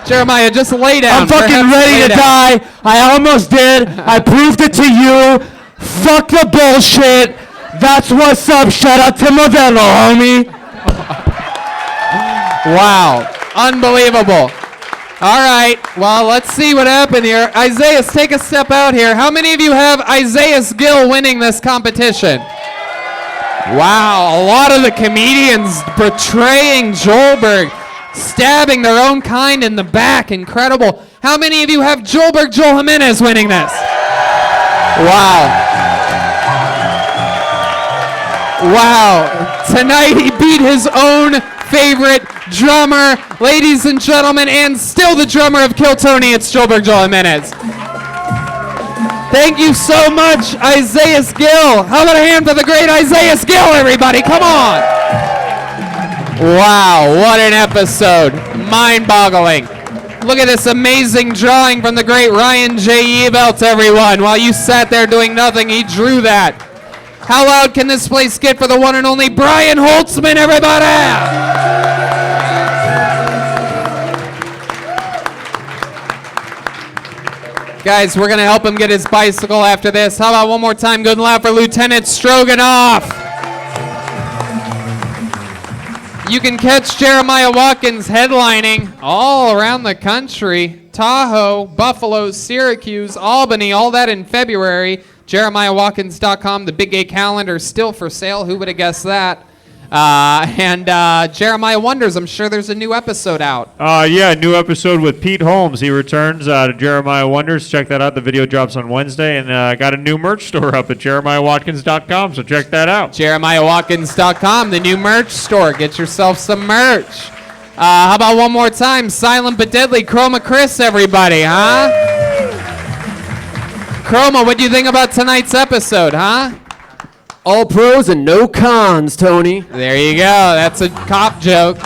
Jeremiah, just lay down.
I'm fucking ready to die. I almost did. I proved it to you. Fuck the bullshit. That's what's up. Shout out to Modelo, homie.
Wow. Unbelievable. All right. Well, let's see what happened here. Isaiah, take a step out here. How many of you have Isaiah Gill winning this competition? Wow. A lot of the comedians betraying Joelberg, stabbing their own kind in the back. Incredible. How many of you have Joel Jimenez winning this? Wow. Wow. Tonight he beat his own favorite drummer, ladies and gentlemen, and still the drummer of Kill Tony, it's Joel Jimenez. Thank you so much, Isaiah Gill. How about a hand for the great Isaiah Gill, everybody? Come on. Wow, what an episode. Mind-boggling. Look at this amazing drawing from the great Ryan J. Ebelt, everyone. While you sat there doing nothing, he drew that. How loud can this place get for the one and only Brian Holtzman, everybody? Guys, we're going to help him get his bicycle after this. How about one more time? Good and loud for Lieutenant Stroganoff. You can catch Jeremiah Watkins headlining all around the country. Tahoe, Buffalo, Syracuse, Albany, all that in February. JeremiahWatkins.com. The Big Gay Calendar is still for sale. Who would have guessed that? And Jeremiah Wonders, I'm sure there's a new episode out.
Yeah, new episode with Pete Holmes. He returns to Jeremiah Wonders. Check that out. The video drops on Wednesday. And got a new merch store up at JeremiahWatkins.com, so check that out.
JeremiahWatkins.com, the new merch store. Get yourself some merch. How about one more time? Silent but Deadly, Chroma Chris, everybody, huh? Chroma, what do you think about tonight's episode, huh?
All pros and no cons, Tony.
There you go. That's a cop joke.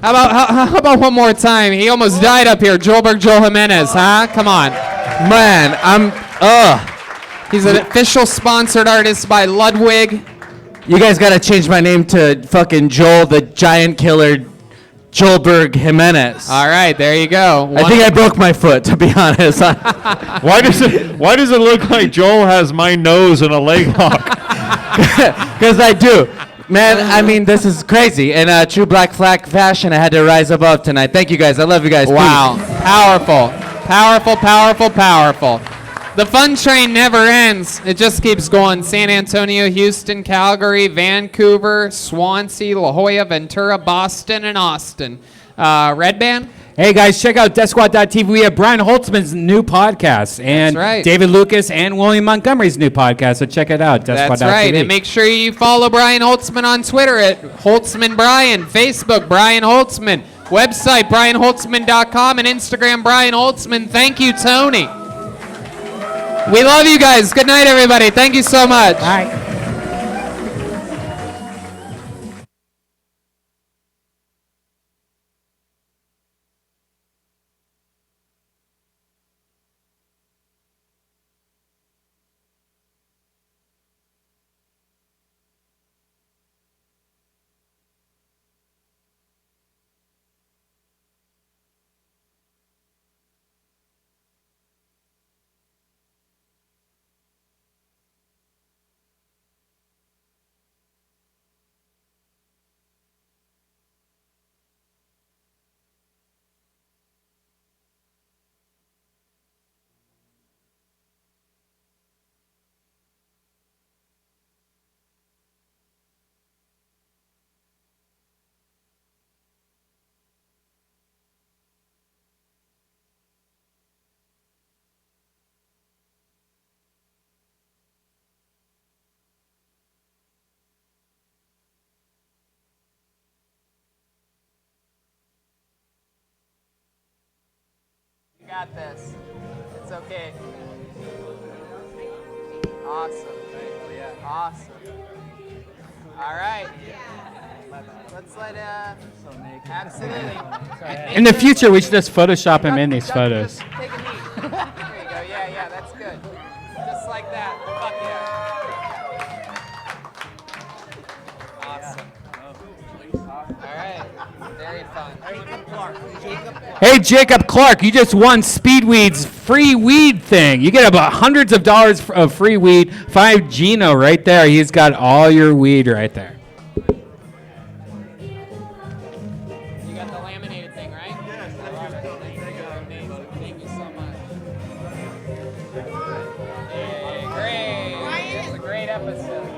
How about one more time? He almost died up here. Joel Jimenez, huh? Come on.
Man,
He's an official sponsored artist by Ludwig.
You guys gotta change my name to fucking Joel the Giant Killer Joelberg Jimenez.
All right, there you go.
I think I broke my foot, to be honest.
Why does it look like Joel has my nose in a leg lock?
Because I do. Man, I mean, this is crazy. In true Black Flag fashion, I had to rise above tonight. Thank you guys. I love you guys.
Wow.
Peace.
Powerful. Powerful, powerful, powerful. The fun train never ends. It just keeps going. San Antonio, Houston, Calgary, Vancouver, Swansea, La Jolla, Ventura, Boston, and Austin. Red Band?
Hey guys, check out DeathSquad.tv. We have Brian Holtzman's new podcast and
right.
David Lucas and William Montgomery's new podcast. So check it out. DeathSquad.tv.
That's right. And make sure you follow Brian Holtzman on Twitter at Holtzman Brian, Facebook Brian Holtzman, website brianholtzman.com, and Instagram Brian Holtzman. Thank you, Tony. We love you guys. Good night, everybody. Thank you so much.
Bye.
You got this. It's okay. Awesome. Awesome. All right. Let's let absolutely.
In the future, we should just Photoshop him in these photos.
Take a knee. There you go. Yeah, that's good. Just like that. Fuck yeah. Awesome. All right. Very fun.
Hey, Jacob Clark, you just won Speedweed's free weed thing. You get about hundreds of dollars of free weed. 5 Gino right there. He's got all your weed right there.
You got the laminated thing, right? Yes. Thank you so much. Hey, great. It's a great episode.